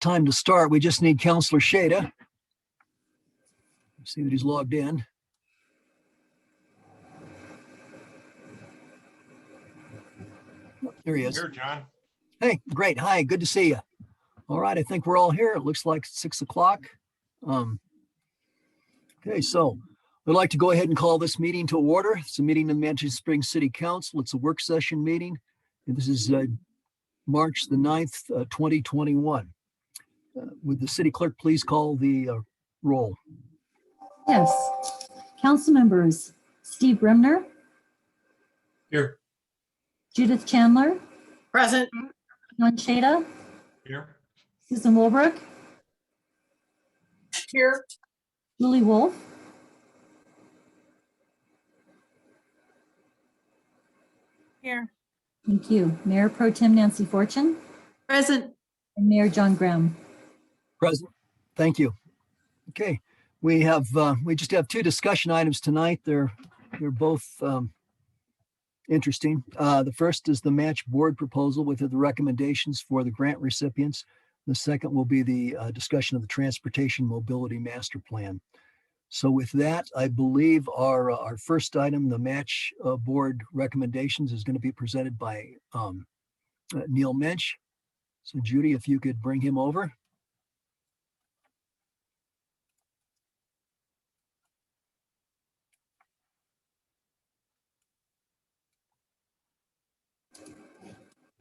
time to start. We just need Counselor Shada. See that he's logged in. Oh, there he is. Here, John. Hey, great. Hi, good to see you. All right, I think we're all here. It looks like 6 o'clock. Okay, so I'd like to go ahead and call this meeting to order. It's a meeting of the Manchester Springs City Council. It's a work session meeting. And this is March the 9th, 2021. Would the city clerk please call the roll? Yes. Council members, Steve Brimner, Here. Judith Chandler, Present. John Shada, Here. Susan Wolbrook, Here. Julie Wolf, Here. thank you, Mayor Pro Tem Nancy Fortune, Present. and Mayor John Graham. Present. Thank you. Okay, we just have two discussion items tonight. They're both interesting. The first is the match board proposal with the recommendations for the grant recipients. The second will be the discussion of the transportation mobility master plan. So with that, I believe our first item, the match board recommendations, is going to be presented by Neil Mensch. So Judy, if you could bring him over.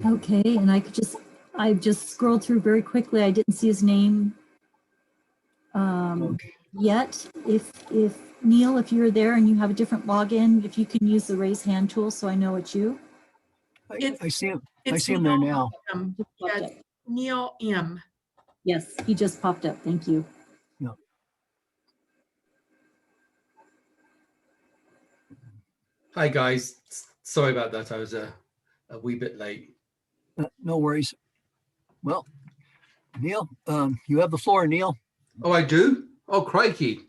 Okay, and I just scrolled through very quickly. I didn't see his name Okay. yet. If Neil, if you're there and you have a different login, if you can use the raise hand tool so I know it's you. I see him. I It's see him there Neil now. M. Just popped Yeah, up. Neil M. Yes, he just popped up. Thank you. Hi guys, sorry about that. I was a wee bit late. No worries. Well, Neil, you have the floor, Neil. Oh, I do? Oh, crikey.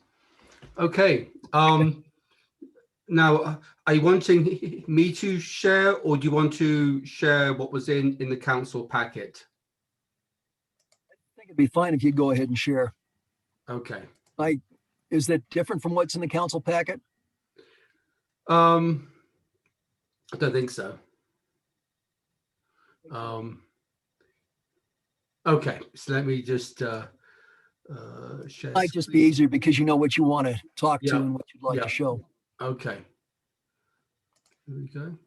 Okay. Now, are you wanting me to share, or do you want to share what was in the council packet? I think it'd be fine if you'd go ahead and share. Okay. Is that different from what's in the council packet? I don't think so. Okay, so let me just share. Might just be easier because you know what you want to talk to Yeah. and what you'd like Yeah. to show. Okay. Here we go.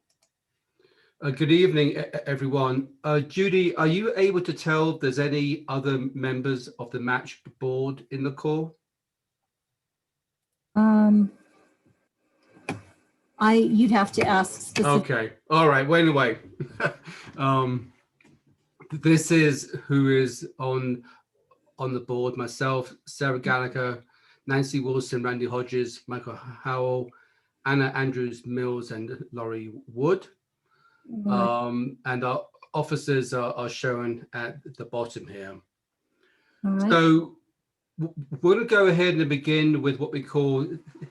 Good evening, everyone. Judy, are you able to tell if there's any other members of the match board in the call? You'd have to ask specifically. Okay. All right. Wait away. This is who is on the board: myself, Sarah Gallagher, Nancy Wilson, Randy Hodges, Michael Howell, Anna Andrews Mills, and Laurie Wood. And our officers are shown at the bottom here. All right. So we're going to go ahead and begin with what we call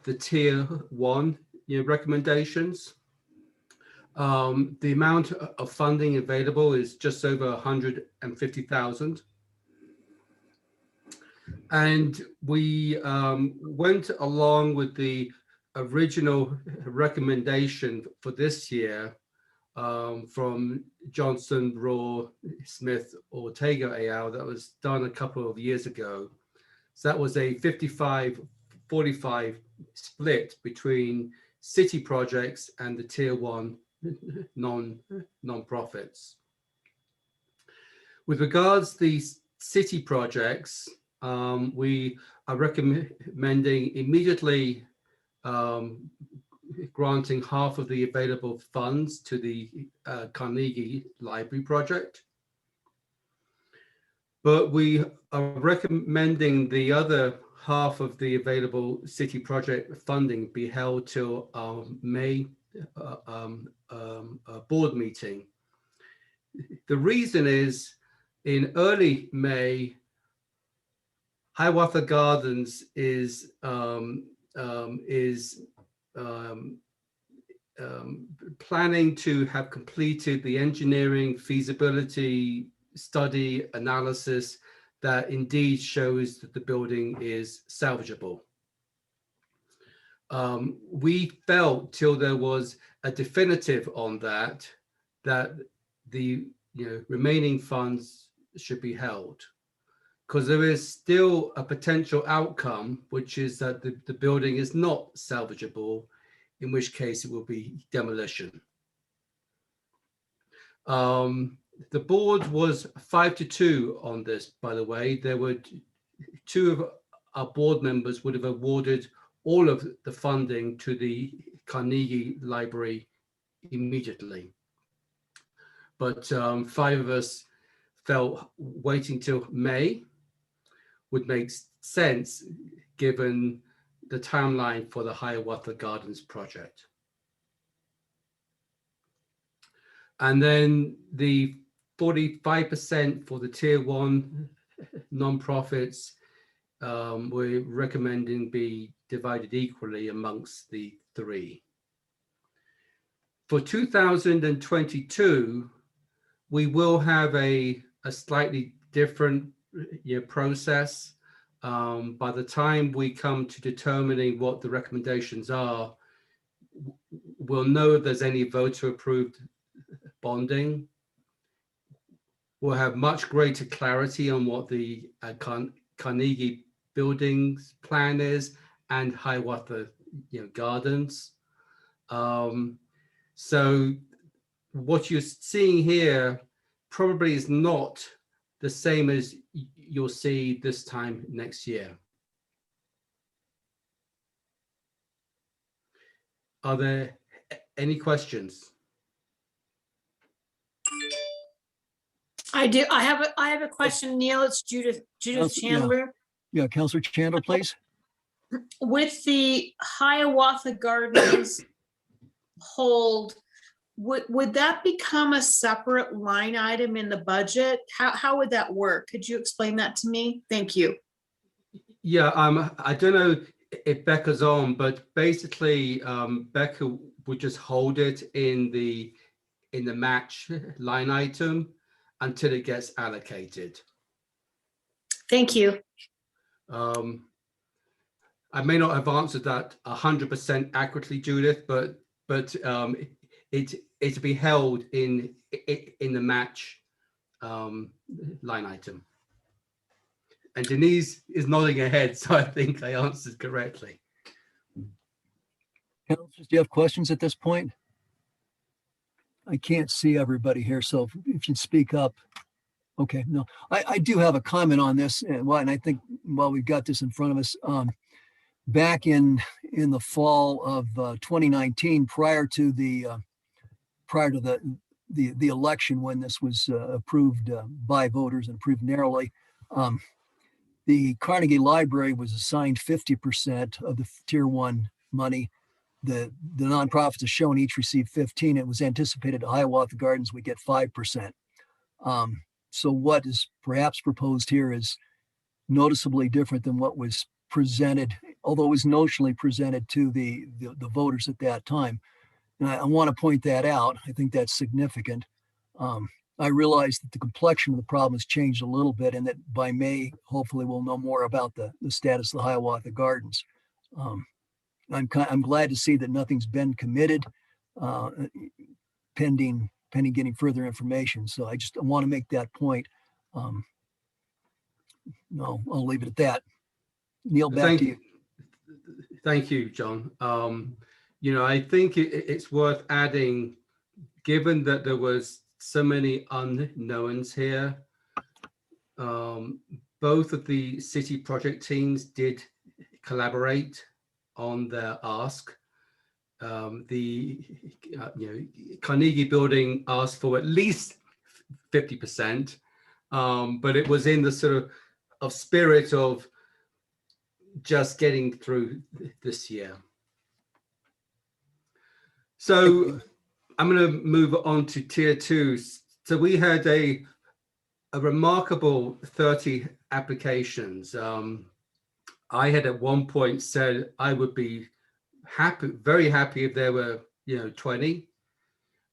the tier 1 recommendations. The amount of funding available is just over 150,000. And we went along with the original recommendation for this year from Johnson, Raw, Smith, Ortega et al. That was done a couple of years ago. So that was a 55-45 split between city projects and the tier 1 non-profits. With regards to these city projects, we are recommending immediately granting half of the available funds to the Carnegie Library project. But we are recommending the other half of the available city project funding be held till our May board meeting. The reason is, in early May, Hiawatha Gardens is planning to have completed the engineering feasibility study analysis that indeed shows that the building is salvageable. We felt till there was a definitive on that the remaining funds should be held, because there is still a potential outcome, which is that the building is not salvageable, in which case it will be demolition. The board was 5-2 on this, by the way. There were two of our board members would have awarded all of the funding to the Carnegie Library immediately. But 5 of us felt waiting till May would make sense given the timeline for the Hiawatha Gardens project. And then the 45% for the tier 1 nonprofits, we're recommending be divided equally amongst the 3. For 2022, we will have a slightly different process. By the time we come to determining what the recommendations are, we'll know if there's any voter approved bonding. We'll have much greater clarity on what the Carnegie buildings plan is and Hiawatha Gardens. So what you're seeing here probably is not the same as you'll see this time next year. Are there any questions? I do. I have a question, Neil. It's Judith Yeah. Chandler. Yeah, Counselor Chandler, please. With the Hiawatha Gardens hold, would that become a separate line item in the budget? How would that work? Could you explain that to me? Thank you. Yeah, I don't know if Becca's on, but basically Becca would just hold it in the match line item until it gets allocated. Thank you. I may not have answered that 100% accurately, Judith, but it to be held in the match line item. And Denise is nodding her head, so I think I answered correctly. Counselors, do you have questions at this point? I can't see everybody here, so if you'd speak up. Okay, no, I do have a comment on this, and I think while we've got this in front of us, back in the fall of 2019, prior to the election, when this was approved by voters and approved narrowly, the Carnegie Library was assigned 50% of the tier 1 money. The nonprofits as shown each received 15. It was anticipated the Hiawatha Gardens would get 5%. So what is perhaps proposed here is noticeably different than what was presented, although it was notionally presented to the voters at that time. And I want to point that out. I think that's significant. I realize that the complexion of the problem has changed a little bit, and that by May, hopefully we'll know more about the status of the Hiawatha Gardens. I'm glad to see that nothing's been committed pending getting further information. So I want to make that point. No, I'll leave it at that. Neil, back to you. Thank you, John. I think it's worth adding, given that there was so many unknowns here, both of the city project teams did collaborate on their ask. The Carnegie building asked for at least 50%, but it was in the sort of spirit of just getting through this year. So I'm going to move on to tier 2. So we had a remarkable 30 applications. I had at one point said I would be very happy if there were 20,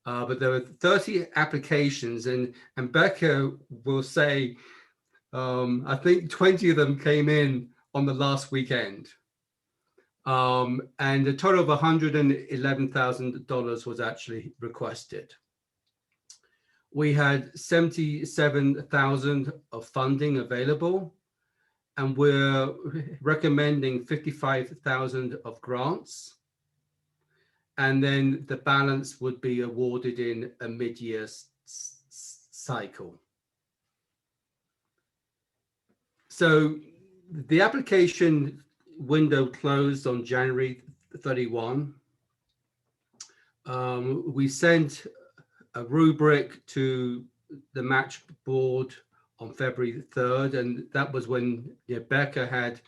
but there were 30 applications, and Becca will say I think 20 of them came in on the last weekend. And a total of $111,000 was actually requested. We had 77,000 of funding available, and we're recommending 55,000 of grants. And then the balance would be awarded in a mid-year cycle. So the application window closed on January 31. We sent a rubric to the match board on February 3rd, and that was when Becca had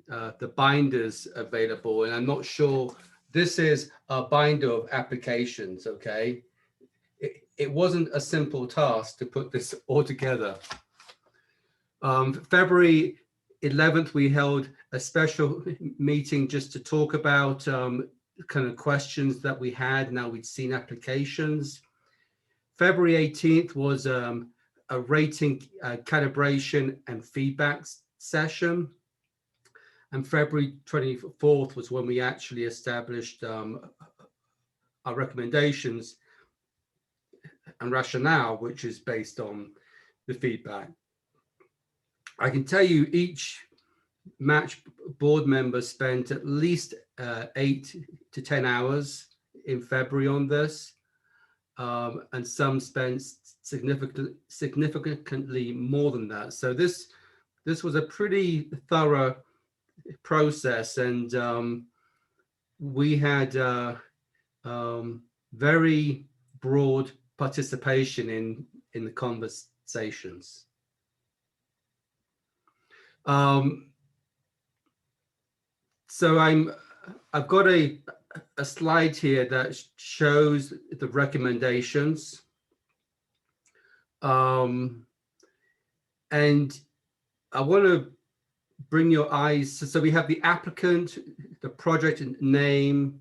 the binders available. And I'm not sure, this is a binder of applications, okay? It wasn't a simple task to put this all together. February 11th, we held a special meeting just to talk about kind of questions that we had. Now we'd seen applications. February 18th was a rating calibration and feedback session. And February 24th was when we actually established our recommendations and rationale, which is based on the feedback. I can tell you each match board member spent at least 8 to 10 hours in February on this, and some spent significantly more than that. So this was a pretty thorough process, and we had very broad participation in the conversations. So I've got a slide here that shows the recommendations. And I want to bring your eyes. So we have the applicant, the project name,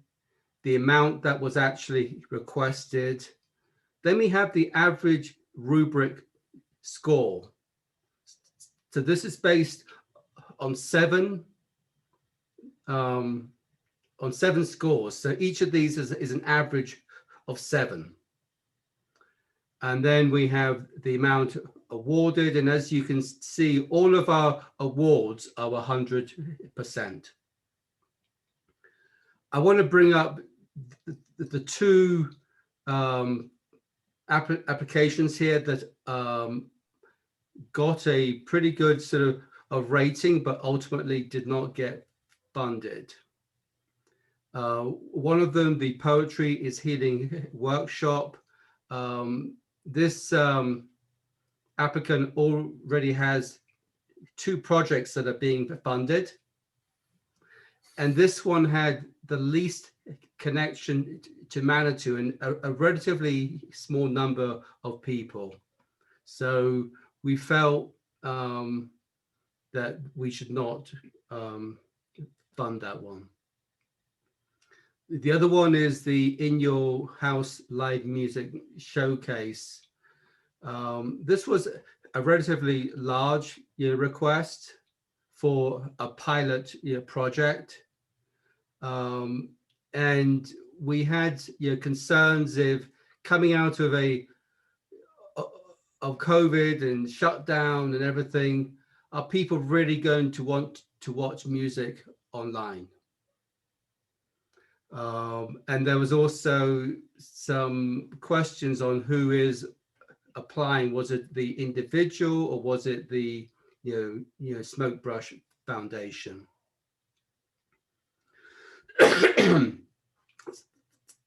the amount that was actually requested. Then we have the average rubric score. So this is based on seven scores. So each of these is an average of 7. And then we have the amount awarded. And as you can see, all of our awards are 100%. I want to bring up the two applications here that got a pretty good sort of rating, but ultimately did not get funded. One of them, the Poetry is Healing Workshop. This applicant already has 2 projects that are being funded. And this one had the least connection to Manitou and a relatively small number of people. So we felt that we should not fund that one. The other one is the In Your House Live Music Showcase. This was a relatively large request for a pilot project. And we had concerns if coming out of COVID and shutdown and everything, are people really going to want to watch music online? And there was also some questions on who is applying. Was it the individual or was it the Smoke Brush Foundation?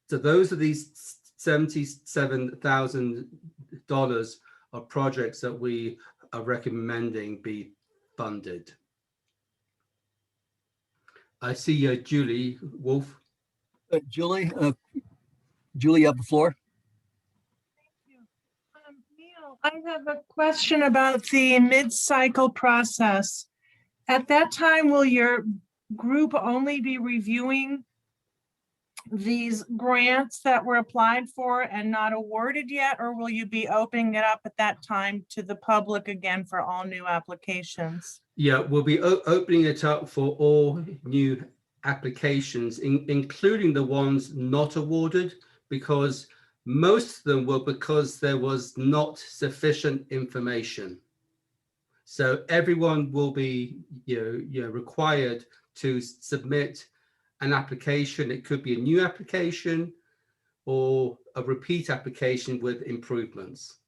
So those are these $77,000 of projects that we are recommending be funded. I see Julie Wolf. Julie, you have the floor. Neil, I have a question about the mid-cycle process. At that time, will your group only be reviewing these grants that were applied for and not awarded yet, or will you be opening it up at that time to the public again for all new applications? Yeah, we'll be opening it up for all new applications, including the ones not awarded, because most of them were because there was not sufficient information. So everyone will be required to submit an application. It could be a new application or a repeat application with improvements.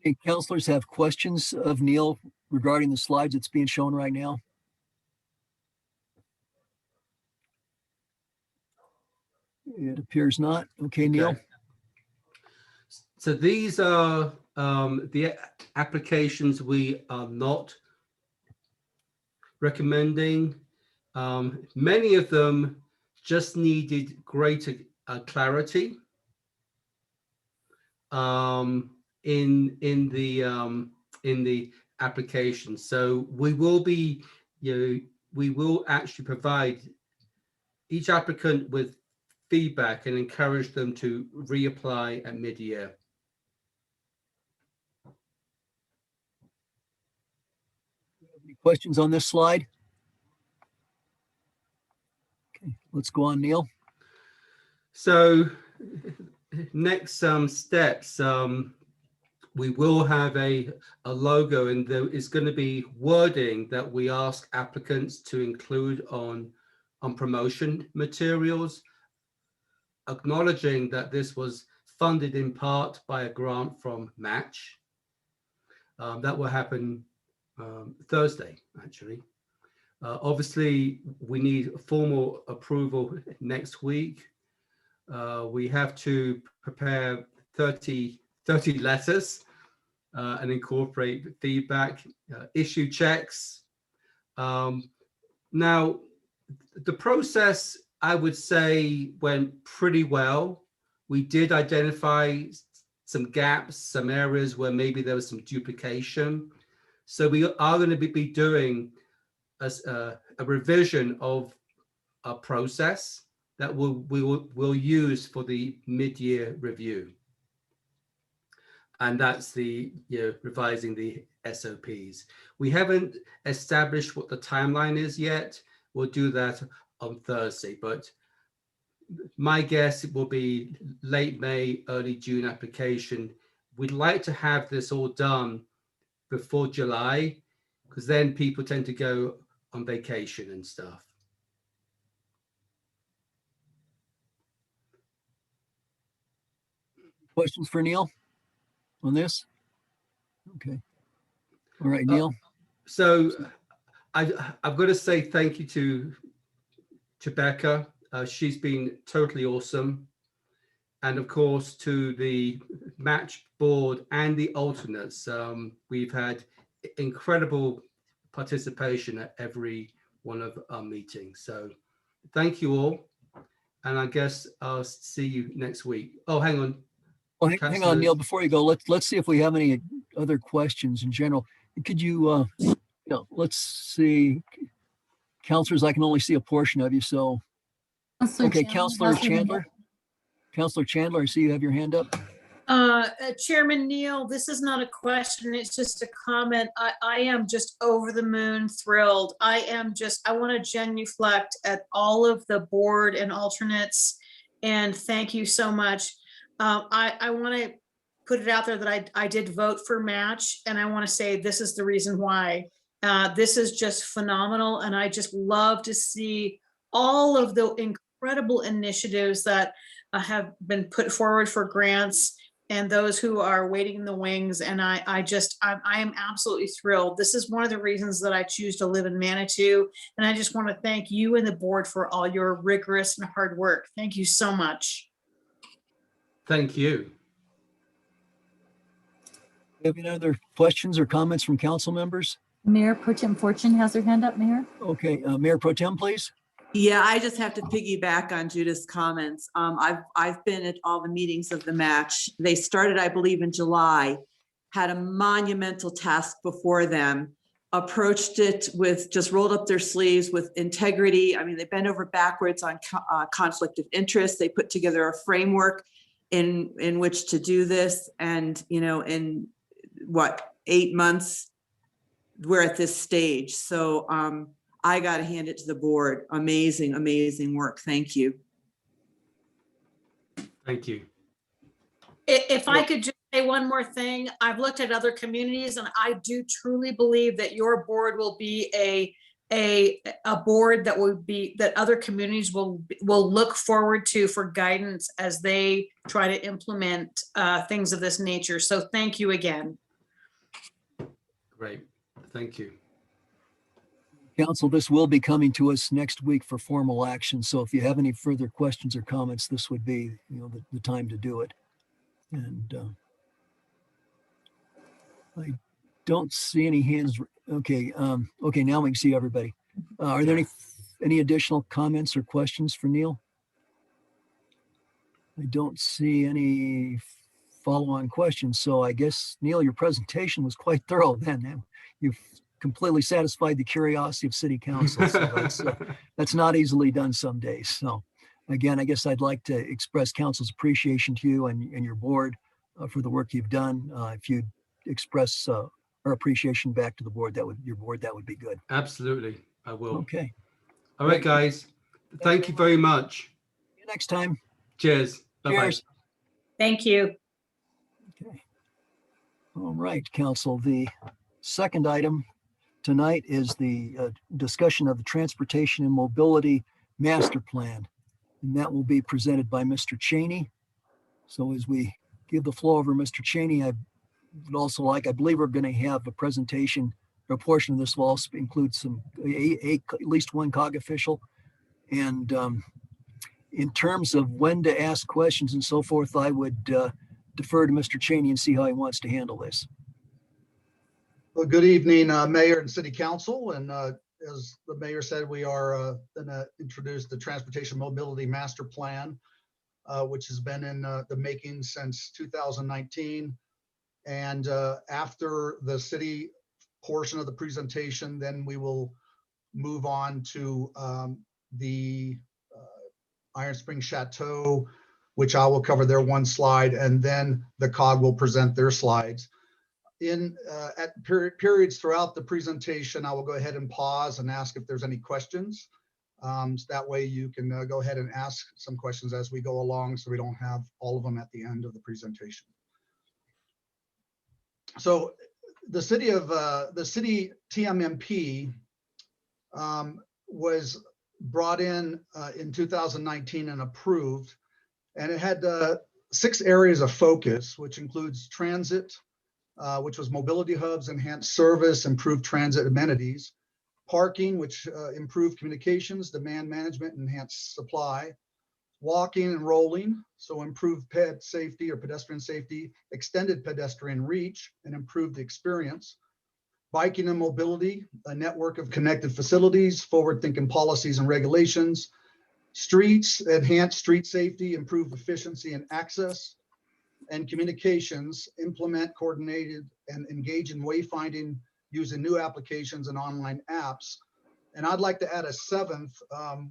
Any counselors have questions of Neil regarding the slides that's being shown right now? It appears not. Okay, Neil. Okay. So these are the applications we are not recommending. Many of them just needed greater clarity in the application. So we will be, we will actually provide each applicant with feedback and encourage them to reapply at mid-year. Any questions on this slide? Okay, let's go on, Neil. So next steps, we will have a logo, and there is going to be wording that we ask applicants to include on promotion materials, acknowledging that this was funded in part by a grant from Match. That will happen Thursday, actually. Obviously, we need formal approval next week. We have to prepare 30 letters and incorporate feedback, issue checks. Now, the process, I would say, went pretty well. We did identify some gaps, some areas where maybe there was some duplication. So we are going to be doing a revision of our process that we'll use for the mid-year review. And that's the revising the SOPs. We haven't established what the timeline is yet. We'll do that on Thursday, but my guess it will be late May, early June application. We'd like to have this all done before July, because then people tend to go on vacation and stuff. Questions for Neil on this? Okay. All right, Neil. So I've got to say thank you to Becca. She's been totally awesome. And of course, to the Match board and the alternates. We've had incredible participation at every one of our meetings. So thank you all. And I guess I'll see you next week. Oh, hang on. Oh, hang on, Neil, before you go, let's see if we have any other questions in general. Could you, let's see, counselors, I can only see a portion of you, so. Okay, Counselor Chandler. Counselor Chandler, I see you have your hand up. Chairman Neal, this is not a question, it's just a comment. I am just over the moon thrilled. I want to genuflect at all of the board and alternates, and thank you so much. I want to put it out there that I did vote for Match, and I want to say this is the reason why. This is just phenomenal, and I just love to see all of the incredible initiatives that have been put forward for grants and those who are waiting in the wings. And I am absolutely thrilled. This is one of the reasons that I choose to live in Manitou. And I just want to thank you and the board for all your rigorous and hard work. Thank you so much. Thank you. Do you have any other questions or comments from council members? Mayor Pro Tem Fortune has her hand up, Mayor. Okay, Mayor Pro Tem, please. Yeah, I just have to piggyback on Judith's comments. I've been at all the meetings of the Match. They started, I believe, in July, had a monumental task before them, approached it with, just rolled up their sleeves with integrity. I mean, they bent over backwards on conflict of interest. They put together a framework in which to do this. And, you know, in what, 8 months, we're at this stage. So I got to hand it to the board. Amazing, amazing work. Thank you. Thank you. If I could just say one more thing, I've looked at other communities and I do truly believe that your board will be a board that will be, that other communities will look forward to for guidance as they try to implement things of this nature. So thank you again. Great. Thank you. Council, this will be coming to us next week for formal action. So if you have any further questions or comments, this would be, you know, the time to do it. And I don't see any hands. Okay. Okay. Now we can see everybody. Are there any additional comments or questions for Neil? I don't see any follow-on questions. So I guess, Neil, your presentation was quite thorough then. You've completely satisfied the curiosity of City Council. So that's not easily done some days. So again, I guess I'd like to express council's appreciation to you and your board for the work you've done. If you'd express our appreciation back to the board, your board, that would be good. Absolutely. I will. Okay. All right, guys. Thank you very much. See you next time. Cheers. Bye-bye. Cheers. Thank you. Okay. All right, council. The second item tonight is the discussion of the Transportation and Mobility Master Plan. And that will be presented by Mr. Cheney. So as we give the floor over Mr. Cheney, I would also like, I believe we're going to have a presentation, or a portion of this will also include some, at least one COG official. And in terms of when to ask questions and so forth, I would defer to Mr. Cheney and see how he wants to handle this. Well, good evening, Mayor and City Council. And as the Mayor said, we are going to introduce the Transportation Mobility Master Plan, which has been in the making since 2019. And after the city portion of the presentation, then we will move on to the Iron Springs Chateau, which I will cover their one slide, and then the COG will present their slides. At periods throughout the presentation, I will go ahead and pause and ask if there's any questions. So that way you can go ahead and ask some questions as we go along, so we don't have all of them at the end of the presentation. So the city TMMP was brought in 2019 and approved, and it had 6 areas of focus, which includes transit, which was mobility hubs, enhanced service, improved transit amenities, parking, which improved communications, demand management, enhanced supply, walking and rolling, so improved ped safety or pedestrian safety, extended pedestrian reach, and improved experience, biking and mobility, a network of connected facilities, forward-thinking policies and regulations, streets, enhanced street safety, improved efficiency and access, and communications, implement, coordinated, and engage in wayfinding using new applications and online apps. And I'd like to add a 7th,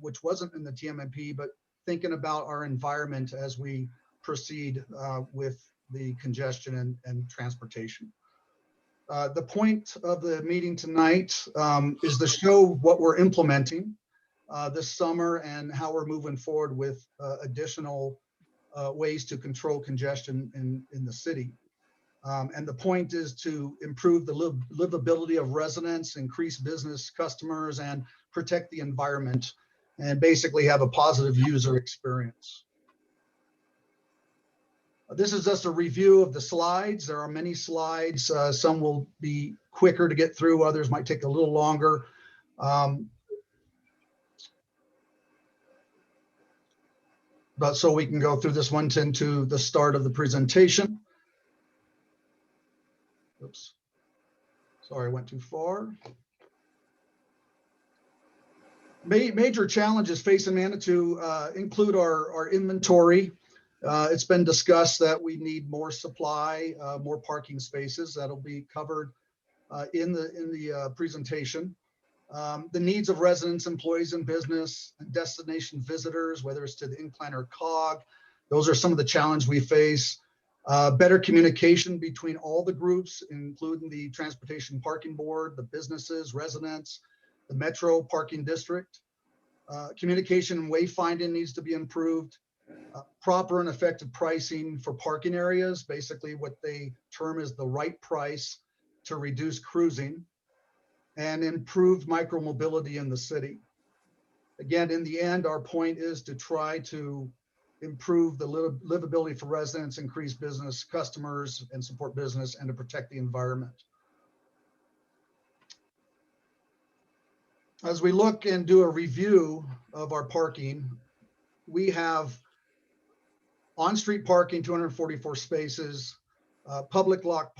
which wasn't in the TMMP, but thinking about our environment as we proceed with the congestion and transportation. The point of the meeting tonight is to show what we're implementing this summer and how we're moving forward with additional ways to control congestion in the city. And the point is to improve the livability of residents, increase business customers, and protect the environment, and basically have a positive user experience. This is just a review of the slides. There are many slides. Some will be quicker to get through, others might take a little longer. But so we can go through this one to the start of the presentation. Oops, sorry, I went too far. Major challenges facing Manitou include our inventory. It's been discussed that we need more supply, more parking spaces. That'll be covered in the presentation. The needs of residents, employees, and business, and destination visitors, whether it's to the incline or COG. Those are some of the challenges we face. Better communication between all the groups, including the Transportation Parking Board, the businesses, residents, the Metro Parking District. Communication and wayfinding needs to be improved. Proper and effective pricing for parking areas, basically what they term as the right price to reduce cruising, and improved micromobility in the city. Again, in the end, our point is to try to improve the livability for residents, increase business customers, and support business, and to protect the environment. As we look and do a review of our parking, we have on-street parking, 244 spaces. Public lot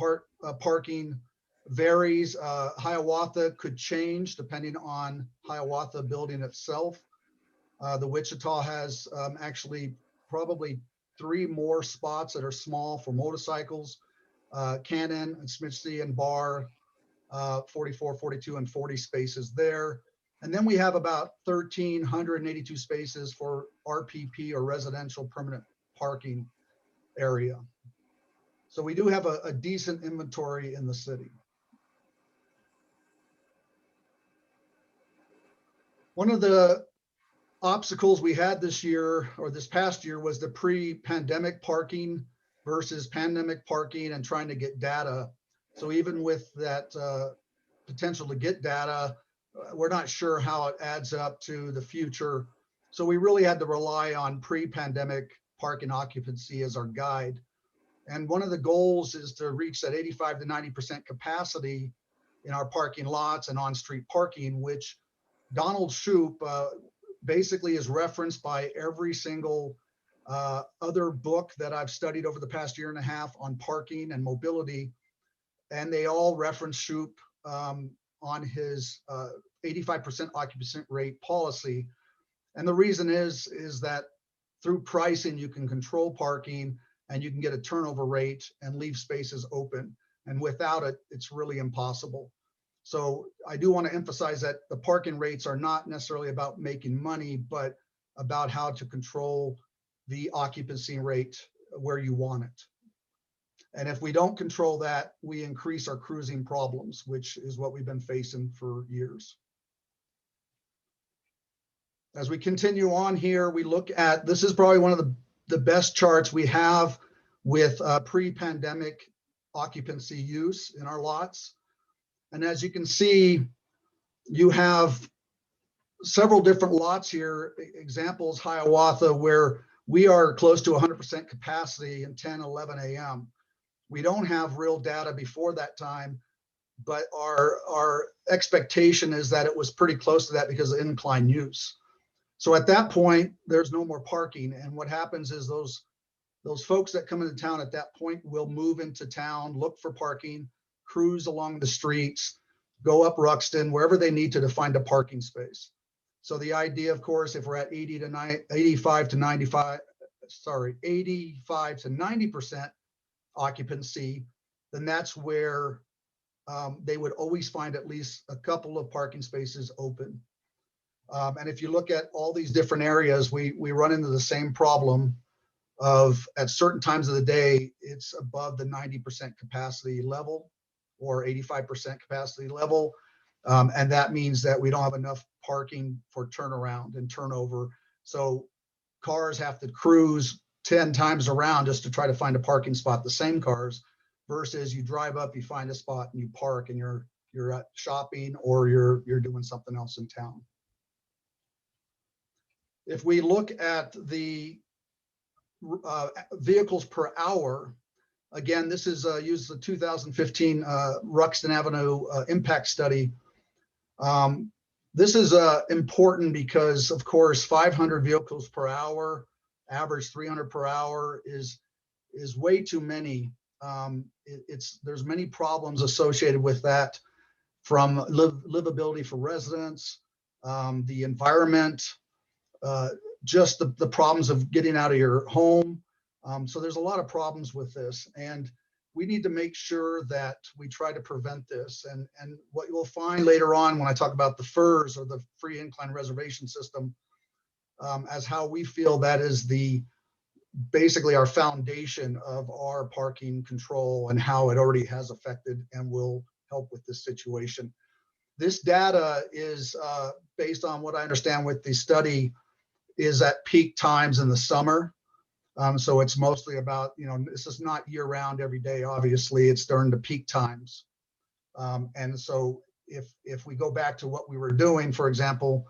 parking varies. Hiawatha could change depending on Hiawatha building itself. The Wichita has actually probably 3 more spots that are small for motorcycles. Cannon and Smithy and Bar, 44, 42, and 40 spaces there. And then we have about 1,382 spaces for RPP, or residential permanent parking area. So we do have a decent inventory in the city. One of the obstacles we had this year, or this past year, was the pre-pandemic parking versus pandemic parking and trying to get data. So even with that potential to get data, we're not sure how it adds up to the future. So we really had to rely on pre-pandemic parking occupancy as our guide. And one of the goals is to reach that 85 to 90% capacity in our parking lots and on-street parking, which Donald Shoup basically is referenced by every single other book that I've studied over the past year and a half on parking and mobility. And they all reference Shoup on his 85% occupancy rate policy. And the reason is that through pricing, you can control parking and you can get a turnover rate and leave spaces open. And without it, it's really impossible. So I do want to emphasize that the parking rates are not necessarily about making money, but about how to control the occupancy rate where you want it. And if we don't control that, we increase our cruising problems, which is what we've been facing for years. As we continue on here, we look at, this is probably one of the best charts we have with pre-pandemic occupancy use in our lots. And as you can see, you have several different lots here, examples, Hiawatha, where we are close to 100% capacity in 10, 11 a.m. We don't have real data before that time, but our expectation is that it was pretty close to that because of incline use. So at that point, there's no more parking. And what happens is those folks that come into town at that point will move into town, look for parking, cruise along the streets, go up Ruxton, wherever they need to find a parking space. So the idea, of course, if we're at 85 to 90% occupancy, then that's where they would always find at least a couple of parking spaces open. And if you look at all these different areas, we run into the same problem of at certain times of the day, it's above the 90% capacity level or 85% capacity level. And that means that we don't have enough parking for turnaround and turnover. So cars have to cruise 10 times around just to try to find a parking spot, the same cars, versus you drive up, you find a spot and you park and you're shopping or you're doing something else in town. If we look at the vehicles per hour, again, this is uses the 2015 Ruxton Avenue impact study. This is important because, of course, 500 vehicles per hour, average 300 per hour is way too many. There's many problems associated with that, from livability for residents, the environment, just the problems of getting out of your home. So there's a lot of problems with this. And we need to make sure that we try to prevent this. And what you'll find later on when I talk about the FERS, or the free incline reservation system, as how we feel that is basically our foundation of our parking control, and how it already has affected and will help with this situation. This data is based on what I understand with the study is at peak times in the summer. So it's mostly about, this is not year round every day, obviously, it's during the peak times. And so if we go back to what we were doing, for example,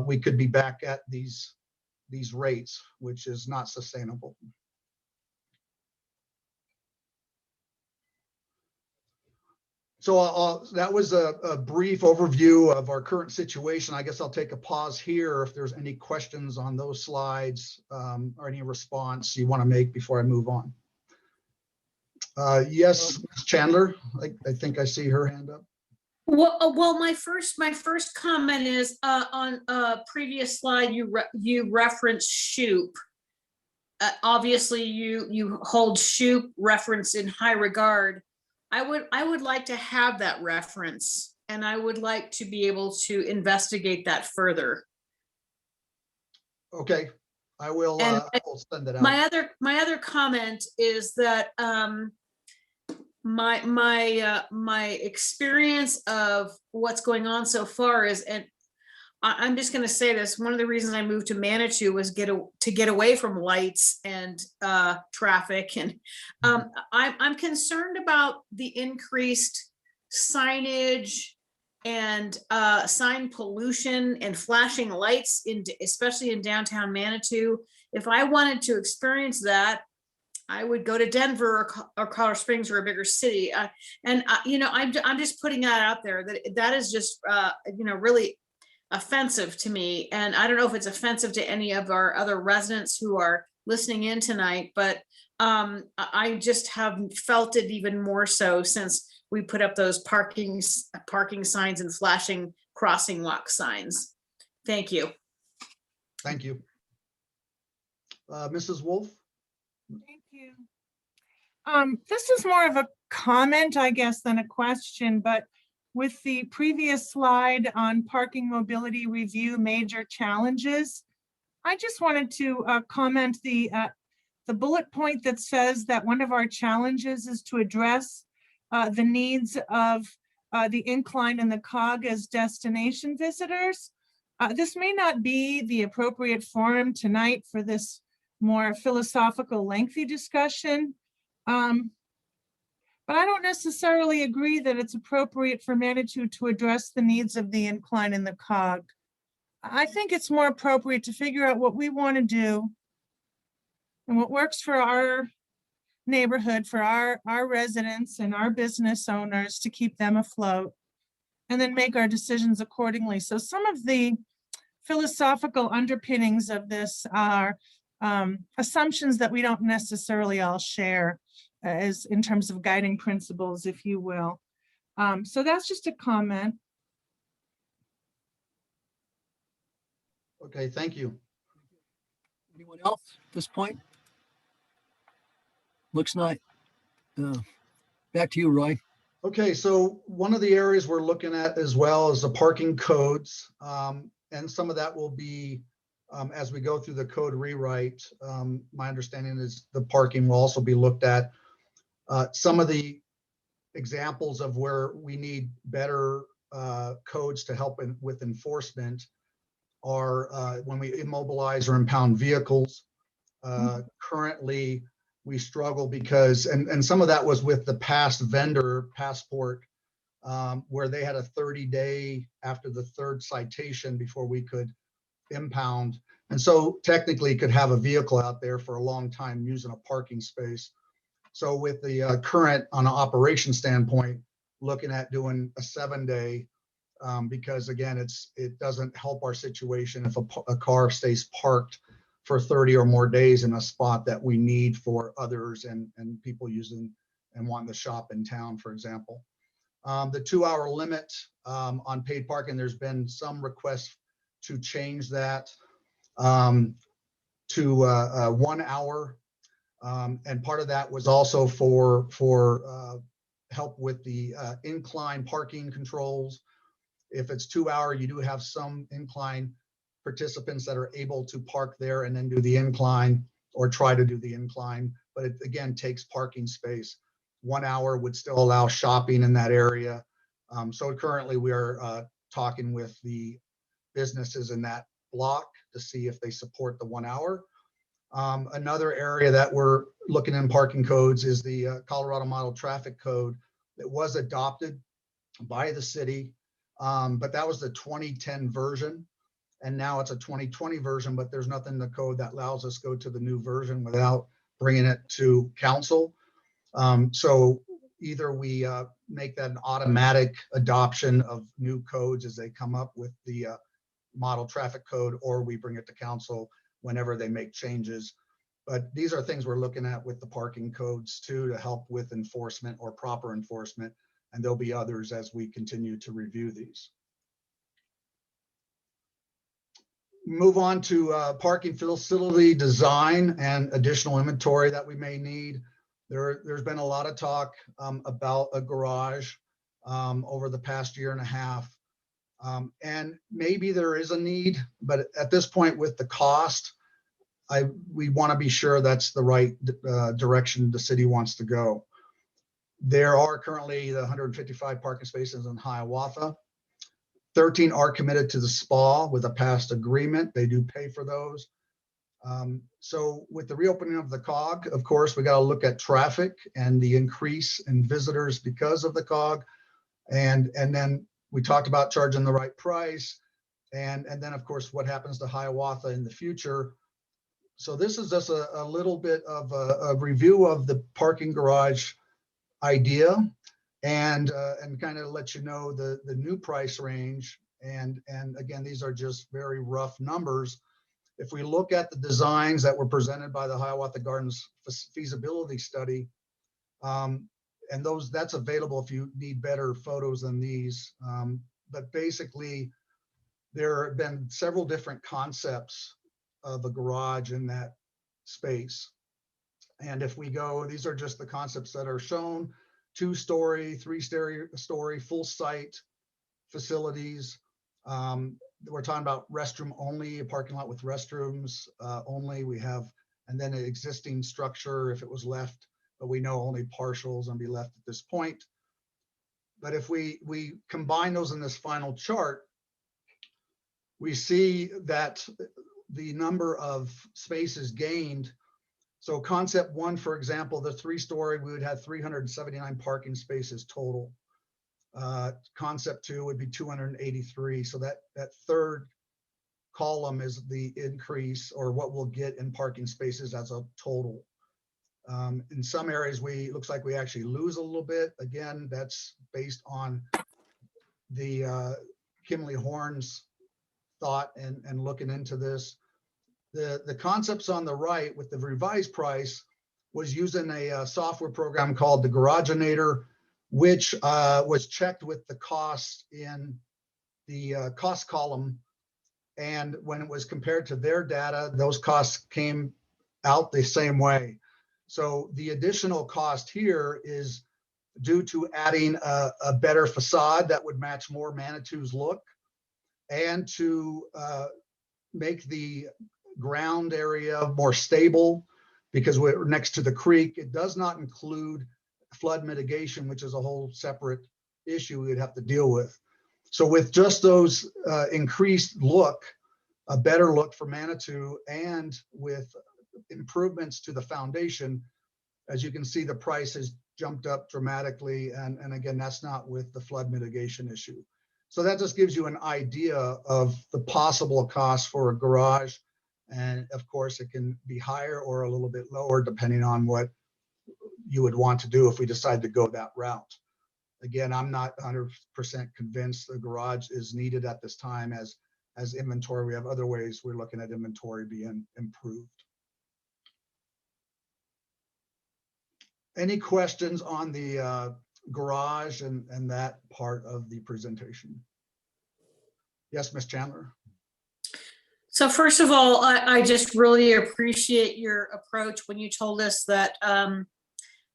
we could be back at these rates, which is not sustainable. So that was a brief overview of our current situation. I guess I'll take a pause here if there's any questions on those slides, or any response you want to make before I move on. Yes, Ms. Chandler, I think I see her hand up. Well, my first comment is on a previous slide, you referenced Shoop. Obviously, you hold Shoop reference in high regard. I would like to have that reference, and I would like to be able to investigate that further. Okay, I will send it out. My other comment is that my experience of what's going on so far is, and I'm just going to say this, one of the reasons I moved to Manitou was to get away from lights and traffic. And I'm concerned about the increased signage and sign pollution and flashing lights, especially in downtown Manitou. If I wanted to experience that, I would go to Denver or Colorado Springs or a bigger city. I'm just putting that out there, that is just, really offensive to me. And I don't know if it's offensive to any of our other residents who are listening in tonight, but I just have felt it even more so since we put up those parking signs and flashing crossing walk signs. Thank you. Thank you. Mrs. Wolf? Thank you. This is more of a comment, I guess, than a question, but with the previous slide on parking mobility review major challenges, I just wanted to comment the bullet point that says that one of our challenges is to address the needs of the incline and the COG as destination visitors. This may not be the appropriate forum tonight for this more philosophical, lengthy discussion. But I don't necessarily agree that it's appropriate for Manitou to address the needs of the incline and the COG. I think it's more appropriate to figure out what we want to do and what works for our neighborhood, for our residents and our business owners, to keep them afloat, and then make our decisions accordingly. So some of the philosophical underpinnings of this are assumptions that we don't necessarily all share, as in terms of guiding principles, if you will. So that's just a comment. Okay, thank you. Anyone else at this point? Looks not. Back to you, Roy. Okay, so one of the areas we're looking at as well is the parking codes. And some of that will be, as we go through the code rewrite, my understanding is the parking will also be looked at. Some of the examples of where we need better codes to help with enforcement are when we immobilize or impound vehicles. Currently, we struggle because, and some of that was with the past vendor passport, where they had a 30-day after the third citation before we could impound. And so technically could have a vehicle out there for a long time using a parking space. So with the current, on an operation standpoint, looking at doing a 7-day, because again, it doesn't help our situation if a car stays parked for 30 or more days in a spot that we need for others and people using and wanting to shop in town, for example. The 2-hour limit on paid parking, there's been some requests to change that to 1 hour. And part of that was also for help with the incline parking controls. If it's 2 hour, you do have some incline participants that are able to park there and then do the incline or try to do the incline, but it again takes parking space. 1 hour would still allow shopping in that area. So currently we are talking with the businesses in that block to see if they support the 1 hour. Another area that we're looking in parking codes is the Colorado Model Traffic Code that was adopted by the city, but that was the 2010 version. And now it's a 2020 version, but there's nothing in the code that allows us to go to the new version without bringing it to council. So either we make that an automatic adoption of new codes as they come up with the model traffic code, or we bring it to council whenever they make changes. But these are things we're looking at with the parking codes too, to help with enforcement or proper enforcement. And there'll be others as we continue to review these. Move on to parking facility design and additional inventory that we may need. There's been a lot of talk about a garage over the past year and a half. And maybe there is a need, but at this point with the cost, we want to be sure that's the right direction the city wants to go. There are currently the 155 parking spaces in Hiawatha. 13 are committed to the SPA with a past agreement. They do pay for those. So with the reopening of the COG, of course, we got to look at traffic and the increase in visitors because of the COG. And then we talked about charging the right price. And then, of course, what happens to Hiawatha in the future. So this is just a little bit of a review of the parking garage idea. And kind of let you know the new price range. And again, these are just very rough numbers. If we look at the designs that were presented by the Hiawatha Gardens feasibility study, and that's available if you need better photos than these. But basically, there have been several different concepts of a garage in that space. And if we go, these are just the concepts that are shown. 2-story, 3-story, full site facilities. We're talking about restroom only, a parking lot with restrooms only. We have, and then an existing structure if it was left, but we know only partials and be left at this point. But if we combine those in this final chart, we see that the number of spaces gained. So concept 1, for example, the 3-story, we would have 379 parking spaces total. Concept 2 would be 283. So that third column is the increase or what we'll get in parking spaces as a total. In some areas, looks like we actually lose a little bit. Again, that's based on the Kimley Horn's thought and looking into this. The concepts on the right with the revised price was using a software program called the Garaginator, which was checked with the cost in the cost column. And when it was compared to their data, those costs came out the same way. So the additional cost here is due to adding a better facade that would match more Manitou's look, and to make the ground area more stable because we're next to the creek. It does not include flood mitigation, which is a whole separate issue we'd have to deal with. So with just those increased look, a better look for Manitou, and with improvements to the foundation, as you can see, the price has jumped up dramatically. And again, that's not with the flood mitigation issue. So that just gives you an idea of the possible cost for a garage. And of course, it can be higher or a little bit lower, depending on what you would want to do if we decide to go that route. Again, I'm not 100% convinced the garage is needed at this time as inventory. We have other ways we're looking at inventory being improved. Any questions on the garage and that part of the presentation? Yes, Ms. Chandler. So first of all, I just really appreciate your approach when you told us that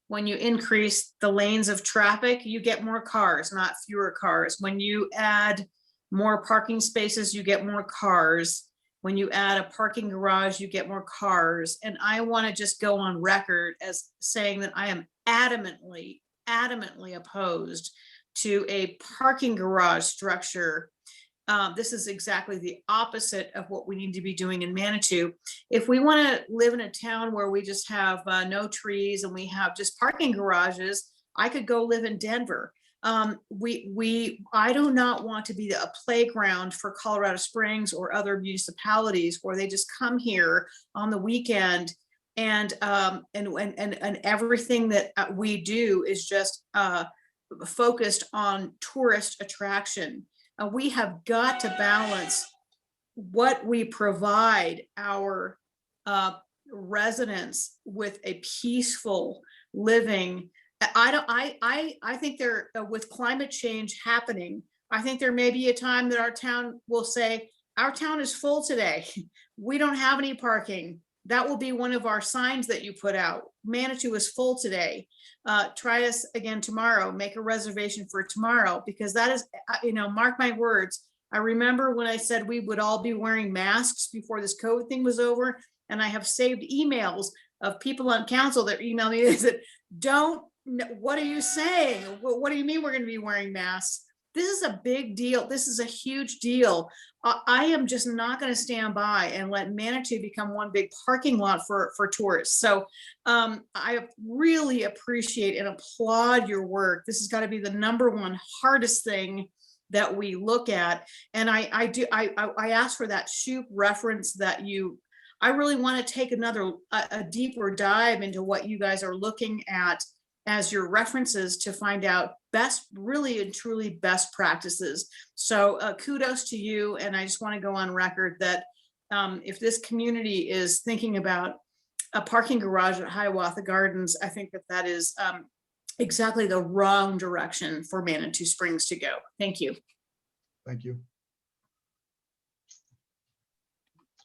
when you increase the lanes of traffic, you get more cars, not fewer cars. When you add more parking spaces, you get more cars. When you add a parking garage, you get more cars. And I want to just go on record as saying that I am adamantly opposed to a parking garage structure. This is exactly the opposite of what we need to be doing in Manitou. If we want to live in a town where we just have no trees and we have just parking garages, I could go live in Denver. I do not want to be a playground for Colorado Springs or other municipalities where they just come here on the weekend and everything that we do is just focused on tourist attraction. We have got to balance what we provide our residents with a peaceful living. I think there, with climate change happening, I think there may be a time that our town will say, our town is full today. We don't have any parking. That will be one of our signs that you put out. Manitou is full today. Try us again tomorrow. Make a reservation for tomorrow, because that is, mark my words. I remember when I said we would all be wearing masks before this COVID thing was over. And I have saved emails of people on council that email me and said, what are you saying? What do you mean we're going to be wearing masks? This is a big deal. This is a huge deal. I am just not going to stand by and let Manitou become one big parking lot for tourists. So I really appreciate and applaud your work. This has got to be the #1 hardest thing that we look at. And I asked for that Shoup reference that I really want to take a deeper dive into what you guys are looking at as your references to find out really and truly best practices. So kudos to you. And I just want to go on record that if this community is thinking about a parking garage at Hiawatha Gardens, I think that is exactly the wrong direction for Manitou Springs to go. Thank you. Thank you.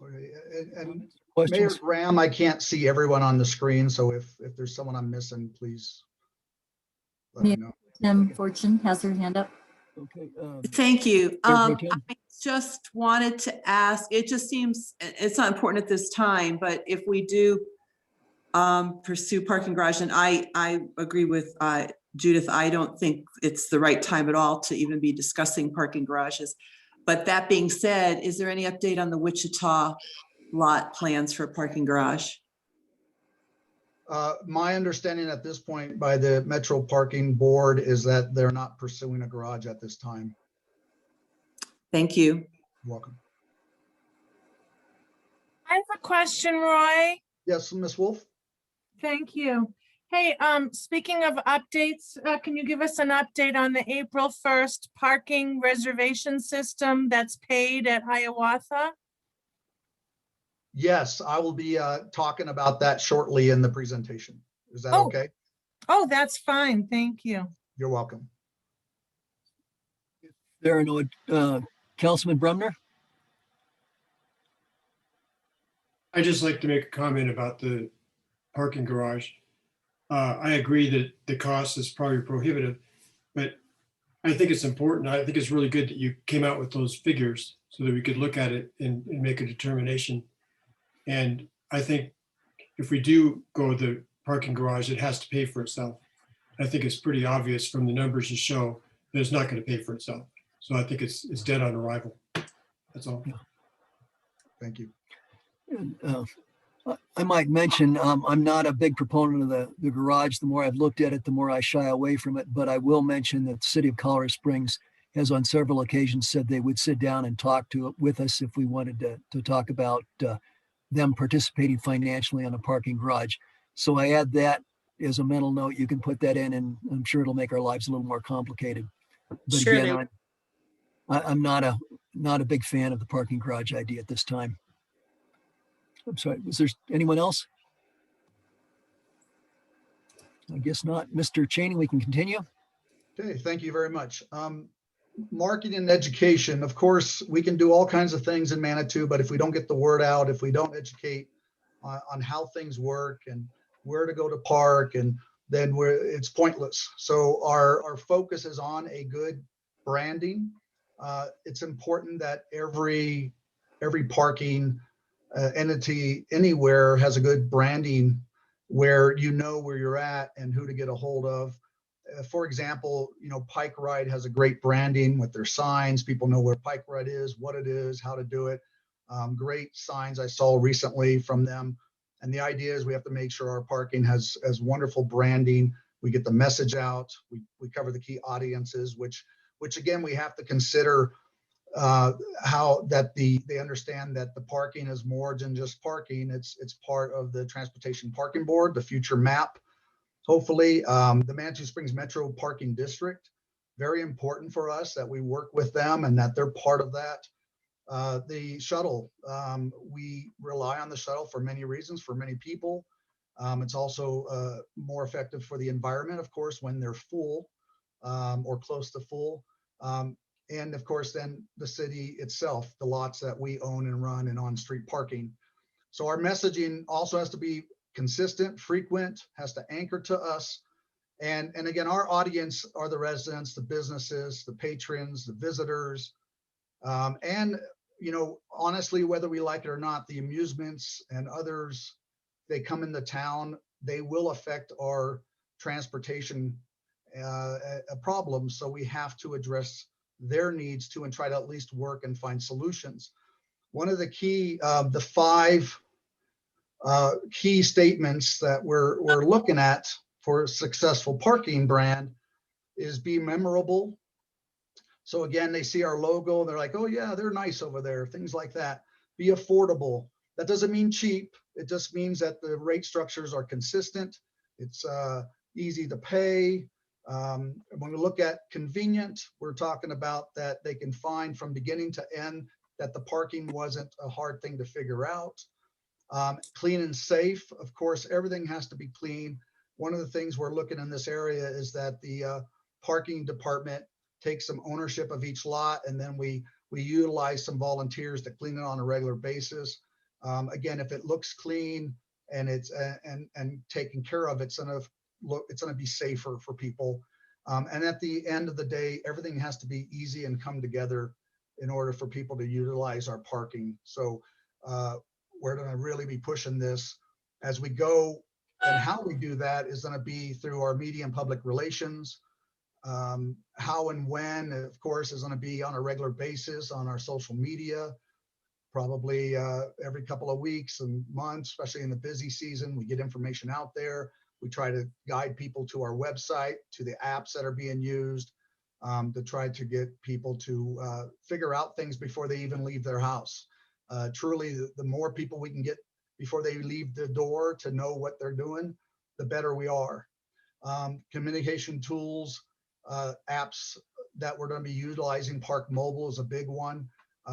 Okay, and Mayor Questions? Graham, I can't see everyone on the screen, so if there's someone I'm missing, please let me know. Tim Fortune has her hand up. Okay. Thank you. Mayor Pro Tem? I just wanted to ask, it just seems, it's not important at this time, but if we do pursue parking garage, and I agree with Judith, I don't think it's the right time at all to even be discussing parking garages. But that being said, is there any update on the Wichita lot plans for a parking garage? My understanding at this point by the Metro Parking Board is that they're not pursuing a garage at this time. Thank you. You're welcome. I have a question, Roy. Yes, Ms. Wolf? Thank you. Hey, speaking of updates, can you give us an update on the April 1st parking reservation system that's paid at Hiawatha? Yes, I will be talking about that shortly in the presentation. Is that Oh. okay? Oh, that's fine. Thank you. You're welcome. There are no, Councilman Brumner? I'd just like to make a comment about the parking garage. I agree that the cost is probably prohibitive, but I think it's important. I think it's really good that you came out with those figures so that we could look at it and make a determination. And I think if we do go the parking garage, it has to pay for itself. I think it's pretty obvious from the numbers you show that it's not going to pay for itself. So I think it's dead on arrival. That's all. Thank you. I might mention, I'm not a big proponent of the garage. The more I've looked at it, the more I shy away from it. But I will mention that the city of Colorado Springs has on several occasions said they would sit down and talk with us if we wanted to talk about them participating financially on a parking garage. So I add that as a mental note. You can put that in, and I'm sure it'll make our lives a little more complicated. But Sure again, I'm not a big fan of the parking garage idea at this time. I'm sorry, was there anyone else? I guess not. Mr. Cheney, we can continue. Okay, thank you very much. marketing and education, of course, we can do all kinds of things in Manitou, but if we don't get the word out, if we don't educate on how things work and where to go to park, and then it's pointless. So our focus is on a good branding. It's important that every parking entity anywhere has a good branding where you know where you're at and who to get a hold of. For example, Pike Ride has a great branding with their signs. People know where Pike Ride is, what it is, how to do it. Great signs I saw recently from them. And the idea is we have to make sure our parking has wonderful branding. We get the message out. We cover the key audiences, which again, we have to consider how that they understand that the parking is more than just parking. It's part of the Transportation Parking Board, the future map. Hopefully, the Manitou Springs Metro Parking District, very important for us that we work with them and that they're part of that. The shuttle, we rely on the shuttle for many reasons, for many people. It's also more effective for the environment, of course, when they're full or close to full. And of course, then the city itself, the lots that we own and run and on-street parking. So our messaging also has to be consistent, frequent, has to anchor to us. And again, our audience are the residents, the businesses, the patrons, the visitors. And, honestly, whether we like it or not, the amusements and others, they come into town, they will affect our transportation problems. So we have to address their needs too and try to at least work and find solutions. One of the key, the 5 key statements that we're looking at for a successful parking brand is be memorable. So again, they see our logo, they're like, oh yeah, they're nice over there, things like that. Be affordable. That doesn't mean cheap. It just means that the rate structures are consistent. It's easy to pay. When we look at convenient, we're talking about that they can find from beginning to end that the parking wasn't a hard thing to figure out. Clean and safe, of course, everything has to be clean. One of the things we're looking in this area is that the parking department takes some ownership of each lot, and then we utilize some volunteers to clean it on a regular basis. Again, if it looks clean and it's and taken care of, it's gonna be safer for people. And at the end of the day, everything has to be easy and come together in order for people to utilize our parking. So we're going to really be pushing this as we go, and how we do that is going to be through our media and public relations. How and when, of course, is going to be on a regular basis on our social media, probably every couple of weeks and months, especially in the busy season. We get information out there. We try to guide people to our website, to the apps that are being used, to try to get people to figure out things before they even leave their house. Truly, the more people we can get before they leave the door to know what they're doing, the better we are. Communication tools, apps that we're going to be utilizing. Park Mobile is a big one.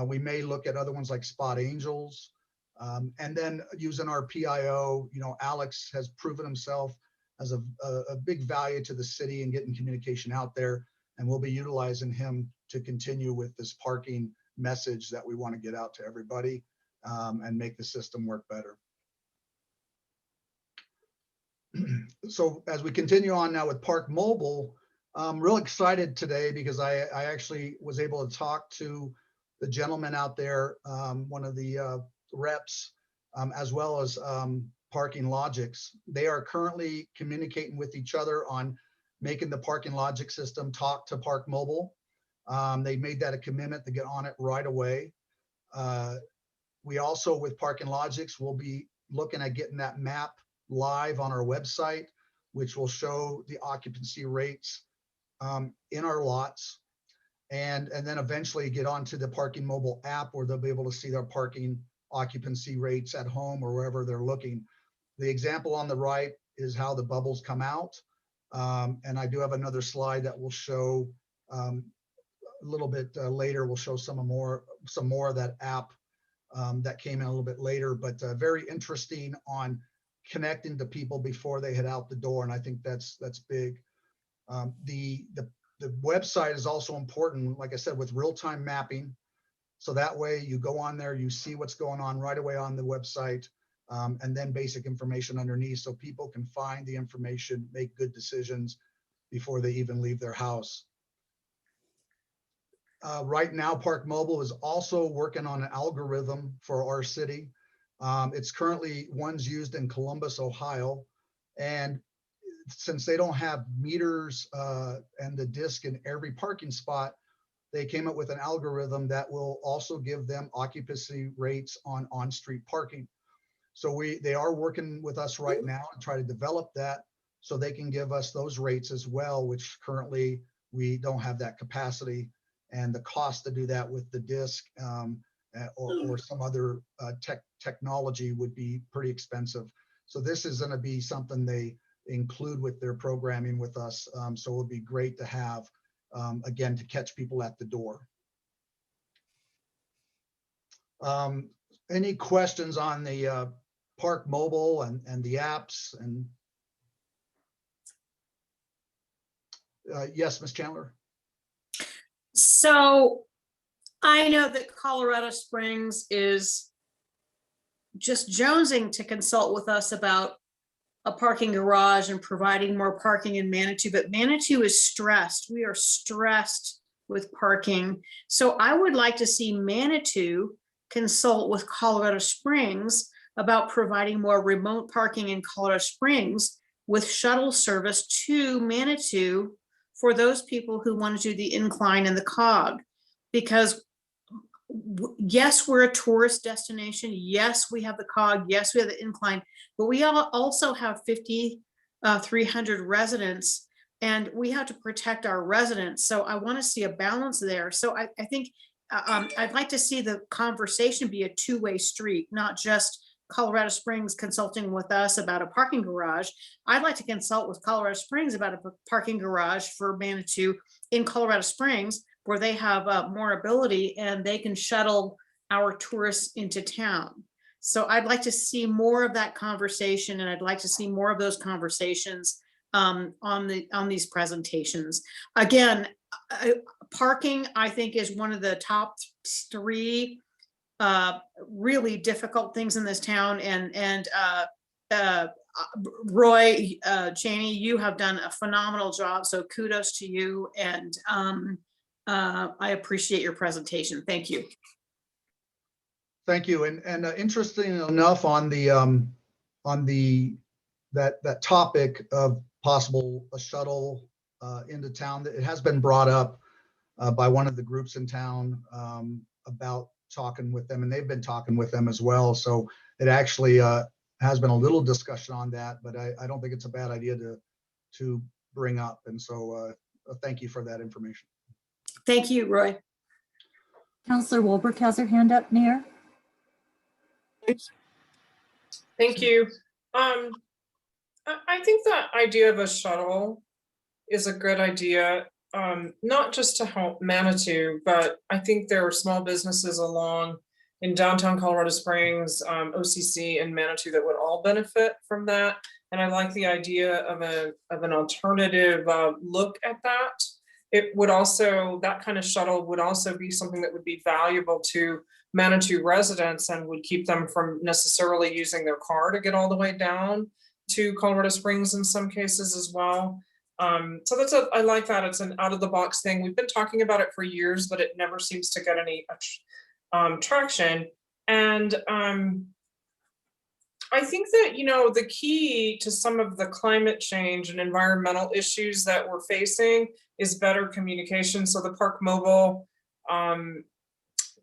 We may look at other ones like Spot Angels. And then using our PIO, Alex has proven himself as a big value to the city and getting communication out there. And we'll be utilizing him to continue with this parking message that we want to get out to everybody and make the system work better. So as we continue on now with Park Mobile, I'm real excited today because I actually was able to talk to the gentleman out there, one of the reps, as well as Parking Logics. They are currently communicating with each other on making the Parking Logic system talk to Park Mobile. They made that a commitment to get on it right away. We also, with Parking Logics, will be looking at getting that map live on our website, which will show the occupancy rates in our lots, and then eventually get onto the Parking Mobile app where they'll be able to see their parking occupancy rates at home or wherever they're looking. The example on the right is how the bubbles come out. And I do have another slide that will show a little bit later. We'll show some more of that app that came in a little bit later, but very interesting on connecting to people before they head out the door. And I think that's big. The the website is also important, like I said, with real-time mapping. So that way you go on there, you see what's going on right away on the website, and then basic information underneath so people can find the information, make good decisions before they even leave their house. Right now, Park Mobile is also working on an algorithm for our city. It's currently one's used in Columbus, Ohio. And since they don't have meters and the disc in every parking spot, they came up with an algorithm that will also give them occupancy rates on street parking. So they are working with us right now to try to develop that so they can give us those rates as well, which currently we don't have that capacity, and the cost to do that with the disc or some other technology would be pretty expensive. So this is going to be something they include with their programming with us. So it would be great to have, again, to catch people at the door. Any questions on the Park Mobile and the apps? And yes, Ms. Chandler. So I know that Colorado Springs is just jonesing to consult with us about a parking garage and providing more parking in Manitou, but Manitou is stressed. We are stressed with parking. So I would like to see Manitou consult with Colorado Springs about providing more remote parking in Colorado Springs with shuttle service to Manitou for those people who want to do the incline and the cog. Because yes, we're a tourist destination. Yes, we have the cog. Yes, we have the incline, but we also have 5,300 residents, and we have to protect our residents. So I want to see a balance there. So I think I'd like to see the conversation be a two-way street, not just Colorado Springs consulting with us about a parking garage. I'd like to consult with Colorado Springs about a parking garage for Manitou in Colorado Springs, where they have more ability and they can shuttle our tourists into town. So I'd like to see more of that conversation, and I'd like to see more of those conversations on these presentations. Again, parking, I think, is one of the top three really difficult things in this town. And Roy, Janie, you have done a phenomenal job. So kudos to you. And I appreciate your presentation. Thank you. Thank you. And interesting enough, on that topic of possible a shuttle into town, that it has been brought up by one of the groups in town about talking with them, and they've been talking with them as well. So it actually has been a little discussion on that, but I don't think it's a bad idea to bring up. And so thank you for that information. Thank you, Roy. Counselor Wolbert has her hand up, Mayor. Thank you. I think the idea of a shuttle is a good idea, not just to help Manitou, but I think there are small businesses along in downtown Colorado Springs, OCC, and Manitou that would all benefit from that. And I like the idea of an alternative look at that. It would also, that kind of shuttle would also be something that would be valuable to Manitou residents and would keep them from necessarily using their car to get all the way down to Colorado Springs in some cases as well. So I like that. It's an out of the box thing. We've been talking about it for years, but it never seems to get any traction. And I think that, the key to some of the climate change and environmental issues that we're facing is better communication. So the Park Mobile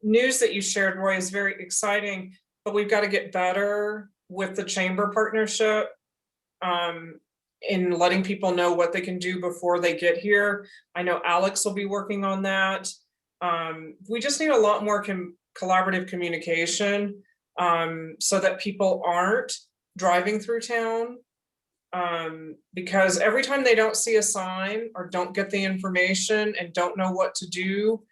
news that you shared, Roy, is very exciting, but we've got to get better with the chamber partnership in letting people know what they can do before they get here. I know Alex will be working on that. We just need a lot more collaborative communication so that people aren't driving through town, because every time they don't see a sign or don't get the information and don't know what to do,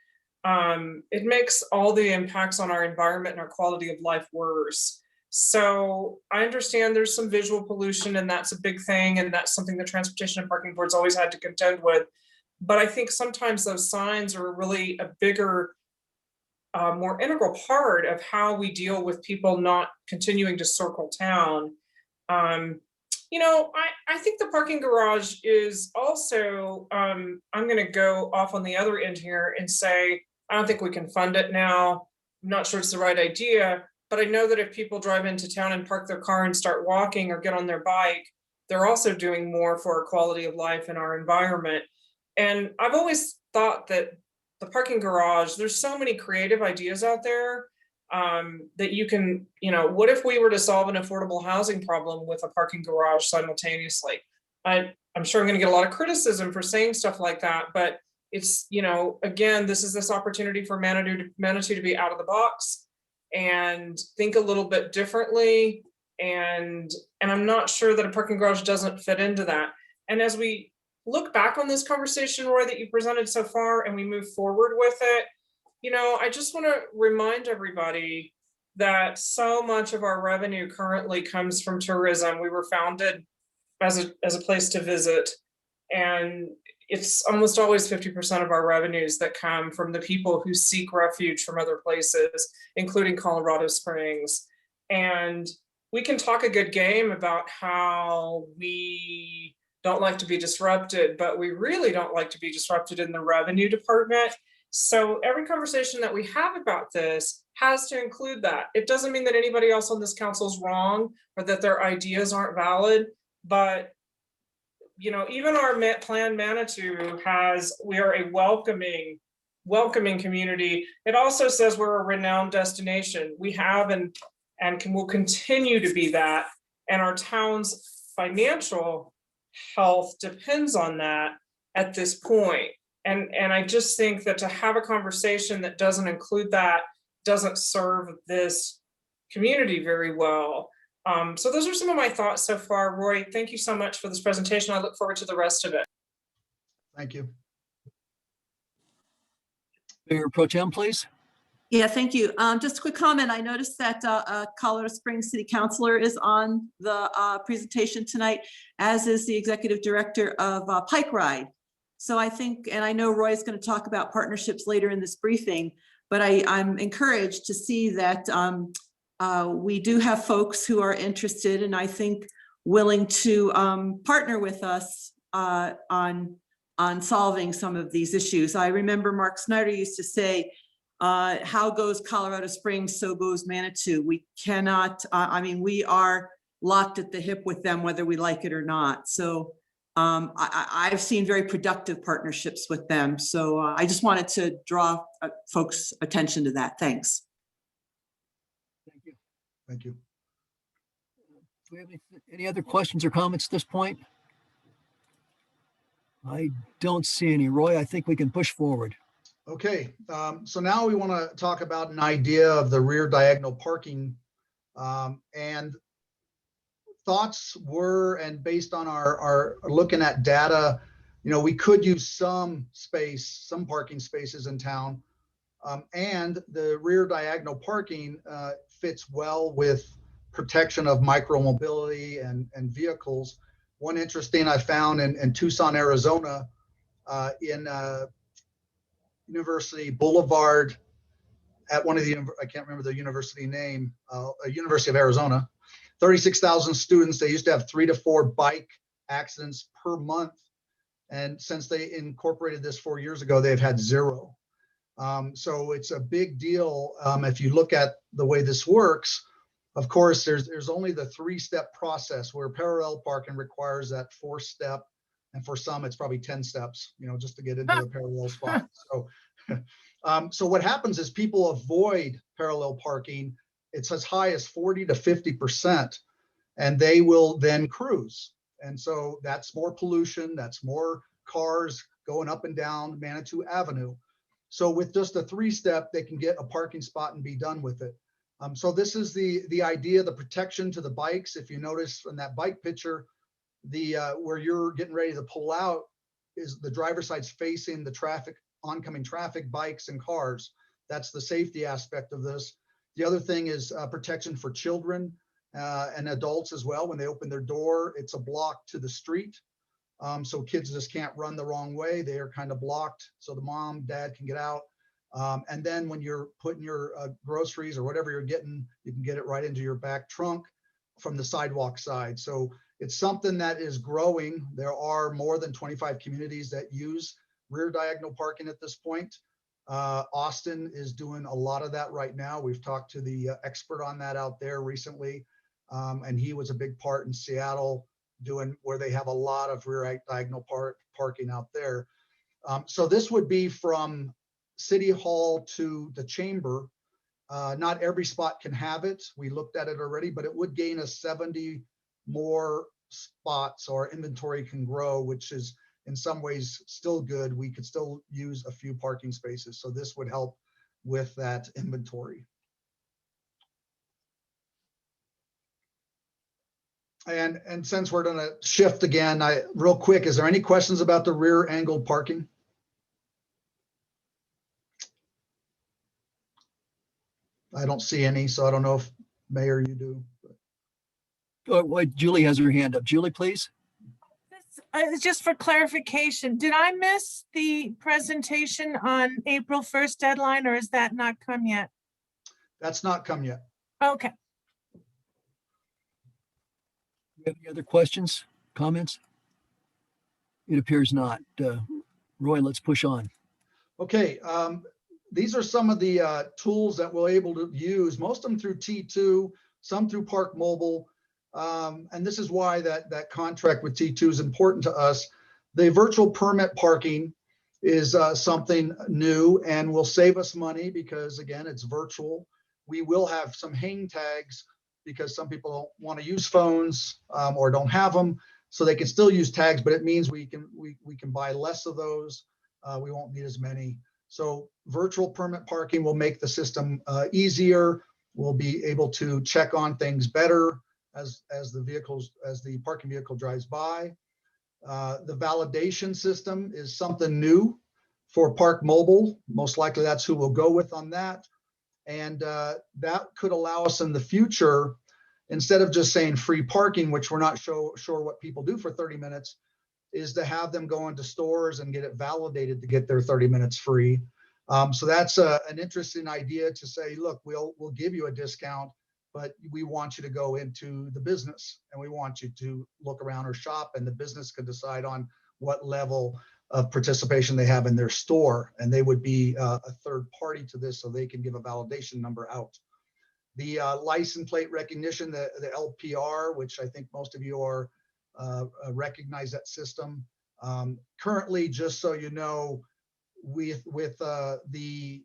it makes all the impacts on our environment and our quality of life worse. So I understand there's some visual pollution, and that's a big thing, and that's something the Transportation and Parking Board's always had to contend with. But I think sometimes those signs are really a bigger, more integral part of how we deal with people not continuing to circle town. I think the parking garage is also, I'm going to go off on the other end here and say, I don't think we can fund it now. I'm not sure it's the right idea, but I know that if people drive into town and park their car and start walking or get on their bike, they're also doing more for our quality of life and our environment. And I've always thought that the parking garage, there's so many creative ideas out there that you can, what if we were to solve an affordable housing problem with a parking garage simultaneously? I'm sure I'm going to get a lot of criticism for saying stuff like that, but it's, again, this is this opportunity for Manitou to be out of the box and think a little bit differently. And I'm not sure that a parking garage doesn't fit into that. And as we look back on this conversation, Roy, that you presented so far, and we move forward with it, I just want to remind everybody that so much of our revenue currently comes from tourism. We were founded as a place to visit, and it's almost always 50% of our revenues that come from the people who seek refuge from other places, including Colorado Springs. And we can talk a good game about how we don't like to be disrupted, but we really don't like to be disrupted in the revenue department. So every conversation that we have about this has to include that. It doesn't mean that anybody else on this council is wrong or that their ideas aren't valid, but even our plan Manitou we are a welcoming community. It also says we're a renowned destination. We have and will continue to be that. And our town's financial health depends on that at this point. And I just think that to have a conversation that doesn't include that doesn't serve this community very well. So those are some of my thoughts so far. Roy, thank you so much for this presentation. I look forward to the rest of it. Thank you. Mayor Pro Tem, please. Yeah, thank you. Just a quick comment. I noticed that Colorado Springs City Councilor is on the presentation tonight, as is the Executive Director of Pike Ride. So I think, and I know Roy's going to talk about partnerships later in this briefing, but I'm encouraged to see that we do have folks who are interested and I think willing to partner with us on solving some of these issues. I remember Mark Snyder used to say, how goes Colorado Springs, so goes Manitou. We cannot, we are locked at the hip with them, whether we like it or not. So I've seen very productive partnerships with them. So I just wanted to draw folks' attention to that. Thanks. Thank you. Thank you. Do we have any other questions or comments at this point? I don't see any. Roy, I think we can push forward. Okay, so now we want to talk about an idea of the rear diagonal parking, and thoughts were, and based on our looking at data, we could use some parking spaces in town, and the rear diagonal parking fits well with protection of micromobility and vehicles. One interesting I found in Tucson, Arizona, in University Boulevard at one of the, I can't remember the university name, University of Arizona, 36,000 students. They used to have 3 to 4 bike accidents per month. And since they incorporated this 4 years ago, they've had 0. So it's a big deal. If you look at the way this works, of course, there's only the 3-step process, where parallel parking requires that 4-step. And for some, it's probably 10 steps, just to get into the parallel spot. So what happens is people avoid parallel parking. It's as high as 40 to 50%, and they will then cruise. And so that's more pollution. That's more cars going up and down Manitou Avenue. So with just a 3-step, they can get a parking spot and be done with it. So this is the idea, the protection to the bikes. If you notice from that bike picture, where you're getting ready to pull out is the driver's side's facing the traffic, oncoming traffic, bikes and cars. That's the safety aspect of this. The other thing is protection for children and adults as well. When they open their door, it's a block to the street. So kids just can't run the wrong way. They are kind of blocked. So the mom, dad can get out. And then when you're putting your groceries or whatever you're getting, you can get it right into your back trunk from the sidewalk side. So it's something that is growing. There are more than 25 communities that use rear diagonal parking at this point. Austin is doing a lot of that right now. We've talked to the expert on that out there recently. And he was a big part in Seattle doing where they have a lot of rear diagonal parking out there. So this would be from City Hall to the chamber. Not every spot can have it. We looked at it already, but it would gain us 70 more spots. So our inventory can grow, which is in some ways still good. We could still use a few parking spaces. So this would help with that inventory. And since we're going to shift again, real quick, is there any questions about the rear angled parking? I don't see any, so I don't know if Mayor, you do. Wait, Julie has her hand up. Julie, please. Just for clarification, did I miss the presentation on April 1st deadline, or is that not come yet? That's not come yet. Okay. Do you have any other questions, comments? It appears not. Roy, let's push on. Okay, these are some of the tools that we're able to use, most of them through T2, some through Park Mobile. And this is why that contract with T2 is important to us. The virtual permit parking is something new and will save us money because, again, it's virtual. We will have some hang tags because some people don't want to use phones or don't have them, so they can still use tags, but it means we can buy less of those. We won't need as many. So virtual permit parking will make the system easier. We'll be able to check on things better as the parking vehicle drives by. The validation system is something new for Park Mobile. Most likely that's who we'll go with on that. And that could allow us in the future, instead of just saying free parking, which we're not sure what people do for 30 minutes, is to have them go into stores and get it validated to get their 30 minutes free. So that's an interesting idea to say, look, we'll give you a discount, but we want you to go into the business and we want you to look around or shop, and the business can decide on what level of participation they have in their store. And they would be a third party to this, so they can give a validation number out. The license plate recognition, the LPR, which I think most of you are recognize that system. Currently, just so you know, with the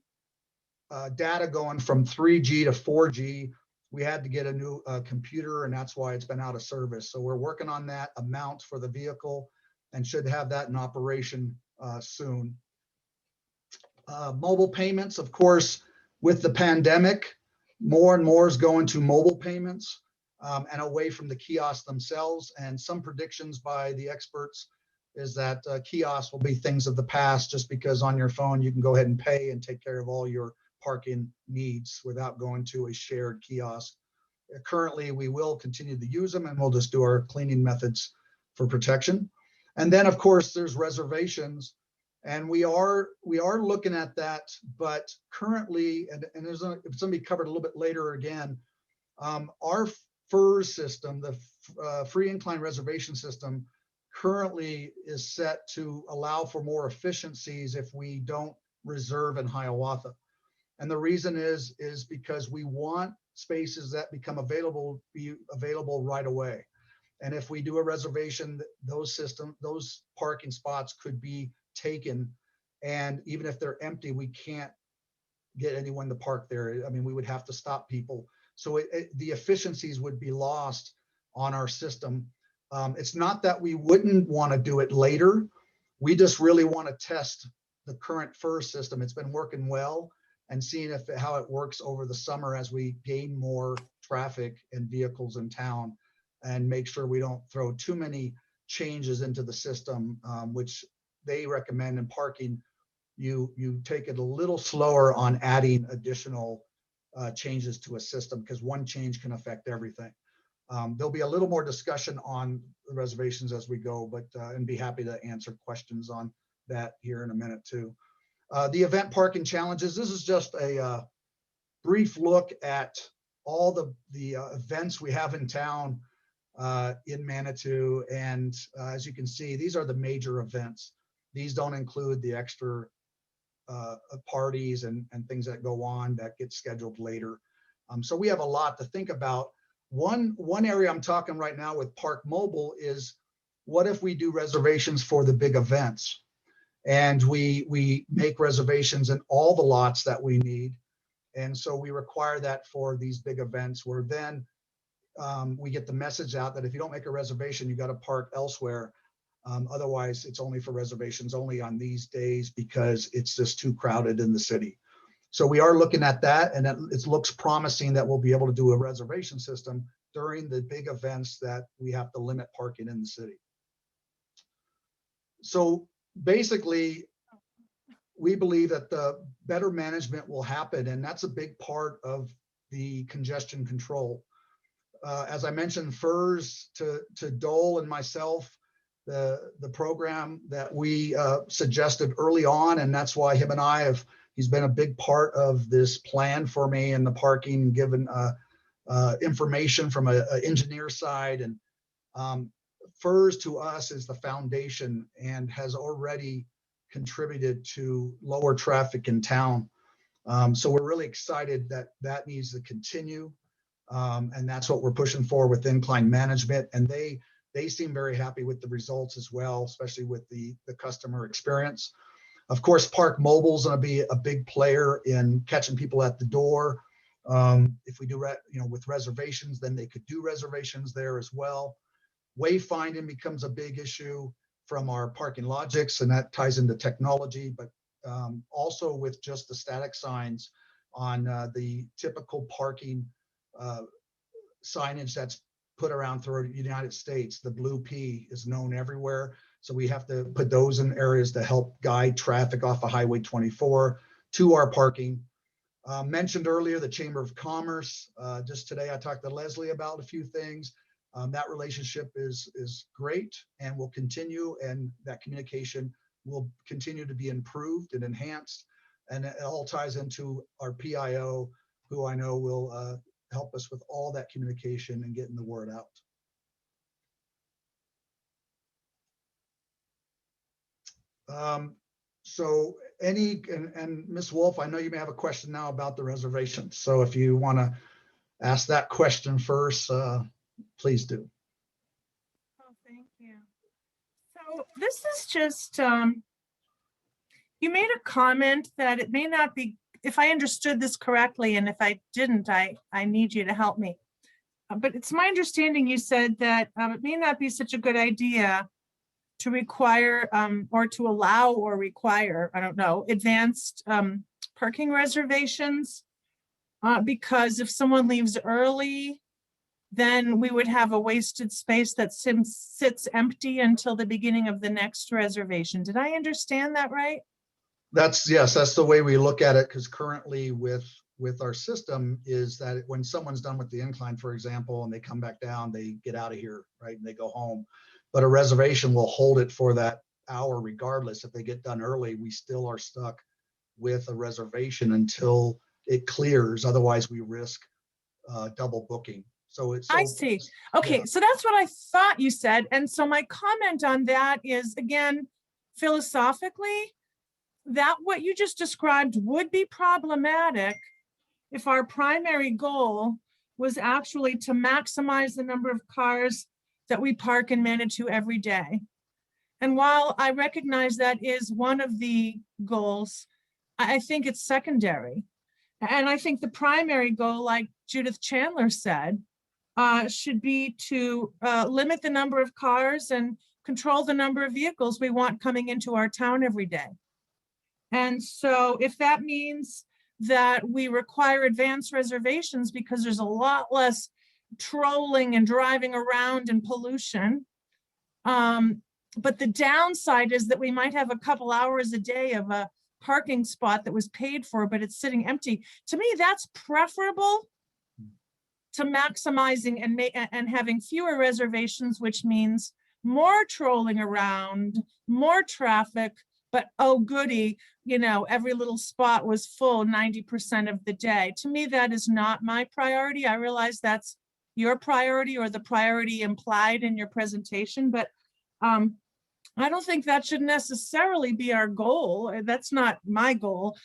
data going from 3G to 4G, we had to get a new computer, and that's why it's been out of service. So we're working on that amount for the vehicle and should have that in operation soon. Mobile payments, of course, with the pandemic, more and more is going to mobile payments and away from the kiosks themselves. And some predictions by the experts is that kiosks will be things of the past, just because on your phone you can go ahead and pay and take care of all your parking needs without going to a shared kiosk. Currently, we will continue to use them, and we'll just do our cleaning methods for protection. And then, of course, there's reservations, and we are looking at that. But currently, and there's it's going to be covered a little bit later again. Our FERS system, the free incline reservation system, currently is set to allow for more efficiencies if we don't reserve in Hiawatha. And the reason is because we want spaces that become available be available right away. And if we do a reservation, those parking spots could be taken. And even if they're empty, we can't get anyone to park there. I mean, we would have to stop people. So the efficiencies would be lost on our system. It's not that we wouldn't want to do it later. We just really want to test the current FERS system. It's been working well, and seeing how it works over the summer as we gain more traffic and vehicles in town, and make sure we don't throw too many changes into the system, which they recommend in parking. You take it a little slower on adding additional changes to a system, because one change can affect everything. There'll be a little more discussion on the reservations as we go, but and be happy to answer questions on that here in a minute too. The event parking challenges. This is just a brief look at all the events we have in town in Manitou. And as you can see, these are the major events. These don't include the extra parties and things that go on that get scheduled later. So we have a lot to think about. One area I'm talking right now with Park Mobile is, what if we do reservations for the big events? And we make reservations in all the lots that we need. And so we require that for these big events, where then we get the message out that if you don't make a reservation, you got to park elsewhere. Otherwise, it's only for reservations only on these days because it's just too crowded in the city. So we are looking at that, and it looks promising that we'll be able to do a reservation system during the big events that we have to limit parking in the city. So basically, we believe that the better management will happen, and that's a big part of the congestion control. As I mentioned, FERS to Dole and myself, the program that we suggested early on, and that's why him and I have, he's been a big part of this plan for me and the parking, given information from an engineer side. And FERS to us is the foundation and has already contributed to lower traffic in town. So we're really excited that that needs to continue. And that's what we're pushing for with incline management. And they seem very happy with the results as well, especially with the customer experience. Of course, Park Mobile is going to be a big player in catching people at the door. If we do, with reservations, then they could do reservations there as well. Wayfinding becomes a big issue from our parking logics, and that ties into technology, but also with just the static signs on the typical parking signage that's put around throughout the United States. The blue P is known everywhere. So we have to put those in areas to help guide traffic off of Highway 24 to our parking. Mentioned earlier, the Chamber of Commerce. Just today, I talked to Leslie about a few things. That relationship is great and will continue, and that communication will continue to be improved and enhanced. And it all ties into our PIO, who I know will help us with all that communication and getting the word out. So and Ms. Wolf, I know you may have a question now about the reservation. So if you want to ask that question first, please do. Oh, thank you. So this is just, you made a comment that it may not be, if I understood this correctly, and if I didn't, I need you to help me. But it's my understanding you said that it may not be such a good idea to require or to allow or require, I don't know, advanced parking reservations, because if someone leaves early, then we would have a wasted space that sits empty until the beginning of the next reservation. Did I understand that right? Yes, that's the way we look at it, because currently with our system is that when someone's done with the incline, for example, and they come back down, they get out of here, right? And they go home. But a reservation will hold it for that hour regardless. If they get done early, we still are stuck with a reservation until it clears. Otherwise, we risk double booking. So it's. I see. Okay, yeah. so that's what I thought you said. And so my comment on that is, again, philosophically, that what you just described would be problematic if our primary goal was actually to maximize the number of cars that we park in Manitou every day. And while I recognize that is one of the goals, I think it's secondary. And I think the primary goal, like Judith Chandler said, should be to limit the number of cars and control the number of vehicles we want coming into our town every day. And so if that means that we require advanced reservations because there's a lot less trolling and driving around and pollution, but the downside is that we might have a couple hours a day of a parking spot that was paid for, but it's sitting empty. To me, that's preferable to maximizing and having fewer reservations, which means more trolling around, more traffic, but oh goody, every little spot was full 90% of the day. To me, that is not my priority. I realize that's your priority or the priority implied in your presentation, but I don't think that should necessarily be our goal. That's not my goal.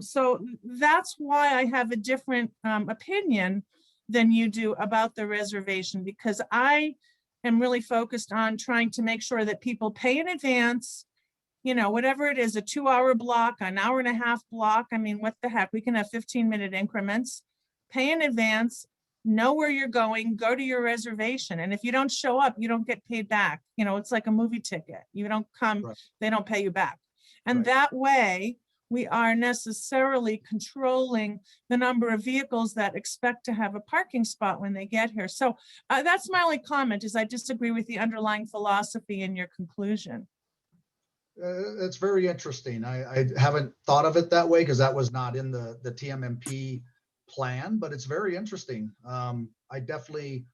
So that's why I have a different opinion than you do about the reservation, because I am really focused on trying to make sure that people pay in advance, whatever it is, a 2-hour block, an hour and a half block. I mean, what the heck, we can have 15-minute increments, pay in advance, know where you're going, go to your reservation. And if you don't show up, you don't get paid back. It's like a movie ticket. You don't come, Right. They don't pay you back. And Right. that way, we are necessarily controlling the number of vehicles that expect to have a parking spot when they get here. So that's my only comment, is I disagree with the underlying philosophy in your conclusion. It's very interesting. I haven't thought of it that way because that was not in the TMMP plan, but it's very interesting. I definitely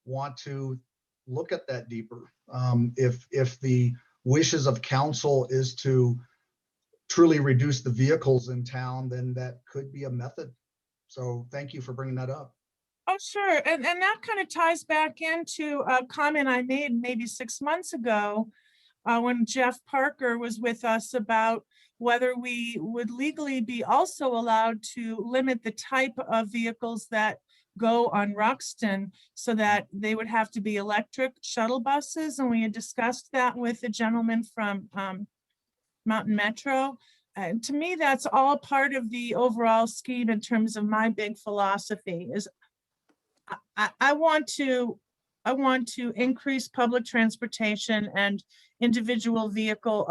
want to look at that deeper. If the wishes of council is to truly reduce the vehicles in town, then that could be a method. So thank you for bringing that up. Oh, sure. And that kind of ties back into a comment I made maybe 6 months ago when Jeff Parker was with us about whether we would legally be also allowed to limit the type of vehicles that go on Ruxton, so that they would have to be electric shuttle buses. And we had discussed that with a gentleman from Mountain Metro. And to me, that's all part of the overall scheme in terms of my big philosophy is I want to increase public transportation and individual vehicle,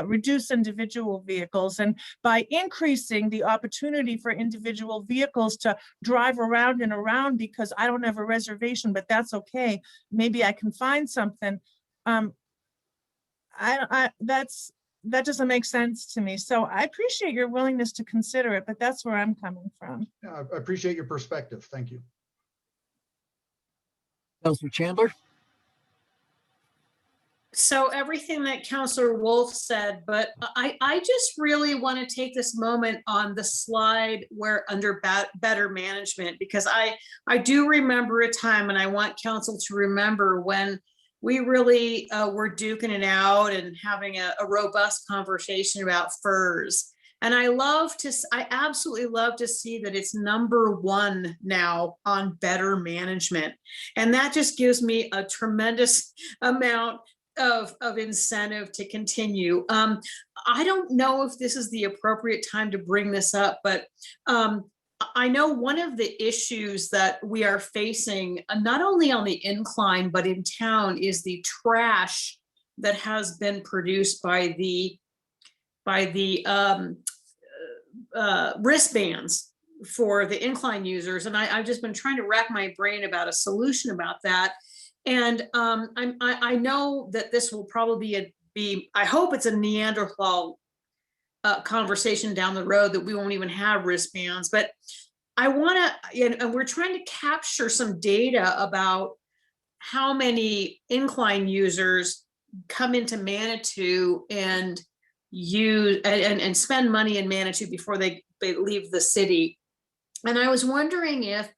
reduce individual vehicles. And by increasing the opportunity for individual vehicles to drive around and around, because I don't have a reservation, but that's okay. Maybe I can find something. That doesn't make sense to me. So I appreciate your willingness to consider it, but that's where I'm coming from. Yeah, I appreciate your perspective. Thank you. Councilor Chandler? So everything that Counselor Wolf said, but I just really want to take this moment on the slide where under better management, because I do remember a time, and I want council to remember, when we really were duking it out and having a robust conversation about FERS. And I absolutely love to see that it's #1 now on better management. And that just gives me a tremendous amount of incentive to continue. I don't know if this is the appropriate time to bring this up, but I know one of the issues that we are facing, not only on the incline, but in town, is the trash that has been produced by the wristbands for the incline users. And I've just been trying to rack my brain about a solution about that. And I know that this will probably be, I hope it's a Neanderthal conversation down the road, that we won't even have wristbands, but I want to, and we're trying to capture some data about how many incline users come into Manitou and use and spend money in Manitou before they leave the city. And I was wondering if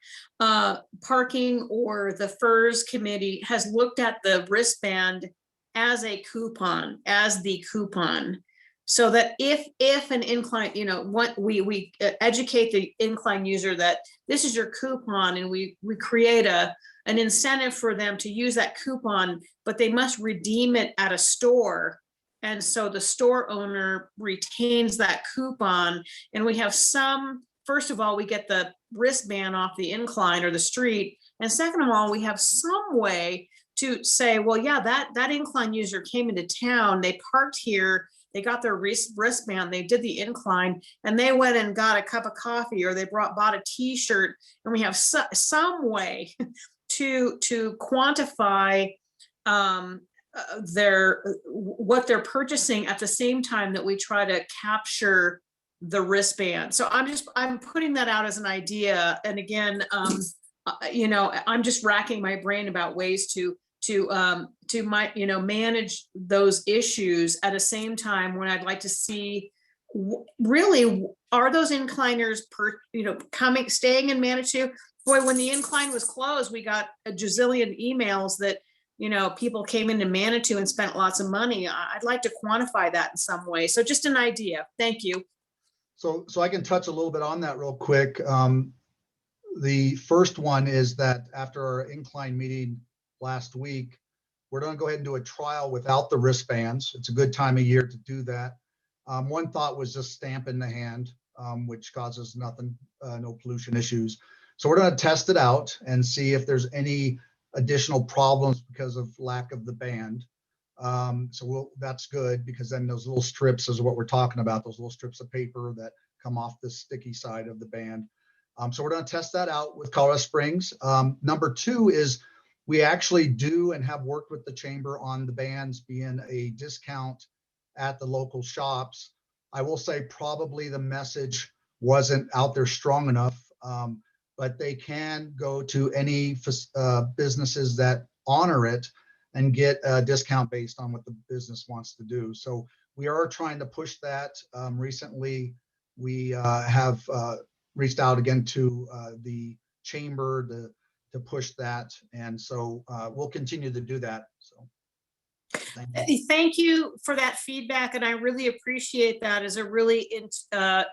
parking or the FERS committee has looked at the wristband as a coupon, as the coupon, so that if an incline, what we educate the incline user that this is your coupon, and we create an incentive for them to use that coupon, but they must redeem it at a store. And so the store owner retains that coupon, and we have first of all, we get the wristband off the incline or the street. And second of all, we have some way to say, well, yeah, that incline user came into town, they parked here, they got their wristband, they did the incline, and they went and got a cup of coffee, or they bought a t-shirt. And we have some way to quantify what they're purchasing at the same time that we try to capture the wristband. So I'm putting that out as an idea. And again, I'm just racking my brain about ways to manage those issues at the same time when I'd like to see really, are those incliners staying in Manitou? Boy, when the incline was closed, we got a gazillion emails that, people came into Manitou and spent lots of money. I'd like to quantify that in some way. So just an idea. Thank you. So I can touch a little bit on that real quick. The first one is that after our incline meeting last week, we're going to go ahead and do a trial without the wristbands. It's a good time of year to do that. One thought was just stamp in the hand, which causes nothing, no pollution issues. So we're going to test it out and see if there's any additional problems because of lack of the band. That's good, because then those little strips is what we're talking about, those little strips of paper that come off the sticky side of the band. So we're going to test that out with Colorado Springs. Number two is we actually do and have worked with the chamber on the bands being a discount at the local shops. I will say probably the message wasn't out there strong enough, but they can go to any businesses that honor it and get a discount based on what the business wants to do. So we are trying to push that. Recently, we have reached out again to the chamber to push that. And so we'll continue to do that. So thank you for that feedback. And I really appreciate that as a really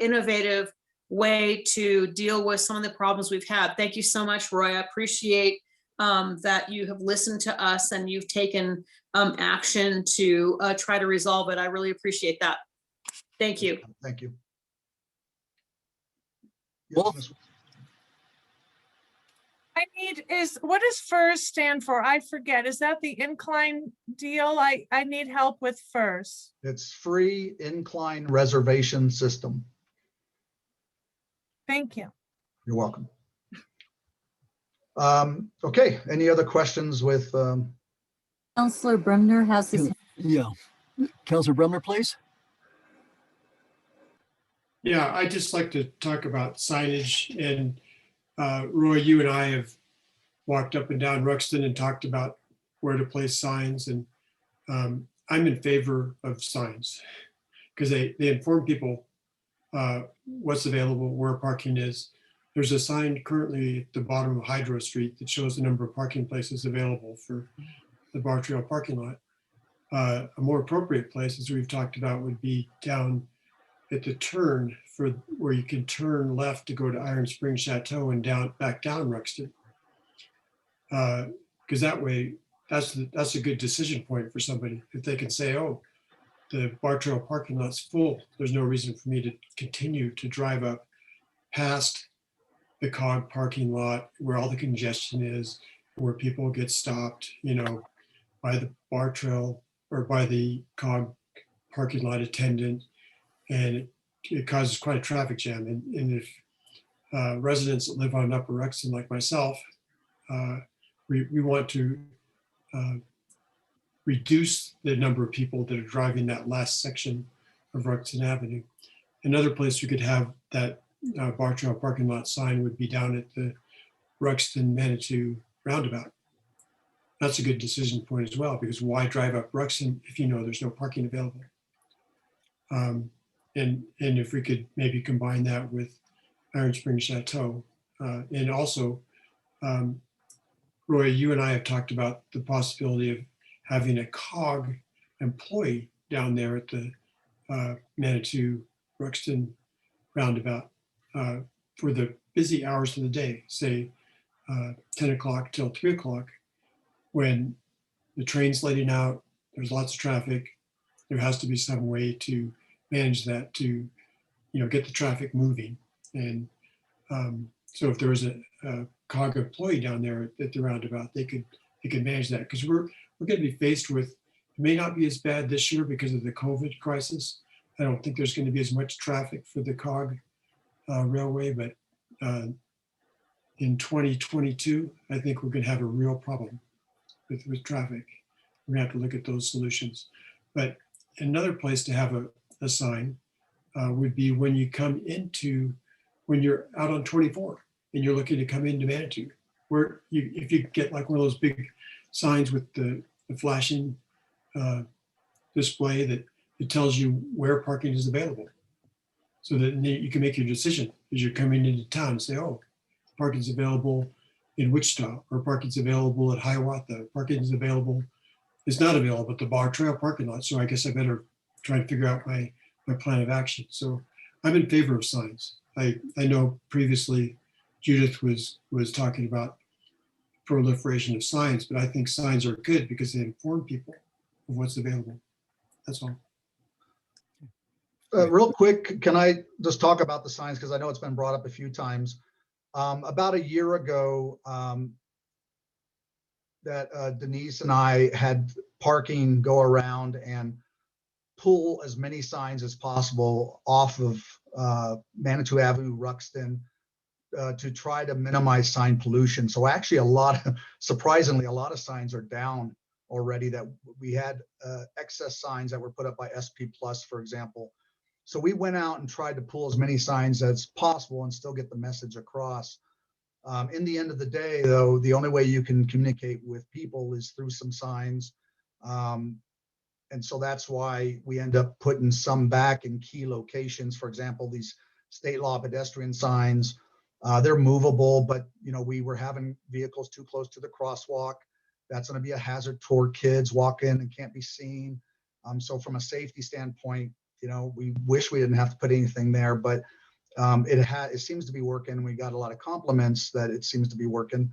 innovative way to deal with some of the problems we've had. Thank you so much, Roy. I appreciate that you have listened to us and you've taken action to try to resolve it. I really appreciate that. Thank you. Thank you. Wolf? Yes, What does FIRS stand for? I forget. Is that the incline deal? I need help with FIRS. it's free incline reservation system. Thank you. You're welcome. Okay, any other questions with, Counselor Bremner has his. Yeah. Counselor Bremner, please. Yeah, I'd just like to talk about signage. And Roy, you and I have walked up and down Ruxton and talked about where to place signs. And I'm in favor of signs because they inform people what's available, where parking is. There's a sign currently at the bottom of Hydro Street that shows the number of parking places available for the Bar Trail parking lot. A more appropriate place, as we've talked about, would be down at the turn for where you can turn left to go to Iron Spring Chateau and back down Ruxton. Because that way, that's a good decision point for somebody. If they can say, oh, the Bar Trail parking lot's full, there's no reason for me to continue to drive up past the COG parking lot where all the congestion is, where people get stopped, by the Bar Trail or by the COG parking lot attendant, and it causes quite a traffic jam. And if residents that live on Upper Ruxton like myself, we want to reduce the number of people that are driving that last section of Ruxton Avenue. Another place we could have that Bar Trail parking lot sign would be down at the Ruxton Manitou roundabout. That's a good decision point as well, because why drive up Ruxton if you know there's no parking available? And if we could maybe combine that with Iron Spring Chateau. And also, Roy, you and I have talked about the possibility of having a COG employee down there at the Manitou Ruxton roundabout for the busy hours of the day, say 10 o'clock till 3 o'clock, when the train's letting out, there's lots of traffic. There has to be some way to manage that to, get the traffic moving. And so if there was a COG employee down there at the roundabout, they could manage that, because we're going to be faced with, it may not be as bad this year because of the COVID crisis. I don't think there's going to be as much traffic for the COG railway, but in 2022, I think we're going to have a real problem with traffic. We're going to have to look at those solutions. But another place to have a sign would be when you're out on 24 and you're looking to come into Manitou. where you, if you get like one of those big signs with the flashing display that it tells you where parking is available. So that you can make your decision as you're coming into town and say, oh, parking's available in Wichita, or parking's available at Hiawatha, parking's available, is not available at the Bar Trail parking lot. So I guess I better try to figure out my plan of action. So I'm in favor of signs. I know previously Judith was talking about proliferation of signs, but I think signs are good because they inform people of what's available. That's all. Real quick, can I just talk about the signs? Because I know it's been brought up a few times. About a year ago, that Denise and I had parking go around and pull as many signs as possible off of Manitou Avenue, Ruxton, to try to minimize sign pollution. So actually surprisingly, a lot of signs are down already that we had excess signs that were put up by SP Plus, for example. So we went out and tried to pull as many signs as possible and still get the message across. In the end of the day, though, the only way you can communicate with people is through some signs. And so that's why we end up putting some back in key locations. For example, these state law pedestrian signs, they're movable, but we were having vehicles too close to the crosswalk. That's going to be a hazard toward kids walk in and can't be seen. So from a safety standpoint, we wish we didn't have to put anything there, but it seems to be working. We got a lot of compliments that it seems to be working.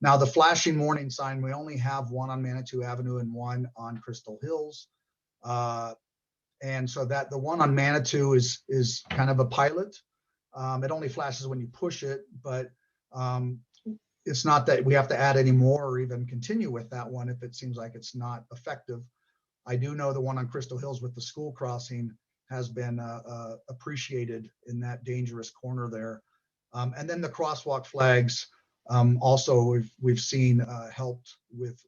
Now the flashing warning sign, we only have one on Manitou Avenue and one on Crystal Hills. And so that the one on Manitou is kind of a pilot. It only flashes when you push it, but it's not that we have to add any more or even continue with that one if it seems like it's not effective. I do know the one on Crystal Hills with the school crossing has been appreciated in that dangerous corner there. And then the crosswalk flags also we've seen helped with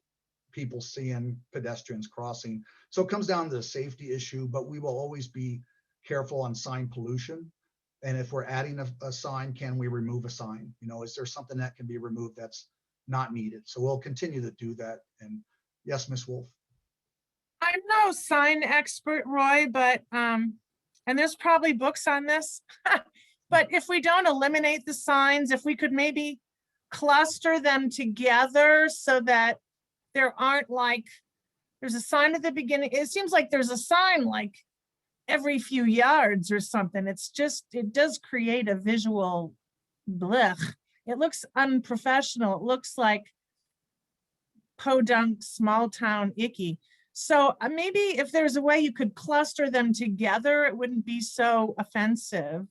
people seeing pedestrians crossing. So it comes down to the safety issue, but we will always be careful on sign pollution. And if we're adding a sign, can we remove a sign? Is there something that can be removed that's not needed? So we'll continue to do that. And yes, Ms. Wolf. I'm no sign expert, Roy, but, and there's probably books on this, but if we don't eliminate the signs, if we could maybe cluster them together so that there aren't there's a sign at the beginning. It seems like there's a sign every few yards or something. It does create a visual blech. It looks unprofessional. It looks like podunk, small town icky. So maybe if there's a way you could cluster them together, it wouldn't be so offensive.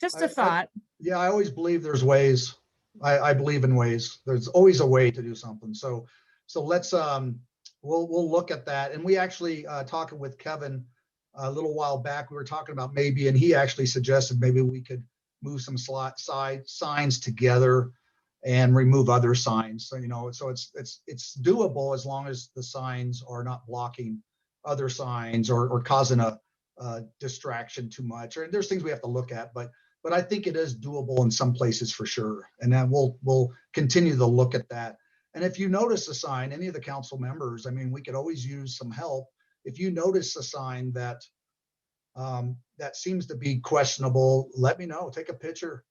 Just a thought. Yeah, I always believe there's ways. I believe in ways. There's always a way to do something. So let's we'll look at that. And we actually talking with Kevin a little while back, we were talking about maybe, and he actually suggested maybe we could move some side signs together and remove other signs. So so it's doable as long as the signs are not blocking other signs or causing a distraction too much. Or there's things we have to look at, but I think it is doable in some places for sure. And then we'll continue to look at that. And if you notice a sign, any of the council members, we could always use some help. If you notice a sign that that seems to be questionable, let me know. Take a picture,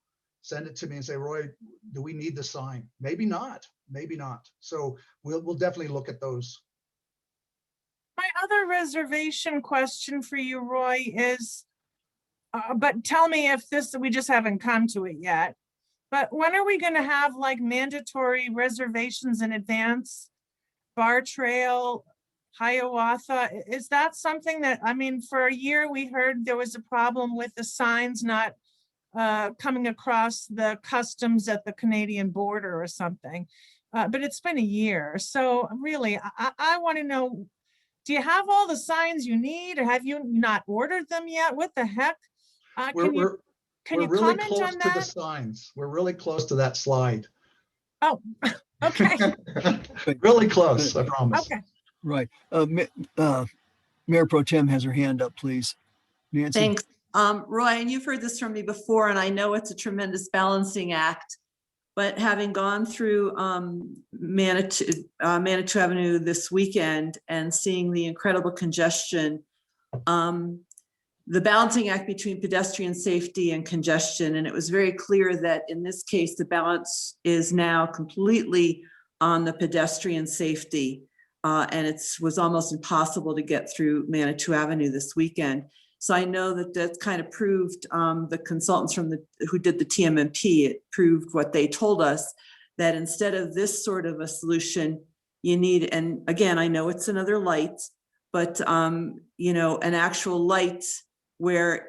send it to me and say, Roy, do we need the sign? Maybe not. So we'll definitely look at those. My other reservation question for you, Roy, is, but tell me if we just haven't come to it yet. But when are we going to have mandatory reservations in advance? Bar Trail, Hiawatha, is that something that, for a year we heard there was a problem with the signs not coming across the customs at the Canadian border or something. But it's been a year. So really, I want to know, do you have all the signs you need or have you not ordered them yet? What the heck? Can you really comment close on to the that? signs. We're really close to that slide. Oh, okay. Really close, I promise. Okay. Right. Mayor Pro Tem has her hand up, please. Nancy. Thanks. Roy, and you've heard this from me before, and I know it's a tremendous balancing act, But having gone through Manitou Avenue this weekend and seeing the incredible congestion, the balancing act between pedestrian safety and congestion, and it was very clear that in this case, the balance is now completely on the pedestrian safety. And it was almost impossible to get through Manitou Avenue this weekend. So I know that that's kind of proved, the consultants who did the TMMP, it proved what they told us, that instead of this sort of a solution, you need, and again, I know it's another light, but you know, an actual light where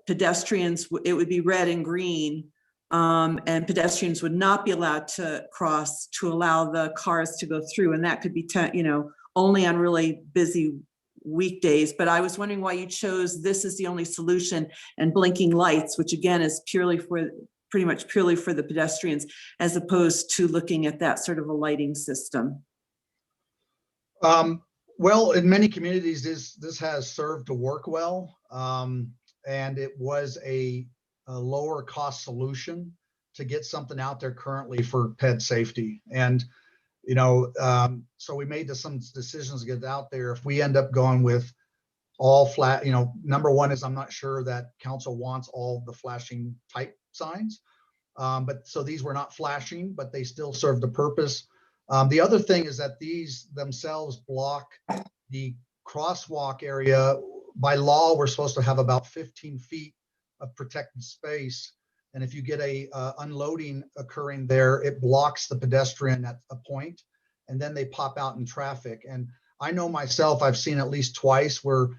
pedestrians, it would be red and green, and pedestrians would not be allowed to cross to allow the cars to go through. And that could be, you know, only on really busy weekdays. But I was wondering why you chose this as the only solution, and blinking lights, which again is pretty much purely for the pedestrians, as opposed to looking at that sort of a lighting system. Well, in many communities, this has served to work well, and it was a lower cost solution to get something out there currently for ped safety. And you know, so we made some decisions to get it out there. If we end up going with all flat, you know, number one is I'm not sure that council wants all the flashing type signs, but so these were not flashing, but they still serve the purpose. The other thing is that these themselves block the crosswalk area. By law, we're supposed to have about 15 feet of protected space. And if you get a unloading occurring there, it blocks the pedestrian at a point, and then they pop out in traffic. And I know myself, I've seen at least twice where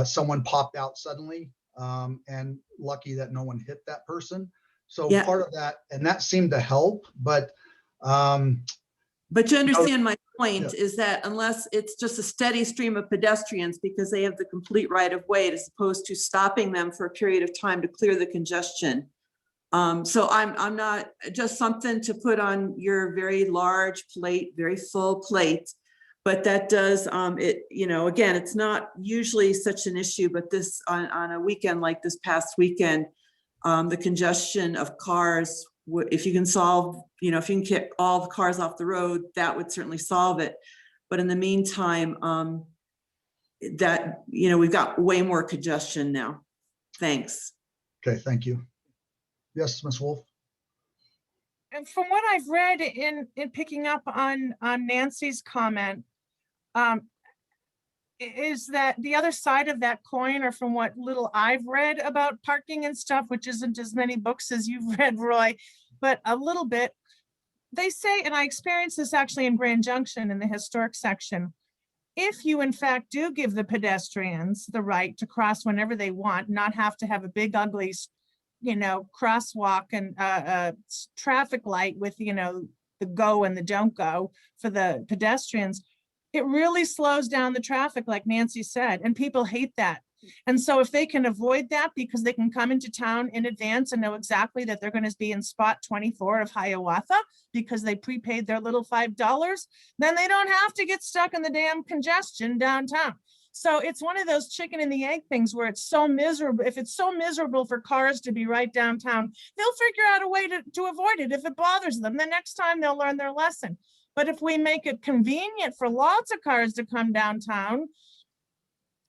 someone popped out suddenly, and lucky that no one hit that person. So Yeah. part of that, and that seemed to help, but you understand my point, yeah. is that unless it's just a steady stream of pedestrians, because they have the complete right of way, as opposed to stopping them for a period of time to clear the congestion. So I'm not, just something to put on your very large plate, very full plate. But that does, it, you know, again, it's not usually such an issue, but this on a weekend like this past weekend, the congestion of cars, if you can solve, you know, if you can kick all the cars off the road, that would certainly solve it. But in the meantime, that, you know, we've got way more congestion now. Thanks. Okay, thank you. Yes, Ms. Wolf. And from what I've read in picking up on Nancy's comment, is that the other side of that coin, or from what little I've read about parking and stuff, which isn't as many books as you've read, Roy, but a little bit, they say, and I experienced this actually in Grand Junction in the historic section, if you in fact do give the pedestrians the right to cross whenever they want, not have to have a big ugly, you know, crosswalk and traffic light with, you know, the go and the don't go for the pedestrians, it really slows down the traffic, like Nancy said, and people hate that. And so if they can avoid that, because they can come into town in advance and know exactly that they're going to be in spot 24 of Hiawatha because they prepaid their little $5, then they don't have to get stuck in the damn congestion downtown. So it's one of those chicken and the egg things where it's so miserable. If it's so miserable for cars to be right downtown, they'll figure out a way to avoid it. If it bothers them, the next time they'll learn their lesson. But if we make it convenient for lots of cars to come downtown,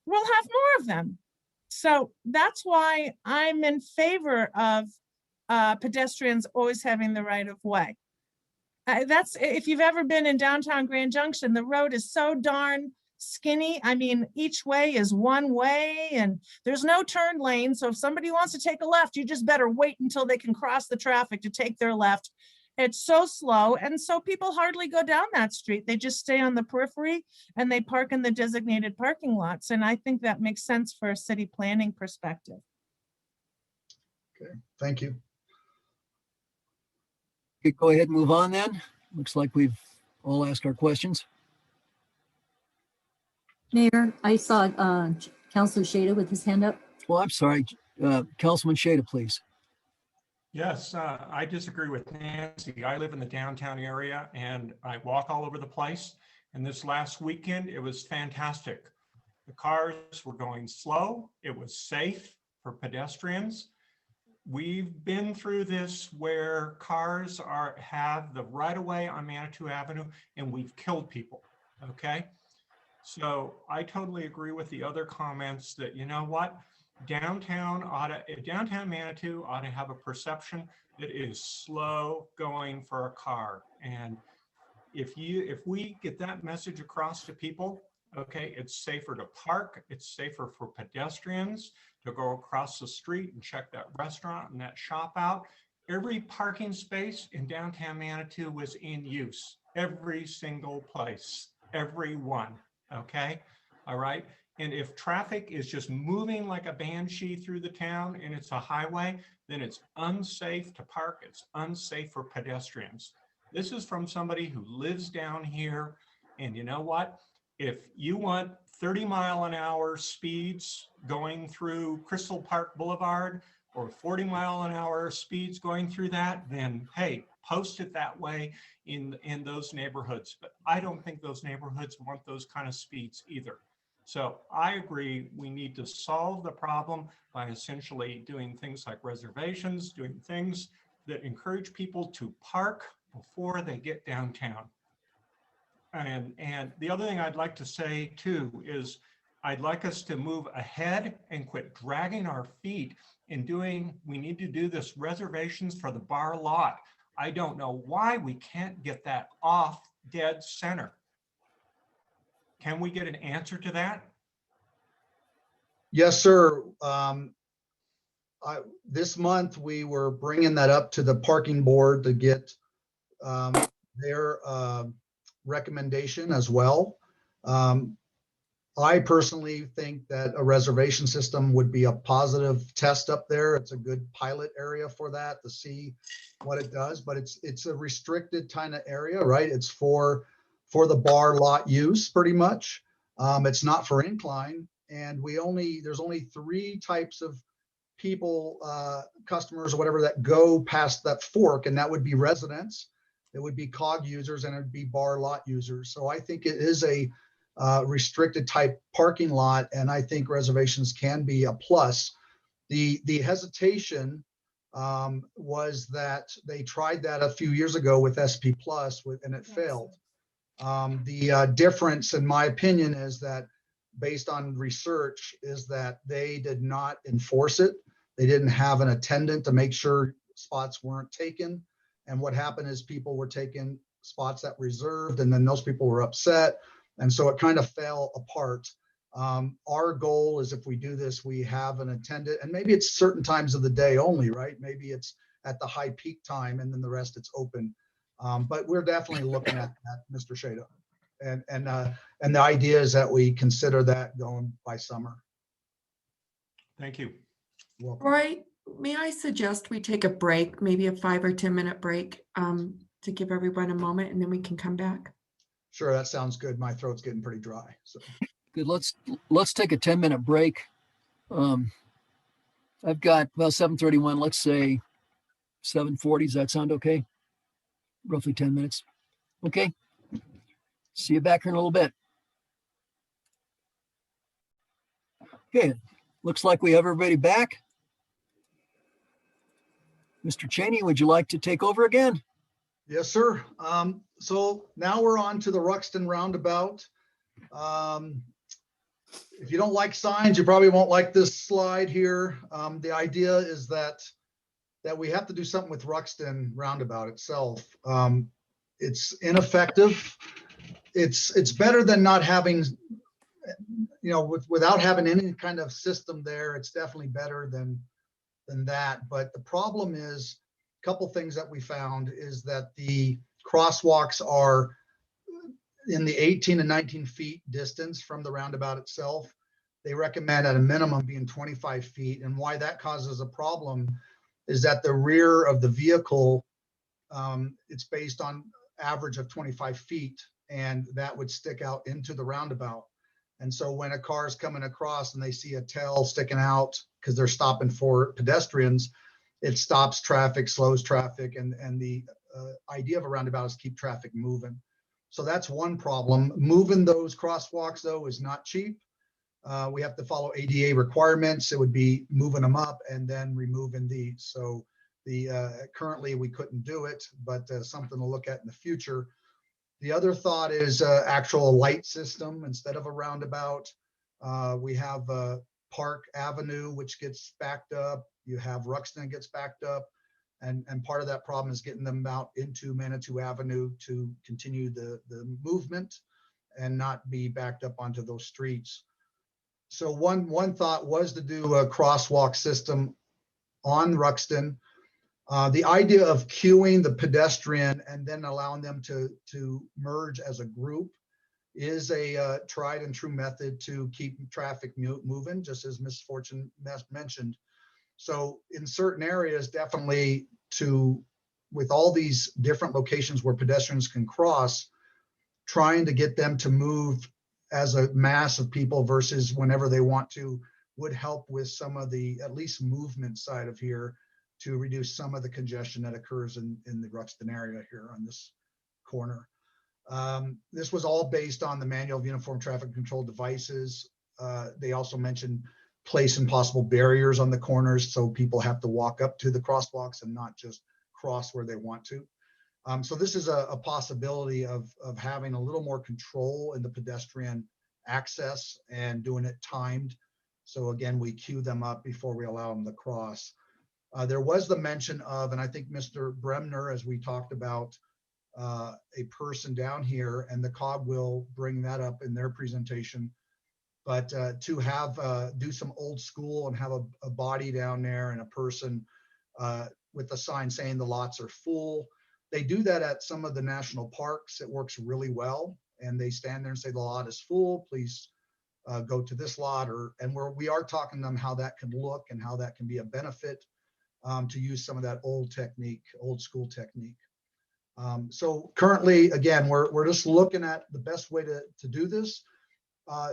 we'll have more of them. So that's why I'm in favor of pedestrians always having the right of way. That's, if you've ever been in downtown Grand Junction, the road is so darn skinny. I mean, each way is one way and there's no turn lane. So if somebody wants to take a left, you just better wait until they can cross the traffic to take their left. It's so slow. And so people hardly go down that street. They just stay on the periphery and they park in the designated parking lots. And I think that makes sense for a city planning perspective. Okay, thank you. Okay, go ahead and move on then. Looks like we've all asked our questions. Mayor, I saw Councilor Shada with his hand up. Well, I'm sorry, Councilman Shada, please. Yes, I disagree with Nancy. I live in the downtown area and I walk all over the place. And this last weekend, it was fantastic. The cars were going slow. It was safe for pedestrians. we've been through this where cars have the right of way on Manitou Avenue and we've killed people, okay? So I totally agree with the other comments that, you know what? Downtown Manitou ought to have a perception that is slow going for a car. And if we get that message across to people, okay, it's safer to park, it's safer for pedestrians to go across the street and check that restaurant and that shop out. Every parking space in downtown Manitou was in use, every single place, every one, okay? All right, and if traffic is just moving like a banshee through the town and it's a highway, then it's unsafe to park, it's unsafe for pedestrians. This is from somebody who lives down here, and you know what? If you want 30-mile-an-hour speeds going through Crystal Park Boulevard or 40-mile-an-hour speeds going through that, then hey, post it that way in those neighborhoods. But I don't think those neighborhoods want those kind of speeds either. So I agree, we need to solve the problem by essentially doing things like reservations, doing things that encourage people to park before they get downtown. And the other thing I'd like to say too is I'd like us to move ahead and quit dragging our feet in we need to do this reservations for the bar lot. I don't know why we can't get that off dead center. Can we get an answer to that? Yes, sir. This month, we were bringing that up to the parking board to get their recommendation as well. I personally think that a reservation system would be a positive test up there. It's a good pilot area for that to see what it does, but it's a restricted kind of area, right? It's for the bar lot use pretty much. It's not for incline, and there's only 3 types of people, customers or whatever, that go past that fork, and that would be residents, it would be COG users, and it would be bar lot users. So I think it is a restricted type parking lot, and I think reservations can be a plus. The hesitation was that they tried that a few years ago with SP Plus, and it failed. The difference, in my opinion, is that based on research, is that they did not enforce it. They didn't have an attendant to make sure spots weren't taken. And what happened is people were taking spots that reserved, and then those people were upset. And so it kind of fell apart. Our goal is, if we do this, we have an attendant, and maybe it's certain times of the day only, right? Maybe it's at the high peak time, and then the rest it's open. But we're definitely looking at that, Mr. Shada. And the idea is that we consider that going by summer. Thank you. Welcome. Roy, may I suggest we take a break, maybe a 5 or 10 minute break, to give everyone a moment, and then we can come back? Sure, that sounds good. My throat's getting pretty dry. So. Good. Let's take a 10-minute break. I've got, well, 7:31. Let's say 7:40. Does that sound okay? Roughly 10 minutes. Okay. See you back here in a little bit. Okay. Looks like we have everybody back. Mr. Cheney, would you like to take over again? Yes, sir. So now we're on to the Ruxton Roundabout. If you don't like signs, you probably won't like this slide here. The idea is that we have to do something with Ruxton Roundabout itself. It's ineffective. It's better than not having, without having any kind of system there. It's definitely better than that. But the problem is, a couple things that we found is that the crosswalks are in the 18 to 19 feet distance from the roundabout itself. They recommend at a minimum being 25 feet. And why that causes a problem is that the rear of the vehicle, it's based on average of 25 feet, and that would stick out into the roundabout. And so when a car is coming across and they see a tail sticking out because they're stopping for pedestrians, it stops traffic, slows traffic, and the idea of a roundabout is keep traffic moving. So that's one problem. Moving those crosswalks, though, is not cheap. We have to follow ADA requirements. It would be moving them up and then removing these. So currently we couldn't do it, but something to look at in the future. The other thought is actual light system instead of a roundabout. We have Park Avenue, which gets backed up. You have Ruxton gets backed up. And part of that problem is getting them out into Manitou Avenue to continue the movement and not be backed up onto those streets. So one thought was to do a crosswalk system on Ruxton. The idea of queuing the pedestrian and then allowing them to merge as a group is a tried and true method to keep traffic moving, just as Ms. Fortune mentioned. So in certain areas, definitely with all these different locations where pedestrians can cross, trying to get them to move as a mass of people versus whenever they want to would help with some of the, at least movement side of here, to reduce some of the congestion that occurs in the Ruxton area here on this corner. This was all based on the Manual of Uniform Traffic Control Devices. They also mentioned placing possible barriers on the corners so people have to walk up to the crosswalks and not just cross where they want to. So this is a possibility of having a little more control in the pedestrian access and doing it timed. So again, we queue them up before we allow them to cross. There was the mention of, and I think Mr. Bremner, as we talked about, a person down here, and the COG will bring that up in their presentation. But to have do some old school and have a body down there and a person with a sign saying the lots are full. They do that at some of the national parks. It works really well. And they stand there and say the lot is full, please go to this lot. And we are talking to them how that can look and how that can be a benefit to use some of that old school technique. So currently, again, we're just looking at the best way to do this.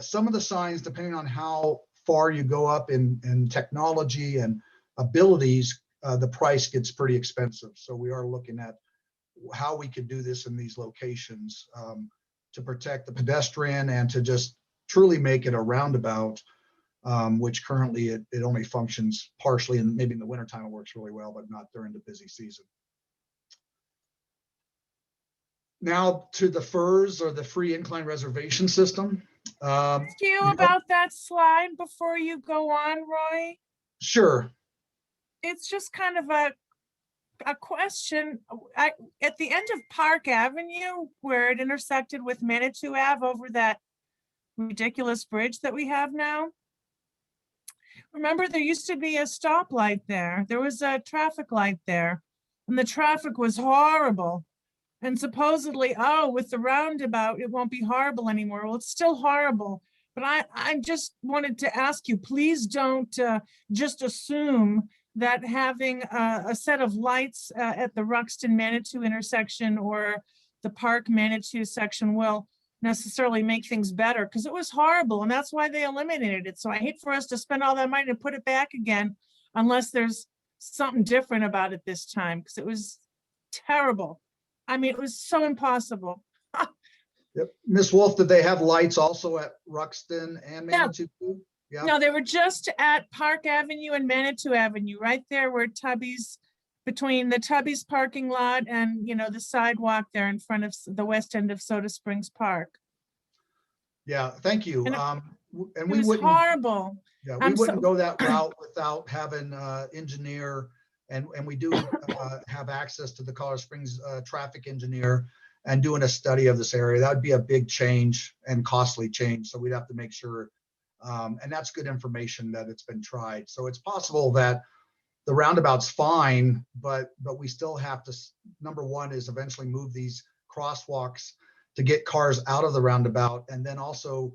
Some of the signs, depending on how far you go up in technology and abilities, the price gets pretty expensive. So we are looking at how we could do this in these locations to protect the pedestrian and to just truly make it a roundabout, which currently it only functions partially, and maybe in the wintertime it works really well, but not during the busy season. Now to the FERS, or the free incline reservation system. Ask you about that slide before you go on, Roy. Sure. It's just kind of a question. At the end of Park Avenue, where it intersected with Manitou Ave over that ridiculous bridge that we have now. Remember, there used to be a stoplight there. There was a traffic light there, and the traffic was horrible. And supposedly, with the roundabout, it won't be horrible anymore. Well, it's still horrible. But I just wanted to ask you, please don't just assume that having a set of lights at the Ruxton Manitou intersection or the Park Manitou section will necessarily make things better, because it was horrible, and that's why they eliminated it. So I hate for us to spend all that money to put it back again unless there's something different about it this time, because it was terrible. I mean, it was so impossible. Yep. Ms. Wolf, did they have lights also at Ruxton and Manitou? Yeah. No, they were just at Park Avenue and Manitou Avenue, right there where Tubby's, between the Tubby's parking lot and, the sidewalk there in front of the west end of Soda Springs Park. Yeah, thank you. And And It we was wouldn't, horrible. yeah, we wouldn't go that route without having engineer, and we do have access to the Colorado Springs traffic engineer and doing a study of this area. That would be a big change and costly change. So we'd have to make sure, and that's good information that it's been tried. So it's possible that the roundabout's fine, but we still have to, number one is eventually move these crosswalks to get cars out of the roundabout, and then also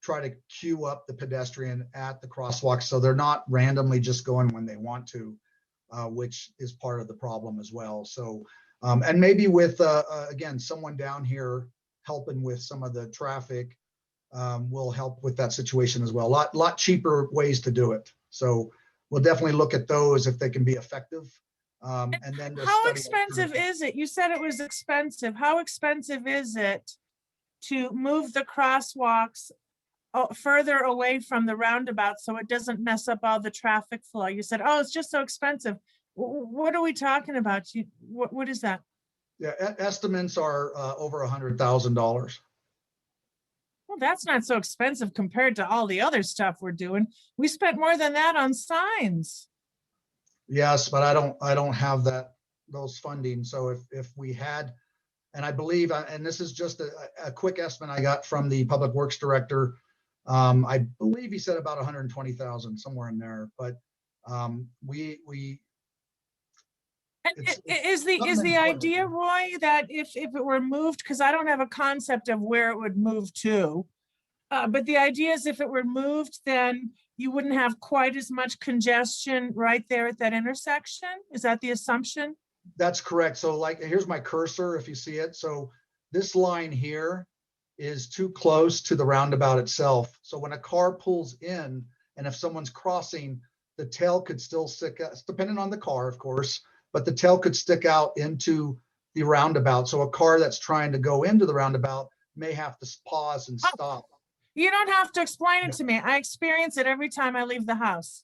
try to queue up the pedestrian at the crosswalk so they're not randomly just going when they want to, which is part of the problem as well. So, and maybe with, again, someone down here helping with some of the traffic will help with that situation as well. A lot cheaper ways to do it. So we'll definitely look at those if they can be effective. And then How expensive is it? You said it was expensive. How expensive is it to move the crosswalks further away from the roundabout so it doesn't mess up all the traffic flow. You said, oh, it's just so expensive. What are we talking about? What is that? Yeah, estimates are over $100,000. Well, that's not so expensive compared to all the other stuff we're doing. We spent more than that on signs. Yes, but I don't have those funding. So if we had, and I believe, and this is just a quick estimate I got from the Public Works Director. I believe he said about 120,000, somewhere in there, but we Is the idea, Roy, that if it were moved, because I don't have a concept of where it would move to, but the idea is if it were moved, then you wouldn't have quite as much congestion right there at that intersection? Is that the assumption? That's correct. So like, here's my cursor, if you see it. So this line here is too close to the roundabout itself. So when a car pulls in, and if someone's crossing, the tail could still stick out, depending on the car, of course, but the tail could stick out into the roundabout. So a car that's trying to go into the roundabout may have to pause and stop. You don't have to explain it to me. I experience it every time I leave the house.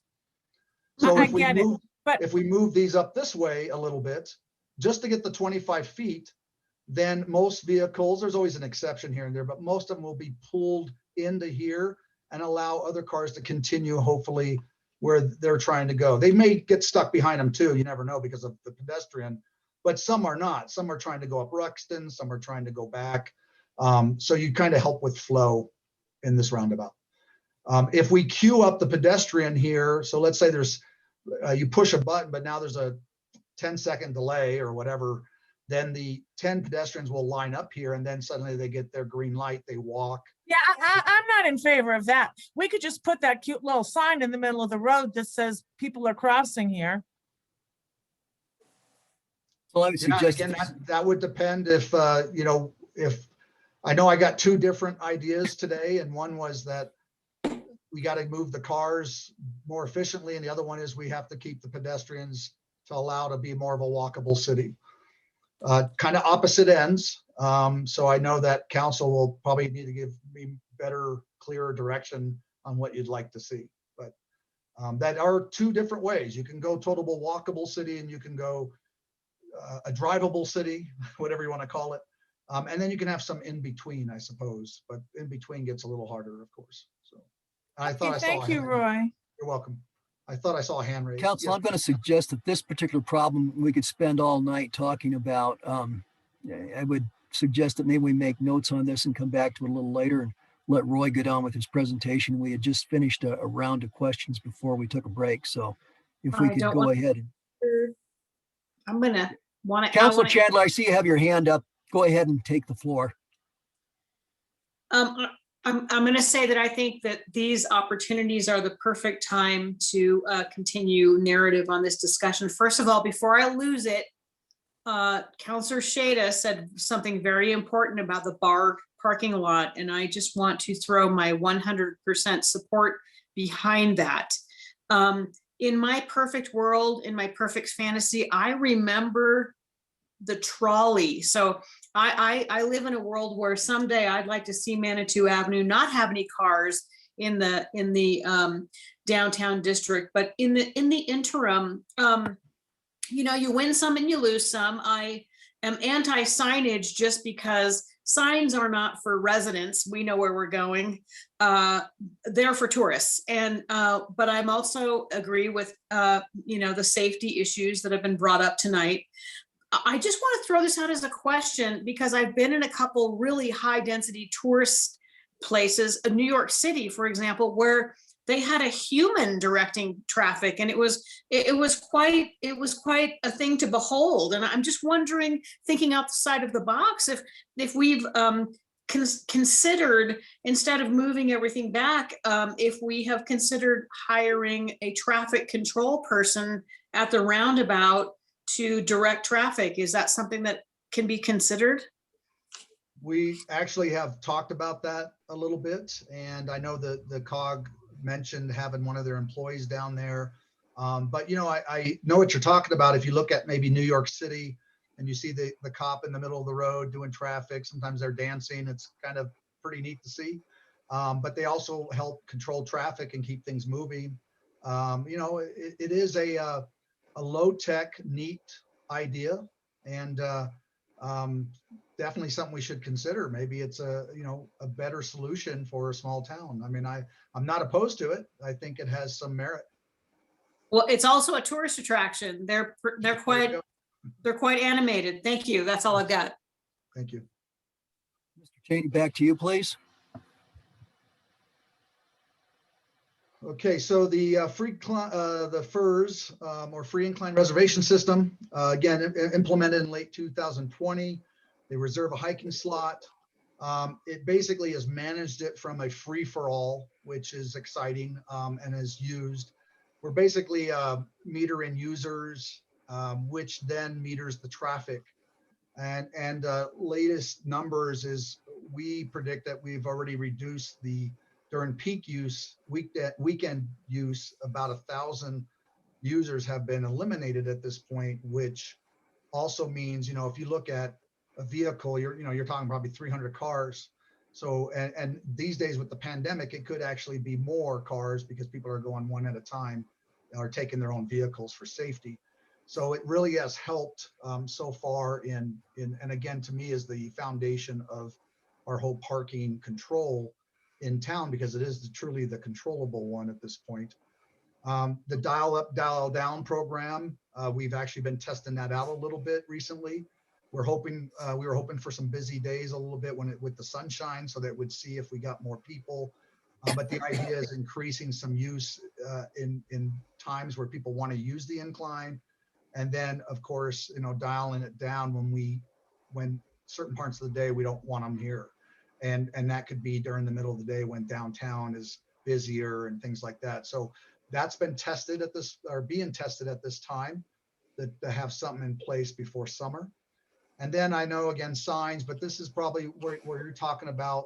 So I if we get it, move, but if we move these up this way a little bit, just to get the 25 feet, then most vehicles, there's always an exception here and there, but most of them will be pulled into here and allow other cars to continue, hopefully, where they're trying to go. They may get stuck behind them too, you never know, because of the pedestrian, but some are not. Some are trying to go up Ruxton, some are trying to go back. So you kind of help with flow in this roundabout. If we queue up the pedestrian here, so let's say there's, you push a button, but now there's a 10-second delay or whatever, then the 10 pedestrians will line up here, and then suddenly they get their green light, they walk. yeah, I'm not in favor of that. We could just put that cute little sign in the middle of the road that says people are crossing here. Well, I would Yeah, suggest again, that would depend if, you know, if, I know I got two different ideas today, and one was that we got to move the cars more efficiently, and the other one is we have to keep the pedestrians to allow to be more of a walkable city. Kind of opposite ends. So I know that council will probably need to give me better, clearer direction on what you'd like to see. But that are two different ways. You can go total walkable city, and you can go a drivable city, whatever you want to call it. And then you can have some in between, I suppose, but in between gets a little harder, of course. So I thought I saw. Thank you, Roy. You're welcome. I thought I saw a hand raised. Council, Yes. I'm going to suggest that this particular problem we could spend all night talking about. I would suggest that maybe we make notes on this and come back to it a little later and let Roy get on with his presentation. We had just finished a round of questions before we took a break. So if we I could don't go want- ahead. And I'm gonna want to. Council Chandler, I see you have your hand up. Go ahead and take the floor. I'm going to say that I think that these opportunities are the perfect time to continue narrative on this discussion. First of all, before I lose it, Councilor Shada said something very important about the bar parking lot, and I just want to throw my 100% support behind that. In my perfect world, in my perfect fantasy, I remember the trolley. So I live in a world where someday I'd like to see Manitou Avenue not have any cars in the downtown district, but in the interim, you know, you win some and you lose some. I am anti-signage just because signs are not for residents. We know where we're going. They're for tourists. And but I'm also agree with you know, the safety issues that have been brought up tonight. I just want to throw this out as a question because I've been in a couple really high density tourist places, New York City, for example, where they had a human directing traffic, and it was quite a thing to behold. And I'm just wondering, thinking outside of the box, if we've considered, instead of moving everything back, if we have considered hiring a traffic control person at the roundabout to direct traffic. Is that something that can be considered? We actually have talked about that a little bit, and I know that the COG mentioned having one of their employees down there. But you know, I know what you're talking about. If you look at maybe New York City and you see the cop in the middle of the road doing traffic, sometimes they're dancing. It's kind of pretty neat to see. but they also help control traffic and keep things moving. You know, it is a low-tech, neat idea, and definitely something we should consider. Maybe it's a, you know, a better solution for a small town. I mean, I'm not opposed to it. I think it has some merit. Well, it's also a tourist attraction. They're quite animated. Thank you. That's all I've got. Thank you. Mr. Cheney, back to you, please. Okay, so the the FERS, or free incline reservation system, again, implemented in late 2020. They reserve a hiking slot. It basically has managed it from a free for all, which is exciting, and is used. We're basically metering users, which then meters the traffic. And latest numbers is we predict that we've already reduced during peak use, weekend use, about 1,000 users have been eliminated at this point, which also means, you know, if you look at a vehicle, you're talking probably 300 cars. So, and these days with the pandemic, it could actually be more cars because people are going one at a time, or taking their own vehicles for safety. So it really has helped so far and again, to me, is the foundation of our whole parking control in town, because it is truly the controllable one at this point. The dial up, dial down program, we've actually been testing that out a little bit recently. We're hoping, we were hoping for some busy days a little bit with the sunshine, so that we'd see if we got more people. But the idea is increasing some use in times where people want to use the incline. And then, of course, you know, dialing it down when certain parts of the day we don't want them here. And that could be during the middle of the day when downtown is busier and things like that. So that's been tested at this, or being tested at this time, to have something in place before summer. And then I know, again, signs, but this is probably where you're talking about,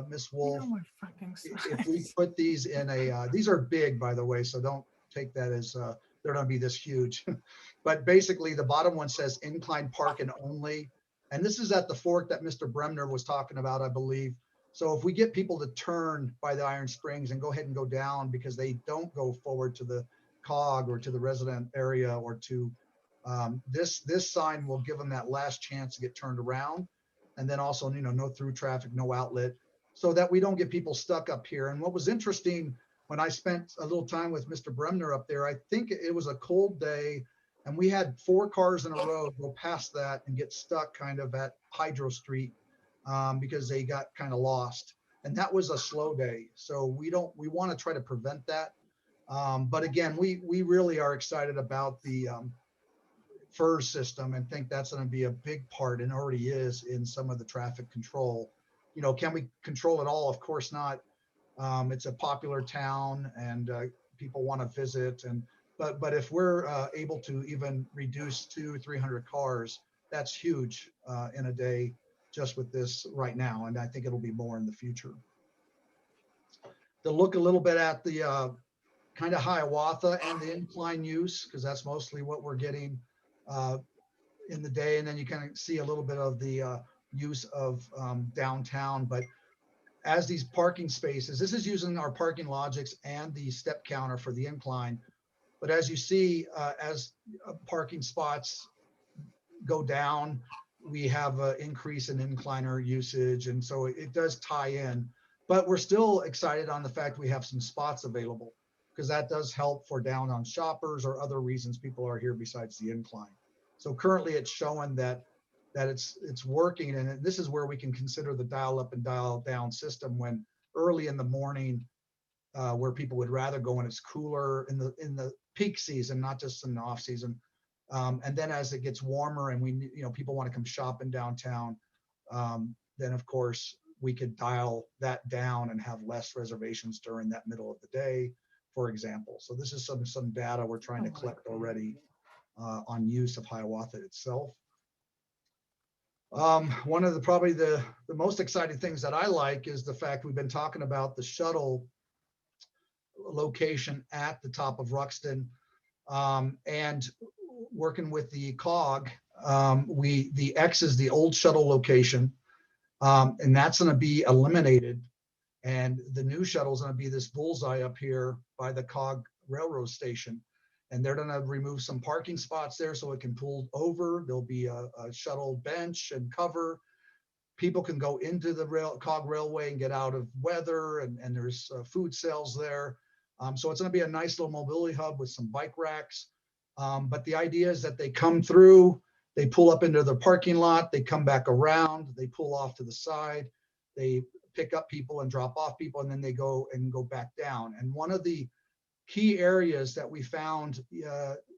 Ms. Wolf. If we put these in these are big, by the way, so don't take that as they're going to be this huge. But basically, the bottom one says incline parking only. And this is at the fork that Mr. Bremner was talking about, I believe. So if we get people to turn by the Iron Springs and go ahead and go down because they don't go forward to the COG or to the resident area or to this sign will give them that last chance to get turned around. And then also, you know, no through traffic, no outlet, so that we don't get people stuck up here. And what was interesting, when I spent a little time with Mr. Bremner up there, I think it was a cold day and we had 4 cars in a row go past that and get stuck kind of at Hydro Street because they got kind of lost. And that was a slow day. So we want to try to prevent that. But again, we really are excited about the FERS system and think that's going to be a big part, and already is, in some of the traffic control. You know, can we control it all? Of course not. It's a popular town and people want to visit, but if we're able to even reduce 200-300 cars, that's huge in a day just with this right now, and I think it'll be more in the future. To look a little bit at the kind of Hiawatha and the incline use, because that's mostly what we're getting in the day, and then you kind of see a little bit of the use of downtown. But as these parking spaces, this is using our parking logics and the step counter for the incline. But as you see, as parking spots go down, we have an increase in incliner usage, and so it does tie in. But we're still excited on the fact we have some spots available, because that does help for downtown shoppers or other reasons people are here besides the incline. So currently it's showing that it's working, and this is where we can consider the dial up and dial down system when early in the morning, where people would rather go when it's cooler in the peak season, not just in the off season. And then as it gets warmer and people want to come shopping downtown, then of course we could dial that down and have less reservations during that middle of the day, for example. So this is some data we're trying to collect already on use of Hiawatha itself. One of probably the most exciting things that I like is the fact we've been talking about the shuttle location at the top of Ruxton, and working with the COG. The X is the old shuttle location, and that's going to be eliminated. And the new shuttle is going to be this bullseye up here by the cog railroad station. And they're going to remove some parking spots there so it can pull over. There'll be a shuttle bench and cover. People can go into the cog railway and get out of weather, and there's food sales there. So it's going to be a nice little mobility hub with some bike racks. But the idea is that they come through, they pull up into the parking lot, they come back around, they pull off to the side, they pick up people and drop off people, and then they go back down. And one of the key areas that we found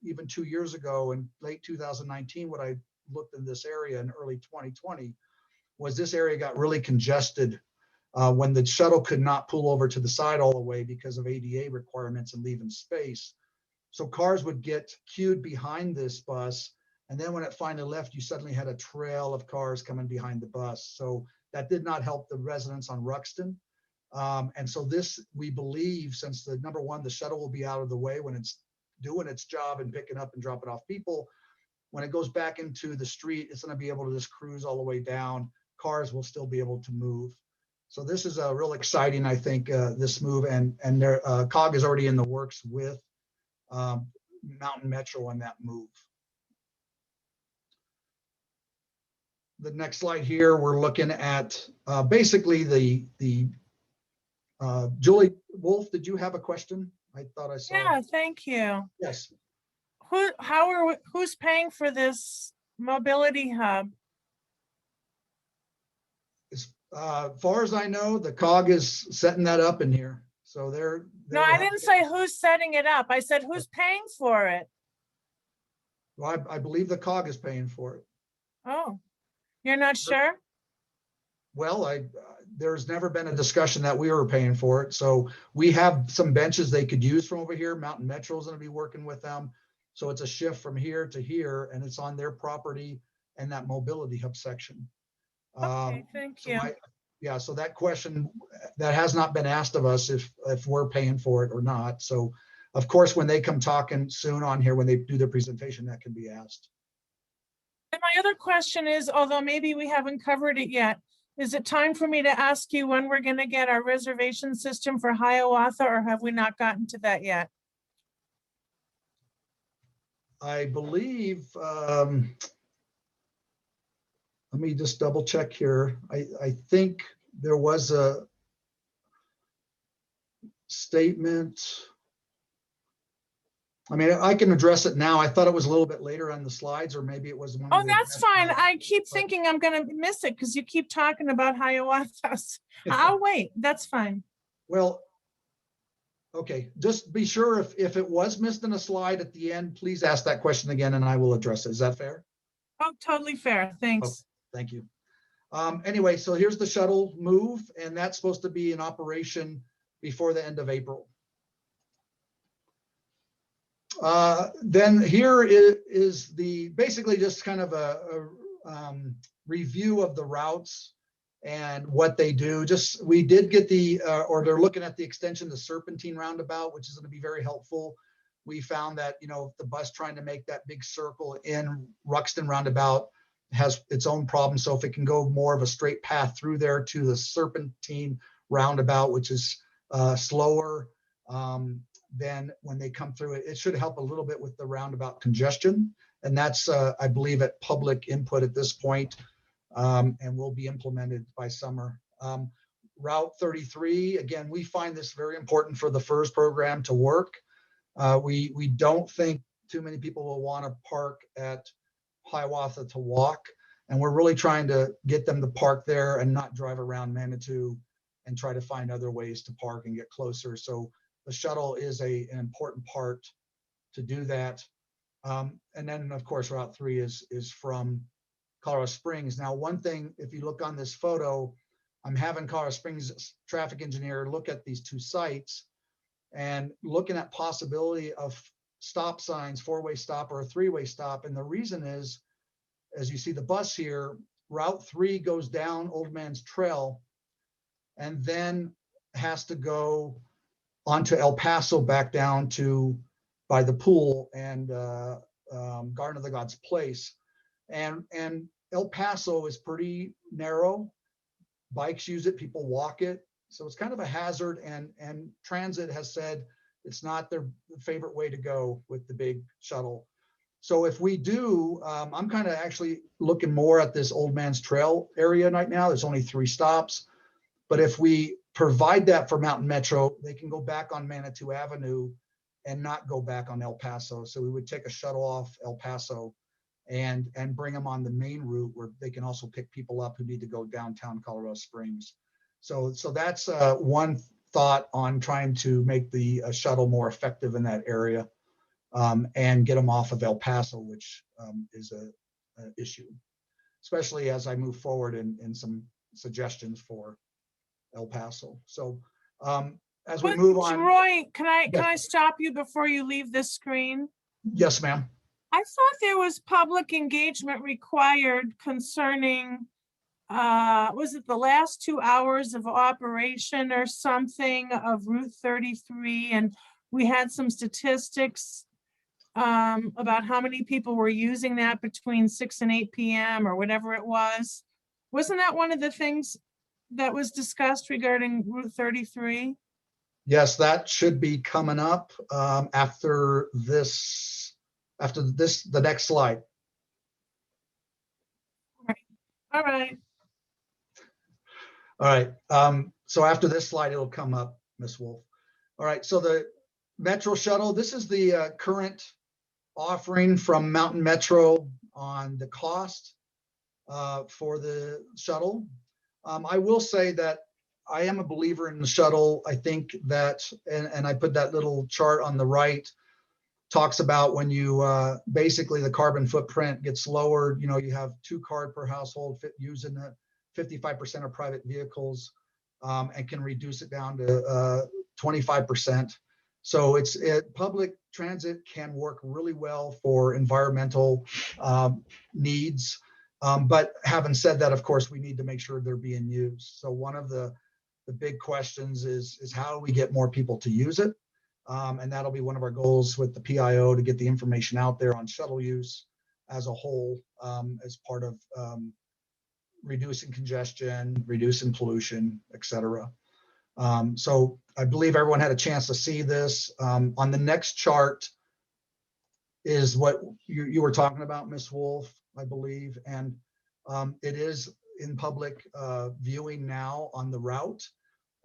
even 2 years ago in late 2019, when I looked in this area in early 2020, was this area got really congested when the shuttle could not pull over to the side all the way because of ADA requirements and leaving space. So cars would get queued behind this bus. And then when it finally left, you suddenly had a trail of cars coming behind the bus. So that did not help the residents on Ruxton. And so this, we believe, since the number one, the shuttle will be out of the way when it's doing its job and picking up and dropping off people. When it goes back into the street, it's going to be able to just cruise all the way down. Cars will still be able to move. So this is a real exciting, I think, this move, and their COG is already in the works with Mountain Metro on that move. The next slide here, we're looking at basically the Julie Wolf, did you have a question? I thought I saw. Yeah, thank you. Yes. Who's paying for this mobility hub? As far as I know, the COG is setting that up in here. So they're No, I didn't say who's setting it up. I said who's paying for it. Well, I believe the COG is paying for it. Oh, you're not sure? Well, there's never been a discussion that we were paying for it. So we have some benches they could use from over here. Mountain Metro is going to be working with them. So it's a shift from here to here, and it's on their property and that mobility hub section. Okay, thank you. Yeah, so that question, that has not been asked of us if we're paying for it or not. So of course, when they come talking soon on here, when they do their presentation, that can be asked. And my other question is, although maybe we haven't covered it yet, is it time for me to ask you when we're going to get our reservation system for Hiawatha, or have we not gotten to that yet? I believe, let me just double check here. I think there was a statement. I mean, I can address it now. I thought it was a little bit later on the slides, or maybe it was one. Oh, that's fine. I keep thinking I'm going to miss it because you keep talking about Hiawatha. I'll wait. That's fine. Well, okay. Just be sure if it was missed in a slide at the end, please ask that question again and I will address it. Is that fair? Oh, totally fair. Thanks. Oh, thank you. Anyway, so here's the shuttle move, and that's supposed to be in operation before the end of April. Then here is the basically just kind of a review of the routes and what they do. Just we did get or they're looking at the extension to Serpentine roundabout, which is going to be very helpful. We found that, you know, the bus trying to make that big circle in Ruxton roundabout has its own problem. So if it can go more of a straight path through there to the Serpentine roundabout, which is slower, then when they come through it should help a little bit with the roundabout congestion. And that's, I believe, at public input at this point, and will be implemented by summer. Route 33, again, we find this very important for the FERS program to work. We don't think too many people will want to park at Hiawatha to walk. And we're really trying to get them to park there and not drive around Manitou and try to find other ways to park and get closer. So the shuttle is an important part to do that. And then, of course, Route 3 is from Colorado Springs. Now, one thing, if you look on this photo, I'm having Colorado Springs traffic engineer look at these two sites and looking at possibility of stop signs, 4-way stop or a 3-way stop. And the reason is, as you see the bus here, Route 3 goes down Old Man's Trail and then has to go onto El Paso back down to by the pool and Garden of the Gods Place. And El Paso is pretty narrow. Bikes use it, people walk it. So it's kind of a hazard, and transit has said it's not their favorite way to go with the big shuttle. So if we do, I'm kind of actually looking more at this Old Man's Trail area right now. There's only 3 stops. But if we provide that for Mountain Metro, they can go back on Manitou Avenue and not go back on El Paso. So we would take a shuttle off El Paso and bring them on the main route where they can also pick people up who need to go downtown Colorado Springs. So that's one thought on trying to make the shuttle more effective in that area, and get them off of El Paso, which is a issue, especially as I move forward in some suggestions for El Paso. So as we move on. Roy, can I Yes. stop you before you leave this screen? Yes, ma'am. I thought there was public engagement required concerning, was it the last 2 hours of operation or something of Route 33? And we had some statistics about how many people were using that between 6 and 8 p.m. or whatever it was. Wasn't that one of the things that was discussed regarding Route 33? Yes, that should be coming up after the next slide. All right. All right. So after this slide, it'll come up, Ms. Wolf. All right. So the Metro Shuttle, this is the current offering from Mountain Metro on the cost for the shuttle. I will say that I am a believer in the shuttle. I think that, and I put that little chart on the right, talks about when you basically the carbon footprint gets lowered. You know, you have 2 cars per household using the 55% of private vehicles, and can reduce it down to 25%. So public transit can work really well for environmental needs. But having said that, of course, we need to make sure they're being used. So one of the big questions is how do we get more people to use it? And that'll be one of our goals with the PIO, to get the information out there on shuttle use as a whole, as part of reducing congestion, reducing pollution, et cetera. So I believe everyone had a chance to see this. On the next chart is what you were talking about, Ms. Wolf, I believe. And it is in public viewing now on the route.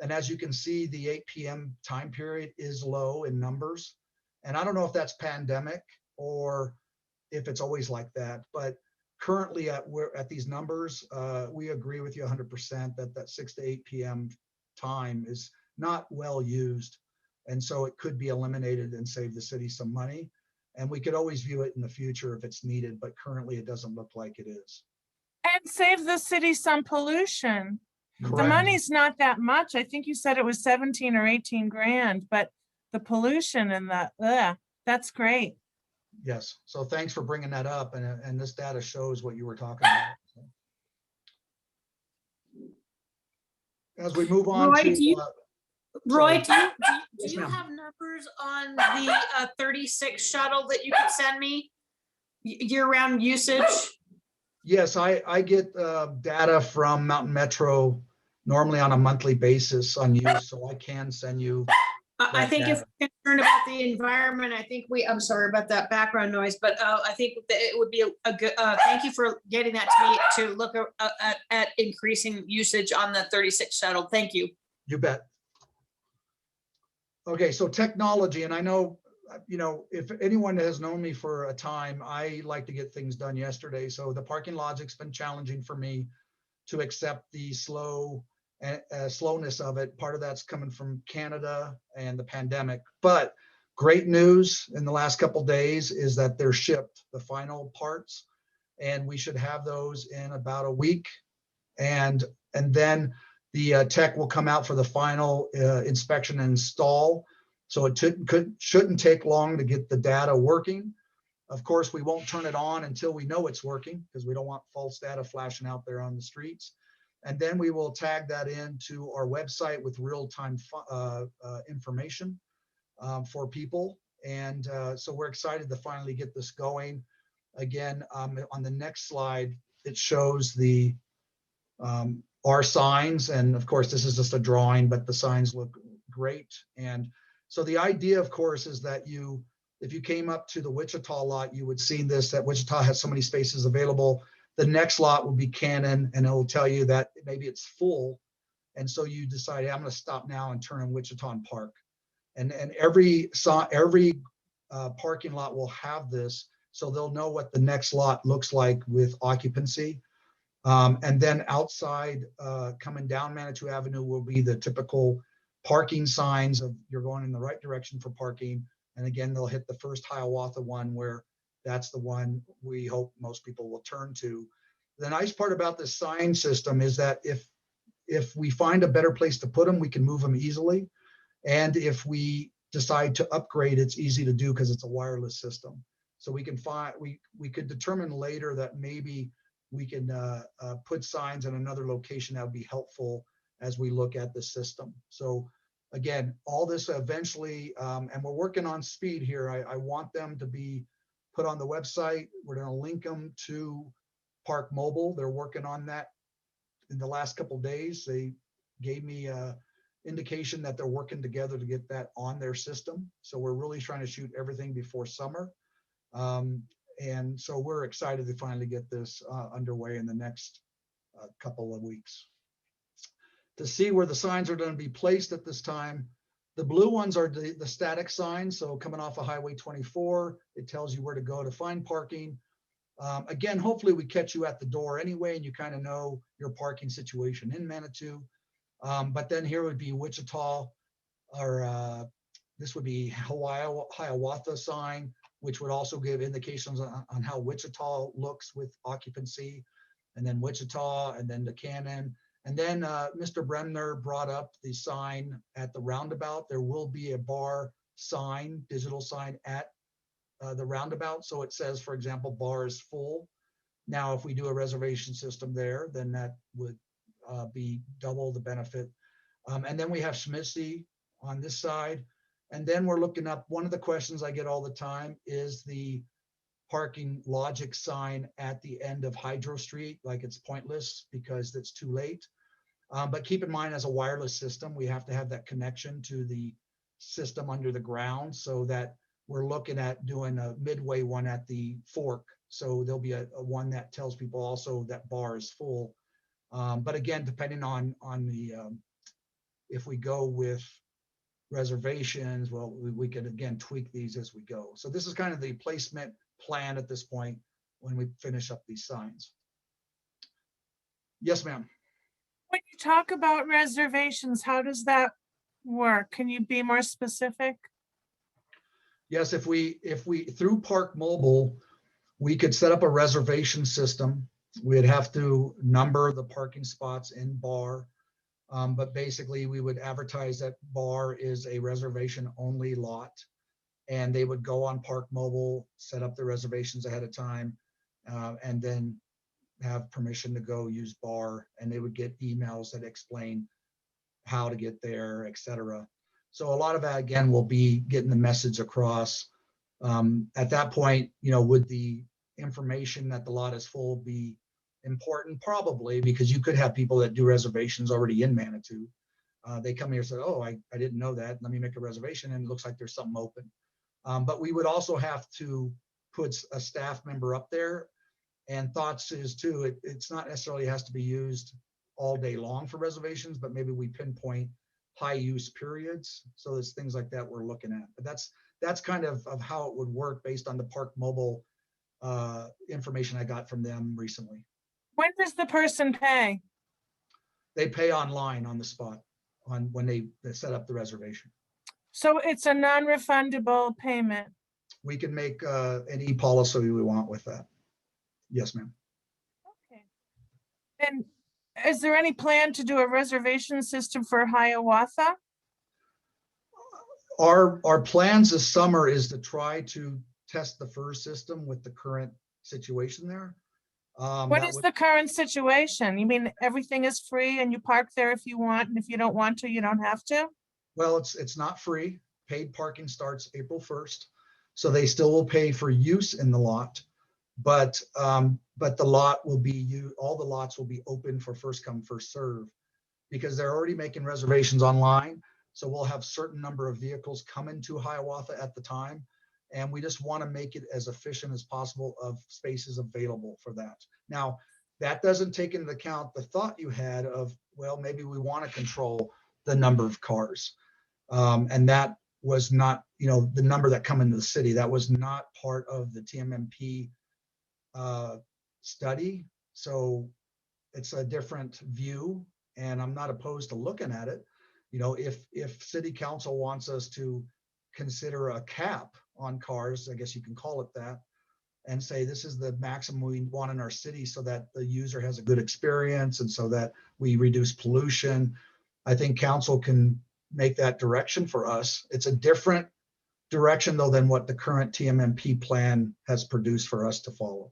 And as you can see, the 8 p.m. time period is low in numbers. And I don't know if that's pandemic or if it's always like that, but currently at these numbers, we agree with you 100% that 6 to 8 p.m. time is not well used. And so it could be eliminated and save the city some money. And we could always view it in the future if it's needed, but currently it doesn't look like it is. And save the city some pollution. Correct. The money's not that much. I think you said it was 17 or 18 grand, but the pollution and that's great. Yes. So thanks for bringing that up. And this data shows what you were talking about. As we move on Roy, to. do you Yes, you ma'am. have numbers on the 36 shuttle that you could send me? Year-round usage? Yes, I get data from Mountain Metro normally on a monthly basis on use, so I can send you. I think if we're concerned about the environment, I'm sorry about that background noise, but I think that it would be a good, thank you for getting that to me to look at increasing usage on the 36 shuttle. Thank you. You bet. Okay, so technology, and I know, if anyone has known me for a time, I like to get things done yesterday. So the parking logic's been challenging for me to accept the slowness of it. Part of that's coming from Canada and the pandemic. But great news in the last couple of days is that they're shipped, the final parts, and we should have those in about a week. And then the tech will come out for the final inspection and install. So it shouldn't take long to get the data working. Of course, we won't turn it on until we know it's working, because we don't want false data flashing out there on the streets. And then we will tag that into our website with real-time information for people. And so we're excited to finally get this going. Again, on the next slide, it shows the our signs. And of course, this is just a drawing, but the signs look great. And so the idea, of course, is that if you came up to the Wichita lot, you would see this, that Wichita has so many spaces available. The next lot will be Cannon, and it will tell you that maybe it's full. And so you decide, hey, I'm going to stop now and turn in Wichita and park. And every parking lot will have this, so they'll know what the next lot looks like with occupancy. And then outside, coming down Manitou Avenue will be the typical parking signs of you're going in the right direction for parking. And again, they'll hit the first Hiawatha one, where that's the one we hope most people will turn to. The nice part about this sign system is that if we find a better place to put them, we can move them easily. And if we decide to upgrade, it's easy to do because it's a wireless system. So we can we could determine later that maybe we can put signs in another location that would be helpful as we look at the system. So again, all this eventually, and we're working on speed here. I want them to be put on the website. We're going to link them to Park Mobile. They're working on that in the last couple of days. They gave me a indication that they're working together to get that on their system. So we're really trying to shoot everything before summer. And so we're excited to finally get this underway in the next couple of weeks. To see where the signs are going to be placed at this time, the blue ones are the static signs. So coming off of Highway 24, it tells you where to go to find parking. Again, hopefully we catch you at the door anyway, and you kind of know your parking situation in Manitou. But then here would be Wichita, or this would be Hiawatha sign, which would also give indications on how Wichita looks with occupancy, and then Wichita, and then the Cannon. And then Mr. Bremner brought up the sign at the roundabout. There will be a bar sign, digital sign at the roundabout. So it says, for example, bar is full. Now, if we do a reservation system there, then that would be double the benefit. And then we have Schmitzy on this side. And then we're looking up, one of the questions I get all the time is the parking logic sign at the end of Hydro Street, like it's pointless because it's too late. But keep in mind, as a wireless system, we have to have that connection to the system under the ground, so that we're looking at doing a midway one at the fork. So there'll be a one that tells people also that bar is full. But again, depending on the, if we go with reservations, well, we can again tweak these as we go. So this is kind of the placement plan at this point when we finish up these signs. Yes, ma'am. When you talk about reservations, how does that work? Can you be more specific? Yes, if we through Park Mobile, we could set up a reservation system. We'd have to number the parking spots in bar. But basically we would advertise that bar is a reservation only lot, and they would go on Park Mobile, set up the reservations ahead of time, and then have permission to go use bar, and they would get emails that explain how to get there, etc. So a lot of that, again, will be getting the message across. At that point, would the information that the lot is full be important? Probably, because you could have people that do reservations already in Manitou. They come here and say, oh, I didn't know that. Let me make a reservation, and it looks like there's something open. But we would also have to put a staff member up there. And thoughts is too, it's not necessarily has to be used all day long for reservations, but maybe we pinpoint high use periods. So there's things like that we're looking at. But that's kind of how it would work based on the Park Mobile information I got from them recently. When does the person pay? They pay online on the spot when they set up the reservation. So it's a non-refundable payment. We can make any policy we want with that. Yes, ma'am. Okay. And is there any plan to do a reservation system for Hiawatha? Our plans this summer is to try to test the first system with the current situation there. What is the current situation? You mean everything is free and you park there if you want, and if you don't want to, you don't have to? Well, it's not free. Paid parking starts April 1st. So they still will pay for use in the lot. but the lot will be all the lots will be open for first come, first serve, because they're already making reservations online. So we'll have certain number of vehicles come into Hiawatha at the time. And we just want to make it as efficient as possible of spaces available for that. Now, that doesn't take into account the thought you had of, well, maybe we want to control the number of cars. And that was not, the number that come into the city. That was not part of the TMMP study. So it's a different view, and I'm not opposed to looking at it. If city council wants us to consider a cap on cars, I guess you can call it that, and say this is the maximum we want in our city so that the user has a good experience and so that we reduce pollution, I think council can make that direction for us. It's a different direction though than what the current TMMP plan has produced for us to follow.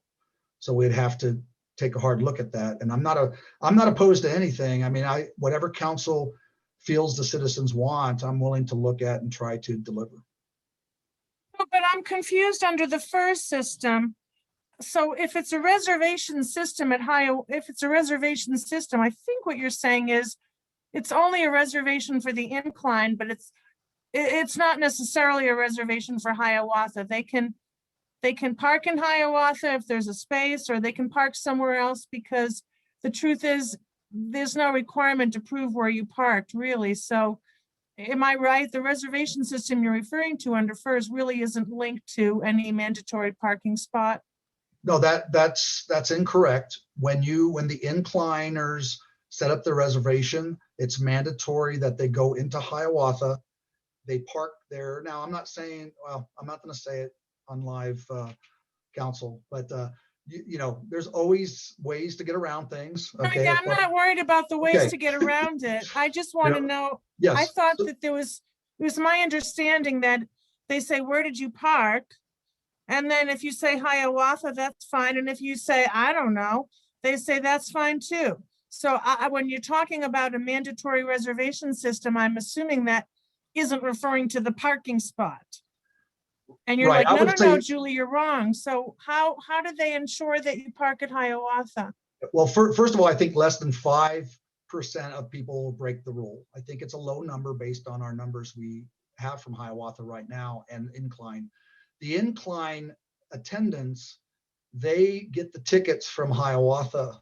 So we'd have to take a hard look at that. And I'm not opposed to anything. I mean, whatever council feels the citizens want, I'm willing to look at and try to deliver. But I'm confused under the FERS system. So if it's a reservation system if it's a reservation system, I think what you're saying is it's only a reservation for the incline, but it's not necessarily a reservation for Hiawatha. They can park in Hiawatha if there's a space, or they can park somewhere else, because the truth is there's no requirement to prove where you parked, really. So am I right? The reservation system you're referring to under FERS really isn't linked to any mandatory parking spot? No, that's incorrect. When the incliners set up the reservation, it's mandatory that they go into Hiawatha. They park there. Now, I'm not saying, well, I'm not going to say it on live council, but there's always ways to get around things. Okay, I'm not worried about the ways Okay. to get around it. I just want to know. Yes. I thought that it was my understanding that they say, where did you park? And then if you say Hiawatha, that's fine. And if you say, I don't know, they say that's fine too. So when you're talking about a mandatory reservation system, I'm assuming that isn't referring to the parking spot. And you're Right, like, I would no, say- Julie, you're wrong. So how do they ensure that you park at Hiawatha? Well, first of all, I think less than 5% of people will break the rule. I think it's a low number based on our numbers we have from Hiawatha right now and incline. The incline attendants, they get the tickets from Hiawatha,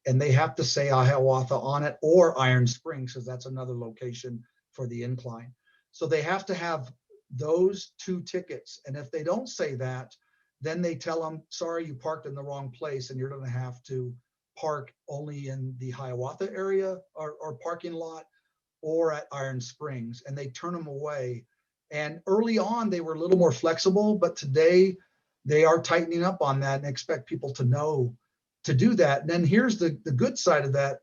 and they have to say Hiawatha on it, or Iron Springs, because that's another location for the incline. So they have to have those 2 tickets. And if they don't say that, then they tell them, sorry, you parked in the wrong place, and you're going to have to park only in the Hiawatha area or parking lot, or at Iron Springs, and they turn them away. And early on, they were a little more flexible, but today they are tightening up on that and expect people to know to do that. And then here's the good side of that,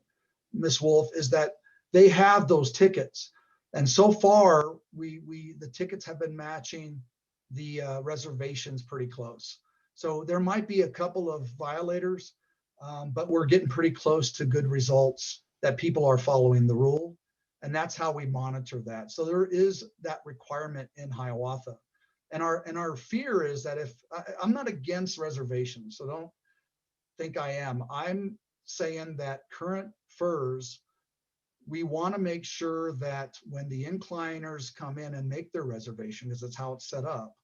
Ms. Wolf, is that they have those tickets. And so far, the tickets have been matching the reservations pretty close. So there might be a couple of violators, but we're getting pretty close to good results that people are following the rule. And that's how we monitor that. So there is that requirement in Hiawatha. And our fear is that I'm not against reservations, so don't think I am. I'm saying that current FERS, we want to make sure that when the incliners come in and make their reservation, because that's how it's set up,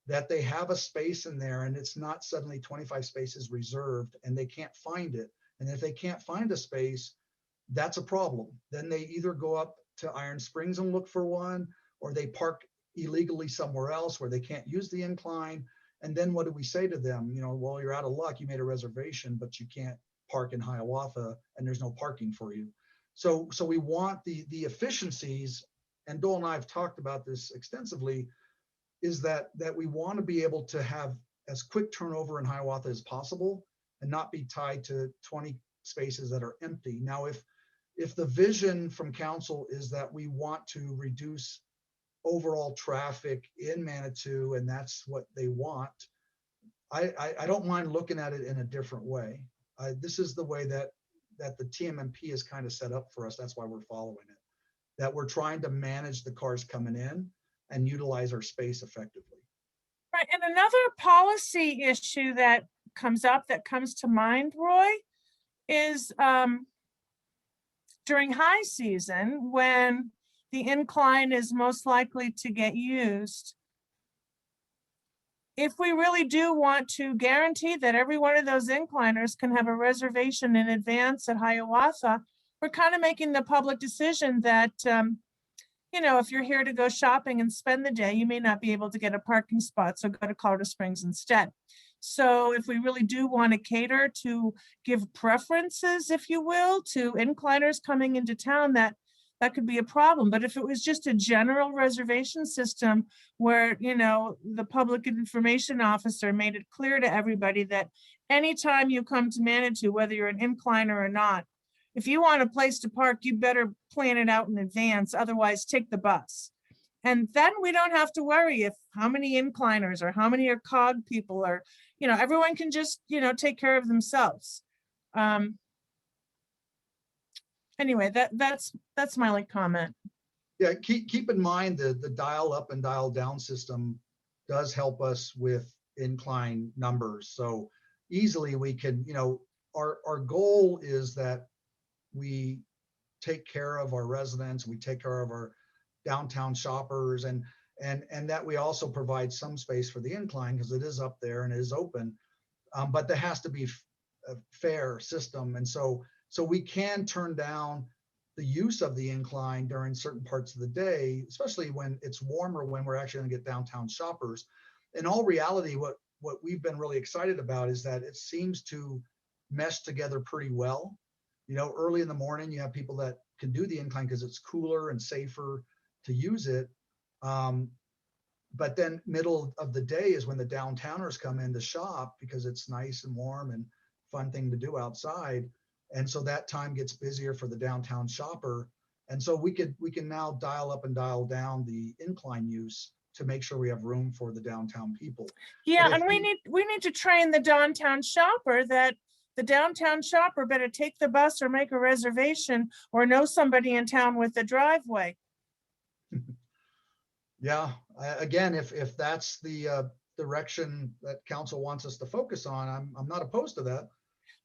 that they have a space in there, and it's not suddenly 25 spaces reserved and they can't find it. And if they can't find a space, that's a problem. Then they either go up to Iron Springs and look for one, or they park illegally somewhere else where they can't use the incline. And then what do we say to them? Well, you're out of luck. You made a reservation, but you can't park in Hiawatha, and there's no parking for you. So we want the efficiencies, and Dole and I have talked about this extensively, is that we want to be able to have as quick turnover in Hiawatha as possible and not be tied to 20 spaces that are empty. Now, if the vision from council is that we want to reduce overall traffic in Manitou, and that's what they want, I don't mind looking at it in a different way. This is the way that the TMMP is kind of set up for us. That's why we're following it, that we're trying to manage the cars coming in and utilize our space effectively. Right, and another policy issue that comes up that comes to mind, Roy, is during high season, when the incline is most likely to get used. If we really do want to guarantee that every one of those incliners can have a reservation in advance at Hiawatha, we're kind of making the public decision that, if you're here to go shopping and spend the day, you may not be able to get a parking spot, so go to Colorado Springs instead. So if we really do want to cater to give preferences, if you will, to incliners coming into town, that could be a problem. But if it was just a general reservation system where, the public information officer made it clear to everybody that anytime you come to Manitou, whether you're an incliner or not, if you want a place to park, you better plan it out in advance. Otherwise, take the bus. And then we don't have to worry if how many incliners or how many are cog people, or, everyone can just, take care of themselves. Anyway, that's my like comment. Yeah, keep in mind that the dial up and dial down system does help us with incline numbers. So easily we can, our goal is that we take care of our residents, we take care of our downtown shoppers, and that we also provide some space for the incline because it is up there and it is open. But there has to be a fair system. And so we can turn down the use of the incline during certain parts of the day, especially when it's warmer, when we're actually going to get downtown shoppers. In all reality, what we've been really excited about is that it seems to mesh together pretty well. Early in the morning, you have people that can do the incline because it's cooler and safer to use it. But then middle of the day is when the downtowners come in to shop because it's nice and warm and fun thing to do outside. And so that time gets busier for the downtown shopper. And so we can now dial up and dial down the incline use to make sure we have room for the downtown people. Yeah, and we need to train the downtown shopper that the downtown shopper better take the bus or make a reservation or know somebody in town with a driveway. Yeah, again, if that's the direction that council wants us to focus on, I'm not opposed to that.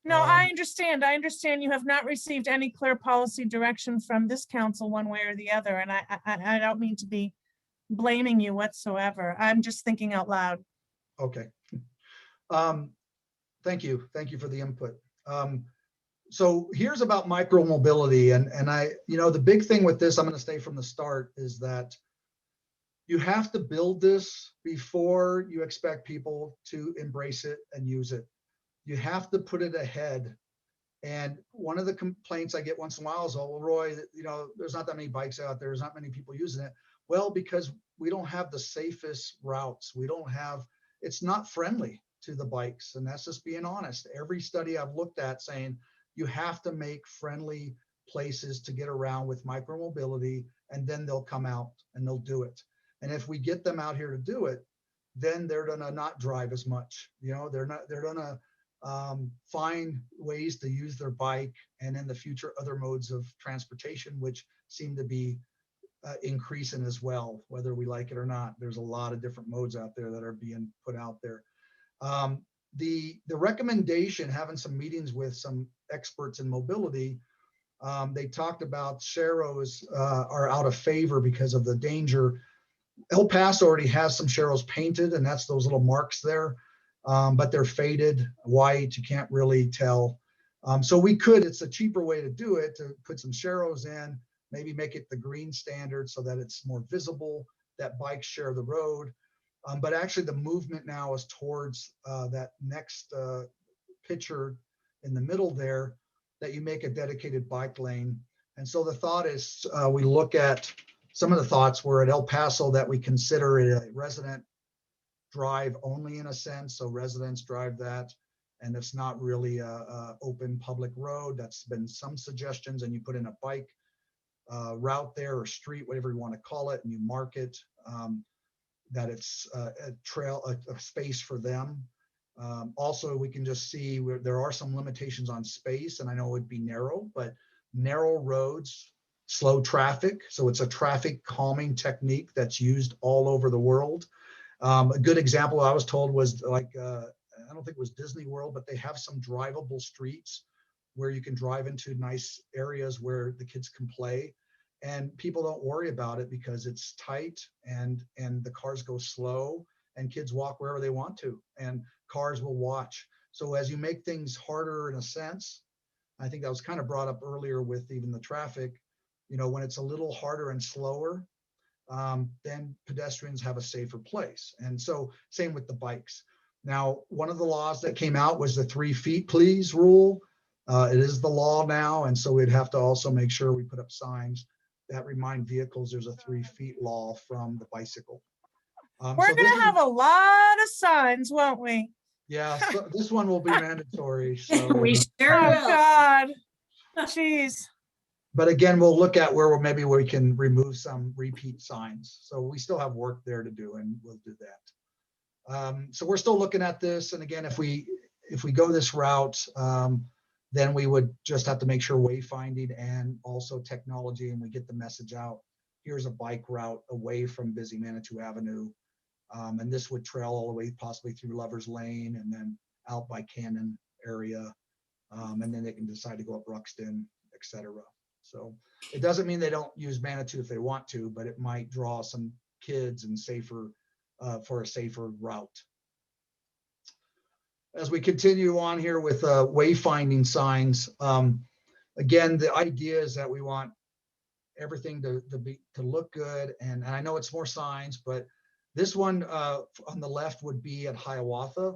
No, I understand. I understand you have not received any clear policy direction from this council one way or the other. And I don't mean to be blaming you whatsoever. I'm just thinking out loud. Okay. Thank you. Thank you for the input. So here's about micro mobility. And the big thing with this, I'm going to stay from the start, is that you have to build this before you expect people to embrace it and use it. You have to put it ahead. And one of the complaints I get once in a while is, oh, well, Roy, there's not that many bikes out there. There's not many people using it. Well, because we don't have the safest routes. It's not friendly to the bikes. And that's just being honest. Every study I've looked at saying you have to make friendly places to get around with micromobility, and then they'll come out and they'll do it. And if we get them out here to do it, then they're gonna not drive as much. They're gonna find ways to use their bike, and in the future, other modes of transportation, which seem to be increasing as well, whether we like it or not. There's a lot of different modes out there that are being put out there. The recommendation, having some meetings with some experts in mobility, they talked about sharrows are out of favor because of the danger. El Paso already has some sharrows painted, and that's those little marks there, but they're faded white. You can't really tell. So it's a cheaper way to do it, to put some sharrows in, maybe make it the green standard so that it's more visible, that bikes share the road. But actually the movement now is towards that next picture in the middle there, that you make a dedicated bike lane. And so the thought is we look at some of the thoughts were at El Paso that we consider it a resident drive only, in a sense. So residents drive that, and it's not really a open public road. That's been some suggestions, and you put in a bike route there, or street, whatever you want to call it, and you mark it that it's a trail, a space for them. Also, we can just see where there are some limitations on space, and I know it would be narrow, but narrow roads slow traffic. So it's a traffic calming technique that's used all over the world. A good example I was told was like I don't think it was Disney World, but they have some drivable streets where you can drive into nice areas where the kids can play. And people don't worry about it because it's tight and the cars go slow and kids walk wherever they want to and cars will watch. So as you make things harder in a sense, I think that was kind of brought up earlier with even the traffic, you know, when it's a little harder and slower, then pedestrians have a safer place. And so same with the bikes. Now, one of the laws that came out was the 3 feet please rule. It is the law now. And so we'd have to also make sure we put up signs that remind vehicles there's a 3 feet law from the bicycle. We're So this gonna is- have a lot of signs, won't we? Yeah, so this one will be mandatory. So, We sure Oh, will. God. Jeez. but again, we'll look at where maybe we can remove some repeat signs. So we still have work there to do, and we'll do that. So we're still looking at this. And again, if we go this route, then we would just have to make sure wayfinding and also technology, and we get the message out. Here's a bike route away from busy Manitou Avenue. And this would trail all the way possibly through Lover's Lane and then out by Cannon area. And then they can decide to go up Ruxton, et cetera. So it doesn't mean they don't use Manitou if they want to, but it might draw some kids and safer for a safer route. As we continue on here with wayfinding signs, again, the idea is that we want everything to look good. And I know it's more signs, but this one on the left would be at Hiawatha.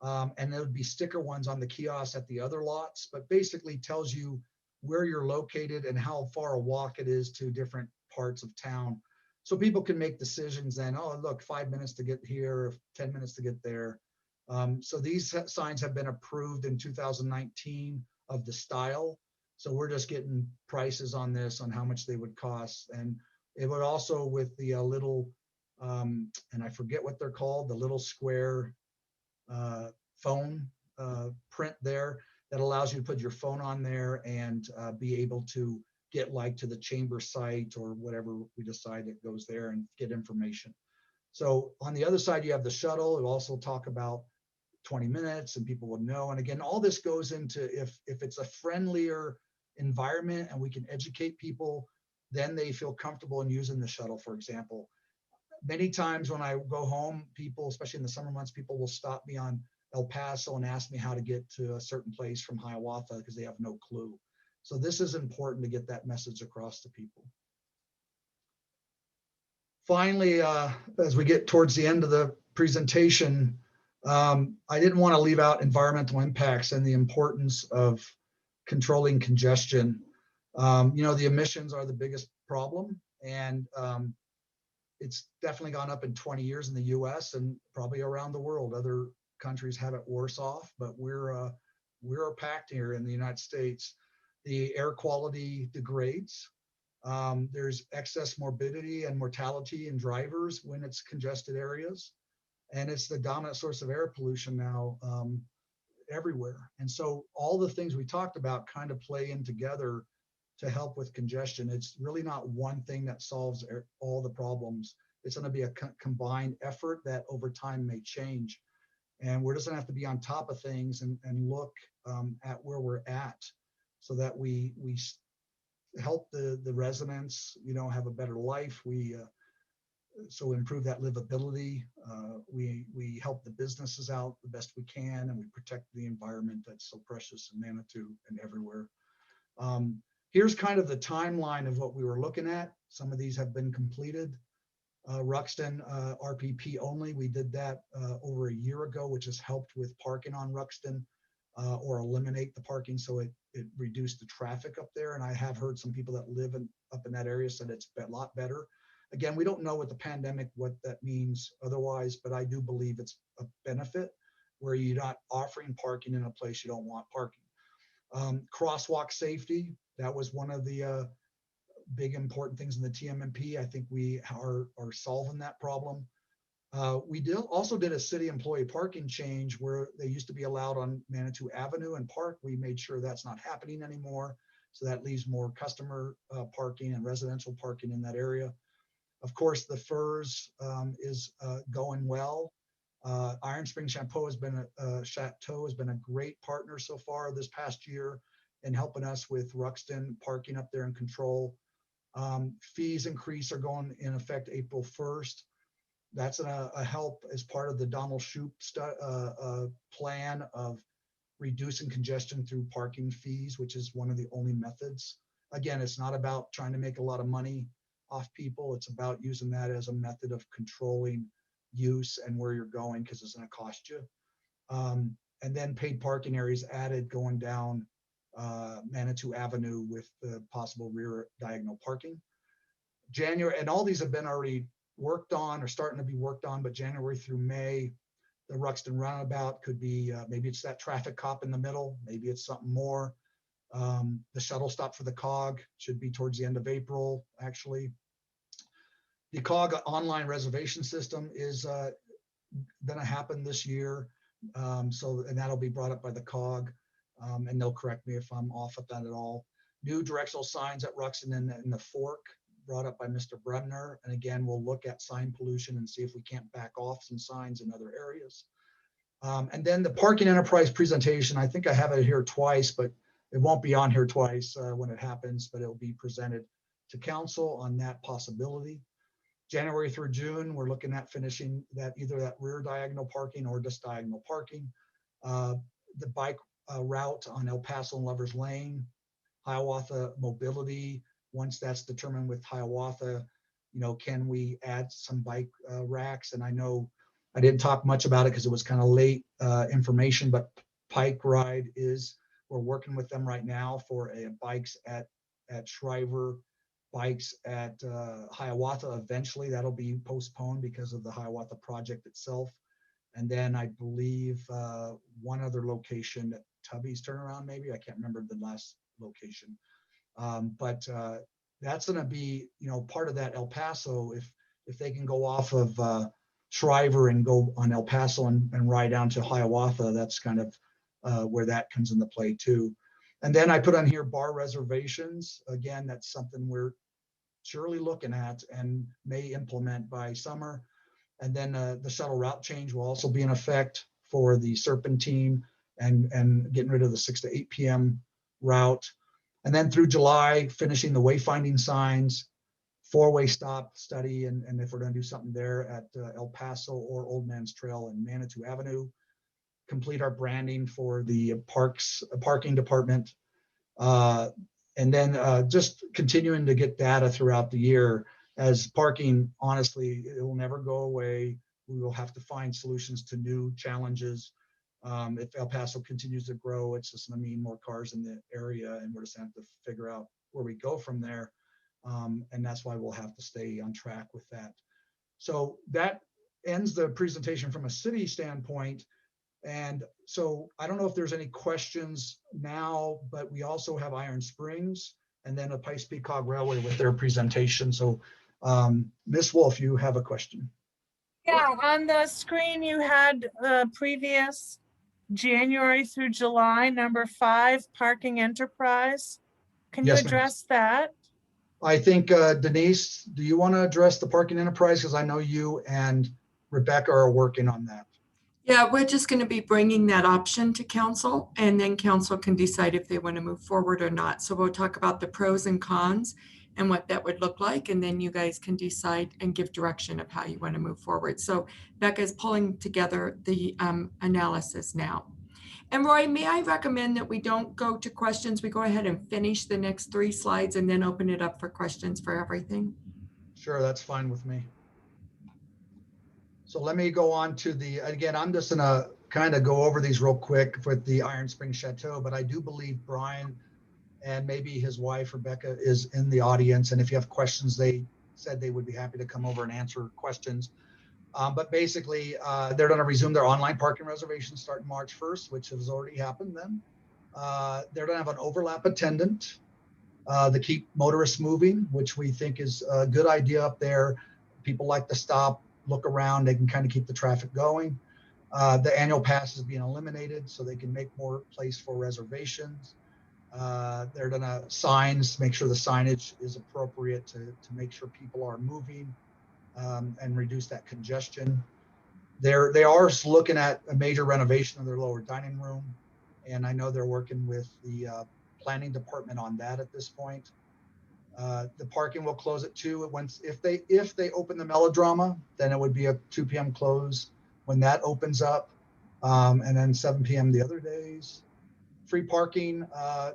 And there would be sticker ones on the kiosks at the other lots, but basically tells you where you're located and how far a walk it is to different parts of town. So people can make decisions then, oh, look, 5 minutes to get here, 10 minutes to get there. So these signs have been approved in 2019 of the style. So we're just getting prices on this, on how much they would cost. And it would also with the little, and I forget what they're called, the little square phone print there that allows you to put your phone on there and be able to get like to the chamber site or whatever we decide that goes there and get information. So on the other side, you have the shuttle. It'll also talk about 20 minutes and people will know. And again, all this goes into if it's a friendlier environment and we can educate people, then they feel comfortable in using the shuttle, for example. Many times when I go home, people, especially in the summer months, people will stop me on El Paso and ask me how to get to a certain place from Hiawatha because they have no clue. So this is important to get that message across to people. Finally, as we get towards the end of the presentation, I didn't want to leave out environmental impacts and the importance of controlling congestion. You know, the emissions are the biggest problem, and it's definitely gone up in 20 years in the US and probably around the world. Other countries have it worse off, but we're packed here in the United States. The air quality degrades. There's excess morbidity and mortality in drivers when it's congested areas. And it's the dominant source of air pollution now everywhere. And so all the things we talked about kind of play in together to help with congestion. It's really not one thing that solves all the problems. It's going to be a combined effort that over time may change. And we're just going to have to be on top of things and look at where we're at so that we help the residents, you know, have a better life. So improve that livability. We help the businesses out the best we can, and we protect the environment that's so precious in Manitou and everywhere. Here's kind of the timeline of what we were looking at. Some of these have been completed. Ruxton, RPP only, we did that over a year ago, which has helped with parking on Ruxton or eliminate the parking. So it reduced the traffic up there. And I have heard some people that live up in that area said it's a lot better. Again, we don't know with the pandemic what that means otherwise, but I do believe it's a benefit where you're not offering parking in a place you don't want parking. Crosswalk safety, that was one of the big important things in the TMMP. I think we are solving that problem. We also did a city employee parking change where they used to be allowed on Manitou Avenue and Park. We made sure that's not happening anymore. So that leaves more customer parking and residential parking in that area. Of course, the FERS is going well. Iron Spring Chateau has been a great partner so far this past year in helping us with Ruxton parking up there and control. Fees increase are going in effect April 1st. That's a help as part of the Donald Shoup plan of reducing congestion through parking fees, which is one of the only methods. Again, it's not about trying to make a lot of money off people. It's about using that as a method of controlling use and where you're going, because it's going to cost you. And then paid parking areas added going down Manitou Avenue with the possible rear diagonal parking. January, and all these have been already worked on or starting to be worked on, but January through May, the Ruxton Roundabout could be, maybe it's that traffic cop in the middle, maybe it's something more. The shuttle stop for the COG should be towards the end of April, actually. The COG online reservation system is going to happen this year. And that'll be brought up by the COG, and they'll correct me if I'm off at that at all. New directional signs at Ruxton in the Fork, brought up by Mr. Bremner. And again, we'll look at sign pollution and see if we can't back off some signs in other areas. And then the parking enterprise presentation, I think I have it here twice, but it won't be on here twice when it happens, but it'll be presented to council on that possibility. January through June, we're looking at finishing that, either that rear diagonal parking or just diagonal parking. The bike route on El Paso and Lovers Lane, Hiawatha mobility. Once that's determined with Hiawatha, can we add some bike racks? And I know I didn't talk much about it because it was kind of late information, but Pike Ride we're working with them right now for bikes at Shriver, bikes at Hiawatha. Eventually that'll be postponed because of the Hiawatha project itself. And then I believe one other location at Tubby's turnaround, maybe, I can't remember the last location. But that's going to be, part of that El Paso. If they can go off of Shriver and go on El Paso and ride down to Hiawatha, that's kind of where that comes into play too. And then I put on here bar reservations. Again, that's something we're surely looking at and may implement by summer. And then the shuttle route change will also be in effect for the Serpentine and getting rid of the 6 to 8 p.m. route. And then through July, finishing the wayfinding signs, four-way stop study, and if we're going to do something there at El Paso or Old Man's Trail and Manitou Avenue, complete our branding for the parking department, and then just continuing to get data throughout the year, as parking, honestly, it will never go away. We will have to find solutions to new challenges. If El Paso continues to grow, it's just going to mean more cars in the area, and we're just going to have to figure out where we go from there. And that's why we'll have to stay on track with that. So that ends the presentation from a city standpoint. And so I don't know if there's any questions now, but we also have Iron Springs and then a Pikes-Peak Cog Railway with their presentation. So Ms. Wolf, you have a question. Yeah, on the screen you had previous January through July, number 5, parking enterprise. Can you Yes, ma'am. address that? I think Denise, do you want to address the parking enterprise? Because I know you and Rebecca are working on that. Yeah, we're just going to be bringing that option to council, and then council can decide if they want to move forward or not. So we'll talk about the pros and cons and what that would look like, and then you guys can decide and give direction of how you want to move forward. So Becca is pulling together the analysis now. And Roy, may I recommend that we don't go to questions? We go ahead and finish the next 3 slides and then open it up for questions for everything. Sure, that's fine with me. So let me go on to again, I'm just gonna kind of go over these real quick with the Iron Spring Chateau, but I do believe Brian and maybe his wife, Rebecca, is in the audience. And if you have questions, they said they would be happy to come over and answer questions. But basically, they're gonna resume their online parking reservations starting March 1st, which has already happened then. They're gonna have an overlap attendant to keep motorists moving, which we think is a good idea up there. People like to stop, look around, they can kind of keep the traffic going. The annual pass is being eliminated so they can make more place for reservations. They're gonna make sure the signage is appropriate to make sure people are moving and reduce that congestion. they are looking at a major renovation of their lower dining room. And I know they're working with the planning department on that at this point. The parking will close at 2. If they open the Melodrama, then it would be a 2 p.m. close when that opens up, and then 7 p.m. the other days. Free parking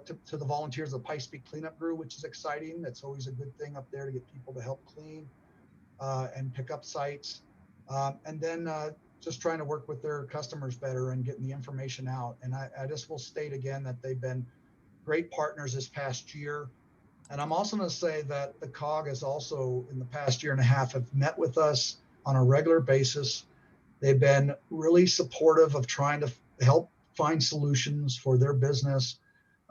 to the volunteers of the Pike Peak Cleanup Crew, which is exciting. That's always a good thing up there to get people to help clean and pick up sites. And then just trying to work with their customers better and getting the information out. And I just will state again that they've been great partners this past year. And I'm also going to say that the COG has also, in the past year and a half, have met with us on a regular basis. They've been really supportive of trying to help find solutions for their business.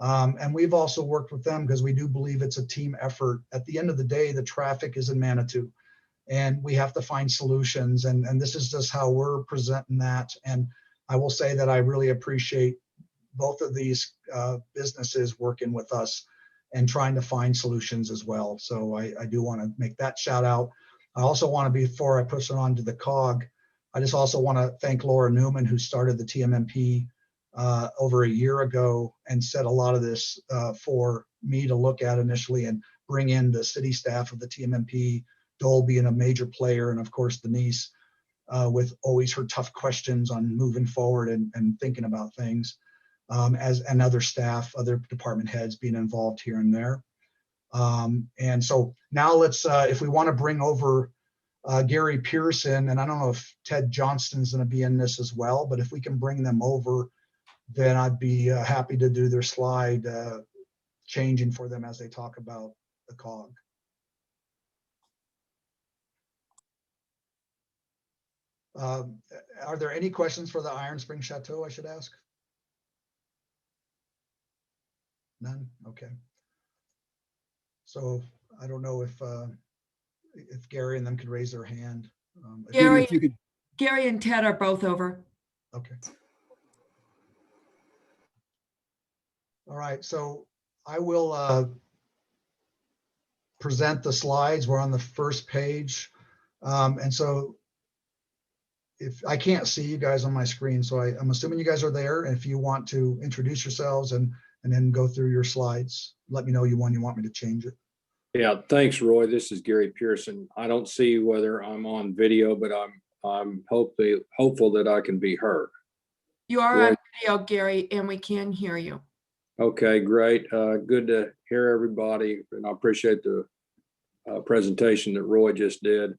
And we've also worked with them because we do believe it's a team effort. At the end of the day, the traffic is in Manitou, and we have to find solutions. And this is just how we're presenting that. And I will say that I really appreciate both of these businesses working with us and trying to find solutions as well. So I do want to make that shout out. I also want to, before I push it on to the COG, I just also want to thank Laura Newman, who started the TMMP over a year ago and set a lot of this for me to look at initially and bring in the city staff of the TMMP, Dole being a major player, and of course Denise with always her tough questions on moving forward and thinking about things. And other staff, other department heads being involved here and there. And so now let's, if we want to bring over Gary Pearson, and I don't know if Ted Johnston's going to be in this as well, but if we can bring them over, then I'd be happy to do their slide changing for them as they talk about the COG. Are there any questions for the Iron Spring Chateau, I should ask? None? Okay. So I don't know if Gary and them could raise their hand. Gary, If you could, Gary and Ted are both over. Okay. All right, so I will present the slides. We're on the first page. And so if I can't see you guys on my screen, so I'm assuming you guys are there. And if you want to introduce yourselves and then go through your slides, let me know you want me to change it. Yeah, thanks, Roy. This is Gary Pearson. I don't see whether I'm on video, but I'm hopeful that I can be heard. You are Roy. on video, Gary, and we can hear you. Okay, great. Good to hear everybody, and I appreciate the presentation that Roy just did.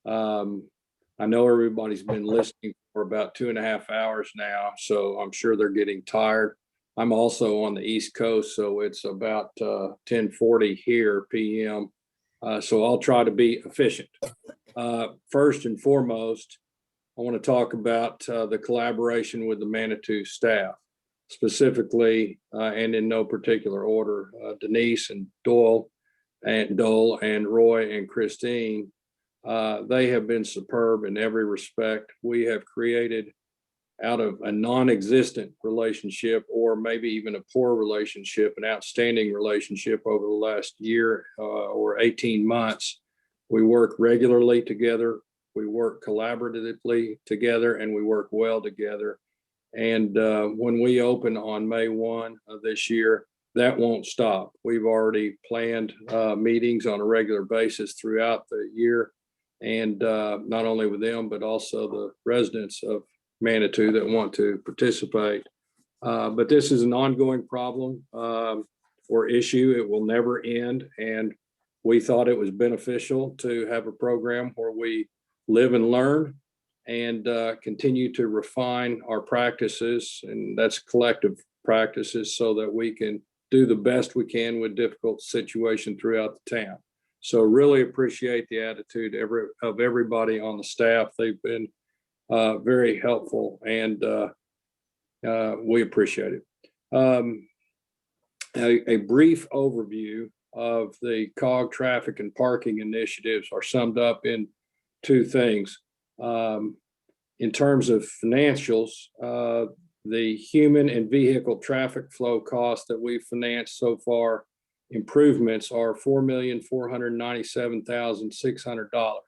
I know everybody's been listening for about 2.5 hours now, so I'm sure they're getting tired. I'm also on the East Coast, so it's about 10:40 here p.m. So I'll try to be efficient. First and foremost, I want to talk about the collaboration with the Manitou staff, specifically, and in no particular order, Denise and Dole and Roy and Christine. They have been superb in every respect. We have created out of a non-existent relationship, or maybe even a poor relationship, an outstanding relationship over the last year or 18 months. We work regularly together, we work collaboratively together, and we work well together. And when we open on May 1 of this year, that won't stop. We've already planned meetings on a regular basis throughout the year, and not only with them, but also the residents of Manitou that want to participate. But this is an ongoing problem or issue. It will never end. And we thought it was beneficial to have a program where we live and learn and continue to refine our practices, and that's collective practices, so that we can do the best we can with difficult situations throughout the town. So really appreciate the attitude of everybody on the staff. They've been very helpful, and we appreciate it. A brief overview of the COG traffic and parking initiatives are summed up in 2 things. In terms of financials, the human and vehicle traffic flow costs that we've financed so far, improvements, are $4,497,600.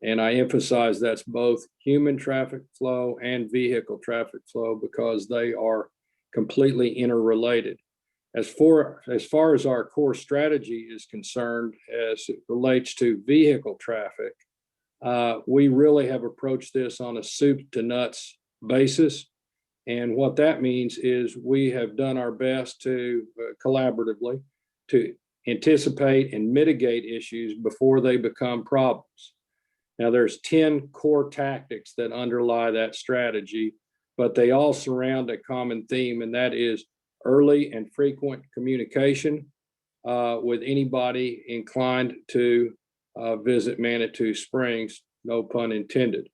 And I emphasize that's both human traffic flow and vehicle traffic flow because they are completely interrelated. As far as our core strategy is concerned, as it relates to vehicle traffic, we really have approached this on a soup to nuts basis. And what that means is we have done our best to collaboratively to anticipate and mitigate issues before they become problems. Now, there's 10 core tactics that underlie that strategy, but they all surround a common theme, and that is early and frequent communication with anybody inclined to visit Manitou Springs, no pun intended.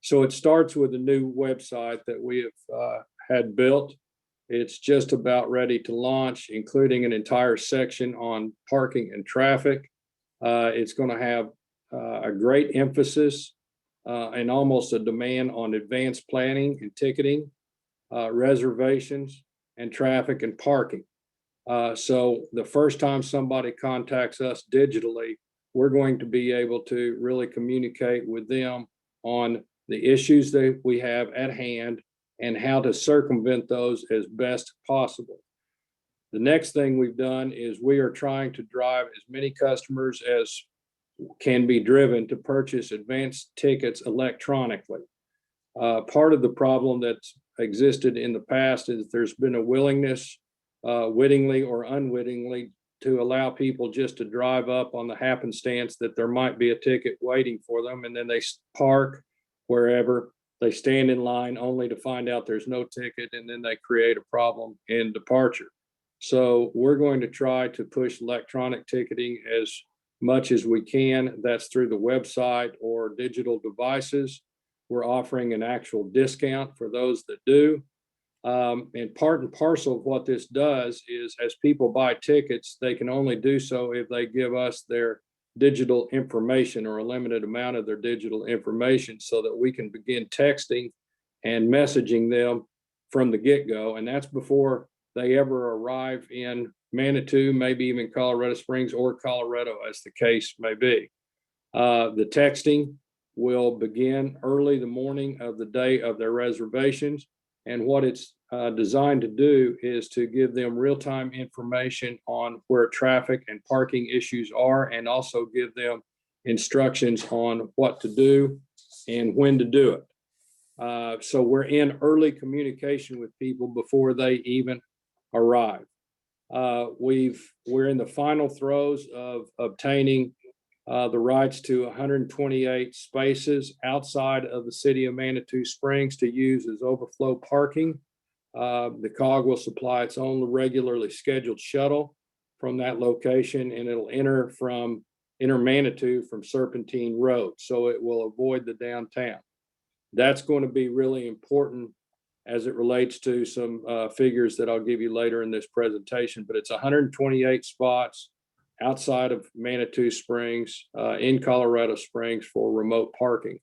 So it starts with a new website that we have had built. It's just about ready to launch, including an entire section on parking and traffic. It's going to have a great emphasis and almost a demand on advanced planning and ticketing, reservations, and traffic and parking. So the first time somebody contacts us digitally, we're going to be able to really communicate with them on the issues that we have at hand and how to circumvent those as best possible. The next thing we've done is we are trying to drive as many customers as can be driven to purchase advanced tickets electronically. Part of the problem that's existed in the past is there's been a willingness, wittingly or unwittingly, to allow people just to drive up on the happenstance that there might be a ticket waiting for them, and then they park wherever, they stand in line only to find out there's no ticket, and then they create a problem in departure. So we're going to try to push electronic ticketing as much as we can. That's through the website or digital devices. We're offering an actual discount for those that do. And part and parcel of what this does is as people buy tickets, they can only do so if they give us their digital information or a limited amount of their digital information so that we can begin texting and messaging them from the get-go. And that's before they ever arrive in Manitou, maybe even Colorado Springs or Colorado, as the case may be. The texting will begin early the morning of the day of their reservations. And what it's designed to do is to give them real-time information on where traffic and parking issues are, and also give them instructions on what to do and when to do it. So we're in early communication with people before they even arrive. We're in the final throes of obtaining the rights to 128 spaces outside of the city of Manitou Springs to use as overflow parking. The COG will supply its own regularly scheduled shuttle from that location, and it'll enter Manitou from Serpentine Road, so it will avoid the downtown. That's going to be really important as it relates to some figures that I'll give you later in this presentation, but it's 128 spots outside of Manitou Springs in Colorado Springs for remote parking.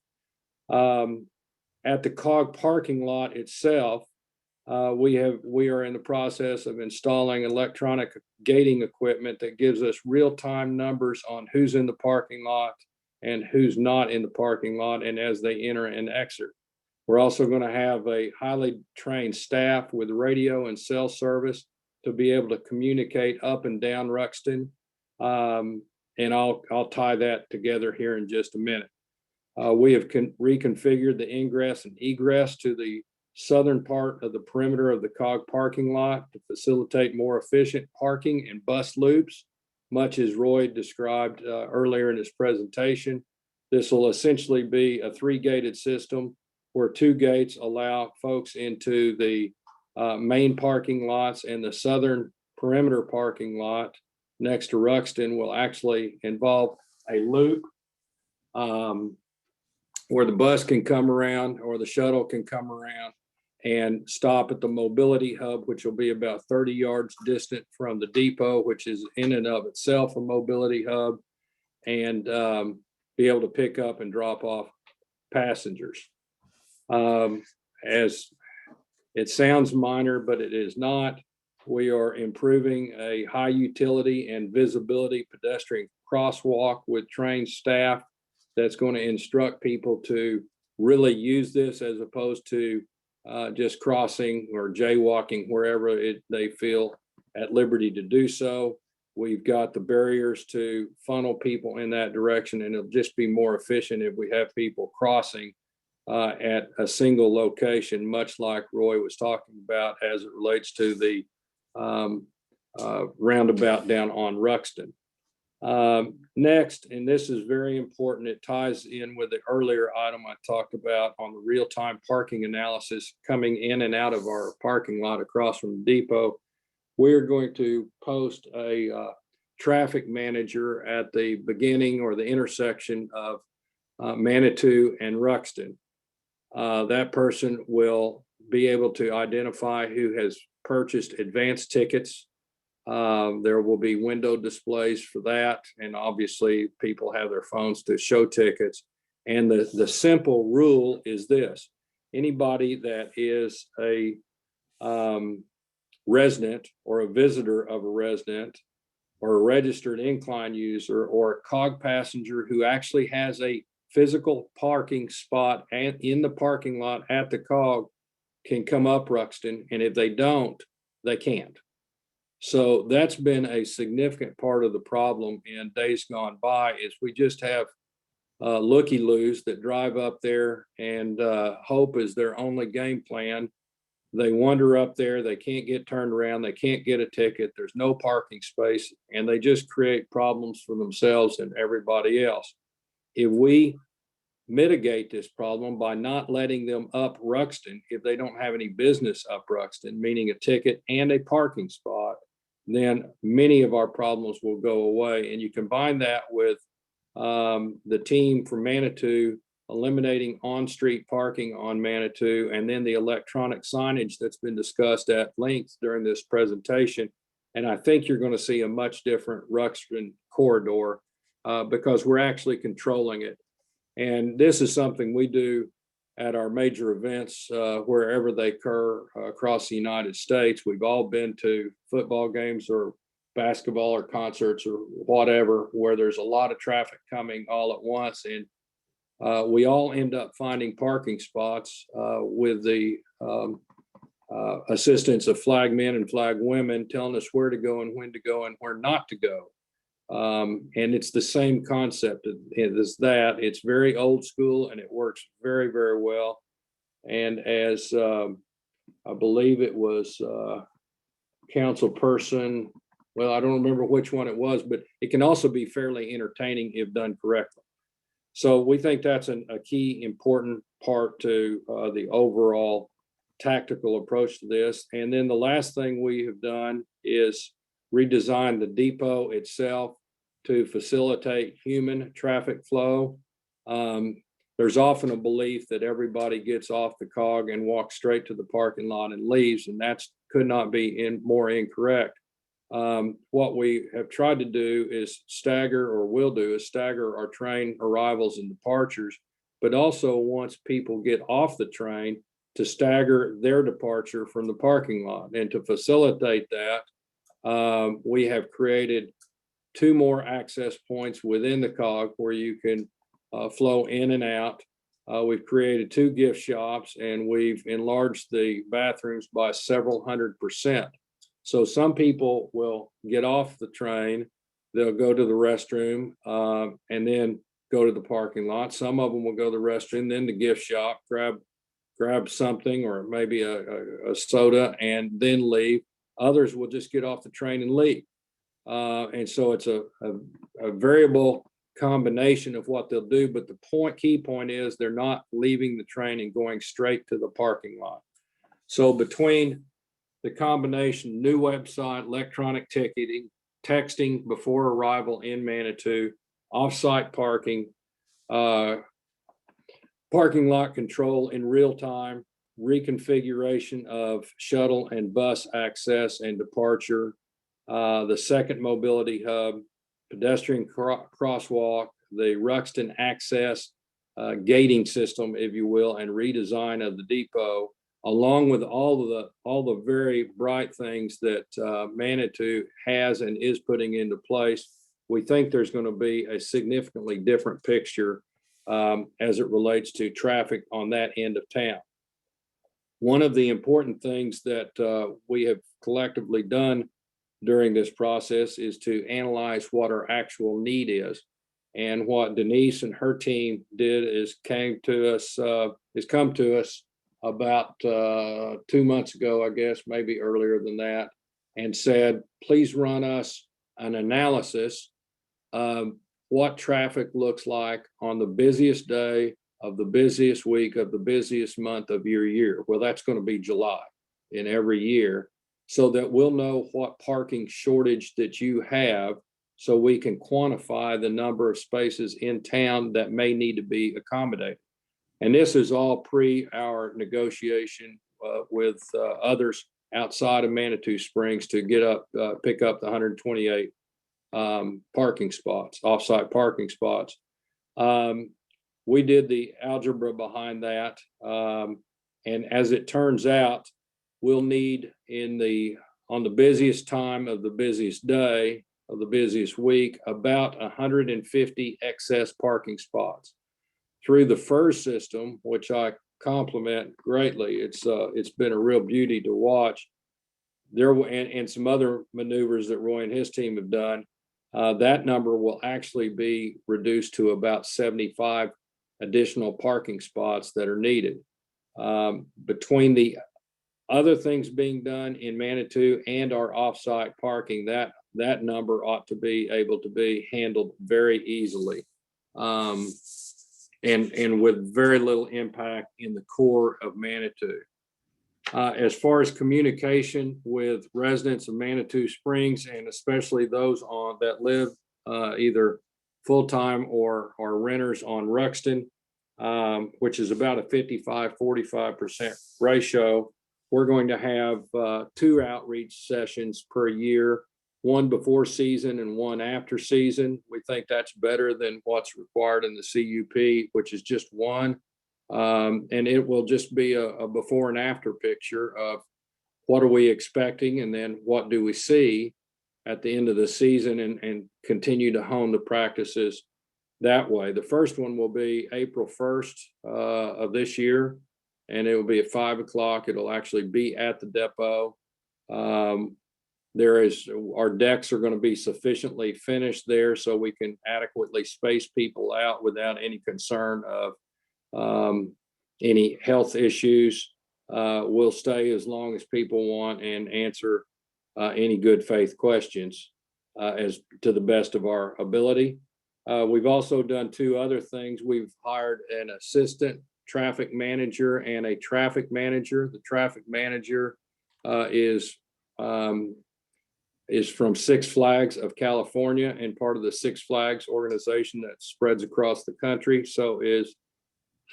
At the COG parking lot itself, we are in the process of installing electronic gating equipment that gives us real-time numbers on who's in the parking lot and who's not in the parking lot, and as they enter and exit. We're also going to have a highly trained staff with radio and cell service to be able to communicate up and down Ruxton. And I'll tie that together here in just a minute. We have reconfigured the ingress and egress to the southern part of the perimeter of the COG parking lot to facilitate more efficient parking and bus loops, much as Roy described earlier in his presentation. This will essentially be a 3-gated system where 2 gates allow folks into the main parking lots, and the southern perimeter parking lot next to Ruxton will actually involve a loop where the bus can come around or the shuttle can come around and stop at the mobility hub, which will be about 30 yards distant from the depot, which is in and of itself a mobility hub, and be able to pick up and drop off passengers. As it sounds minor, but it is not. We are improving a high utility and visibility pedestrian crosswalk with trained staff that's going to instruct people to really use this as opposed to just crossing or jaywalking wherever they feel at liberty to do so. We've got the barriers to funnel people in that direction, and it'll just be more efficient if we have people crossing at a single location, much like Roy was talking about as it relates to the roundabout down on Ruxton. Next, and this is very important, it ties in with the earlier item I talked about on the real-time parking analysis coming in and out of our parking lot across from the depot. We're going to post a traffic manager at the beginning or the intersection of Manitou and Ruxton. That person will be able to identify who has purchased advance tickets. There will be window displays for that. And obviously people have their phones to show tickets. And the simple rule is this: anybody that is a resident or a visitor of a resident or a registered incline user or a COG passenger who actually has a physical parking spot in the parking lot at the COG can come up Ruxton, and if they don't, they can't. So that's been a significant part of the problem in days gone by, is we just have looky-loos that drive up there and hope is their only game plan. They wander up there, they can't get turned around, they can't get a ticket, there's no parking space, and they just create problems for themselves and everybody else. If we mitigate this problem by not letting them up Ruxton, if they don't have any business up Ruxton, meaning a ticket and a parking spot, then many of our problems will go away. And you combine that with the team from Manitou eliminating on-street parking on Manitou, and then the electronic signage that's been discussed at length during this presentation. And I think you're going to see a much different Ruxton corridor because we're actually controlling it. And this is something we do at our major events wherever they occur across the United States. We've all been to football games or basketball or concerts or whatever, where there's a lot of traffic coming all at once. And we all end up finding parking spots with the assistance of flag men and flag women telling us where to go and when to go and where not to go. And it's the same concept as that. It's very old school and it works very, very well. And as I believe it was council person, well, I don't remember which one it was, but it can also be fairly entertaining if done correctly. So we think that's a key important part to the overall tactical approach to this. And then the last thing we have done is redesign the depot itself to facilitate human traffic flow. There's often a belief that everybody gets off the COG and walks straight to the parking lot and leaves, and that could not be more incorrect. What we have tried to do is stagger our train arrivals and departures, but also once people get off the train, to stagger their departure from the parking lot. And to facilitate that, we have created 2 more access points within the COG where you can flow in and out. We've created 2 gift shops, and we've enlarged the bathrooms by several 100%. So some people will get off the train, they'll go to the restroom and then go to the parking lot. Some of them will go to the restroom, then the gift shop, grab something or maybe a soda and then leave. Others will just get off the train and leave. And so it's a variable combination of what they'll do, but the key point is they're not leaving the train and going straight to the parking lot. So between the combination, new website, electronic ticketing, texting before arrival in Manitou, off-site parking, parking lot control in real time, reconfiguration of shuttle and bus access and departure, the second mobility hub, pedestrian crosswalk, the Ruxton access gating system, if you will, and redesign of the depot, along with all the very bright things that Manitou has and is putting into place. We think there's going to be a significantly different picture as it relates to traffic on that end of town. One of the important things that we have collectively done during this process is to analyze what our actual need is. And what Denise and her team did is come to us about 2 months ago, I guess, maybe earlier than that, and said, please run us an analysis of what traffic looks like on the busiest day of the busiest week of the busiest month of your year. Well, that's going to be July in every year, so that we'll know what parking shortage that you have, so we can quantify the number of spaces in town that may need to be accommodated. And this is all pre our negotiation with others outside of Manitou Springs to pick up the 128 parking spots, offsite parking spots. We did the algebra behind that. And as it turns out, we'll need on the busiest time of the busiest day of the busiest week, about 150 excess parking spots. Through the FERS system, which I compliment greatly, it's been a real beauty to watch. And some other maneuvers that Roy and his team have done, that number will actually be reduced to about 75 additional parking spots that are needed. Between the other things being done in Manitou and our offsite parking, that number ought to be able to be handled very easily, and with very little impact in the core of Manitou. As far as communication with residents of Manitou Springs, and especially those that live either full-time or renters on Ruxton, which is about a 55-45% ratio, we're going to have 2 outreach sessions per year, one before season and one after season. We think that's better than what's required in the CUP, which is just one. And it will just be a before and after picture of what are we expecting, and then what do we see at the end of the season, and continue to hone the practices that way. The first one will be April 1st of this year, and it will be at 5 o'clock. It'll actually be at the depot. Our decks are going to be sufficiently finished there so we can adequately space people out without any concern of any health issues. We'll stay as long as people want and answer any good faith questions as to the best of our ability. We've also done 2 other things. We've hired an assistant traffic manager and a traffic manager. The traffic manager is from Six Flags of California and part of the Six Flags organization that spreads across the country. So is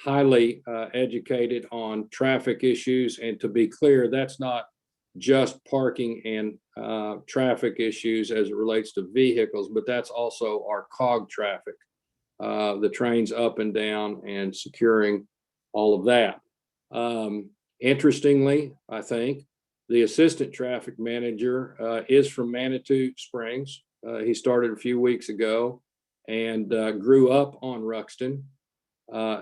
highly educated on traffic issues. And to be clear, that's not just parking and traffic issues as it relates to vehicles, but that's also our COG traffic, the trains up and down and securing all of that. Interestingly, I think the assistant traffic manager is from Manitou Springs. He started a few weeks ago and grew up on Ruxton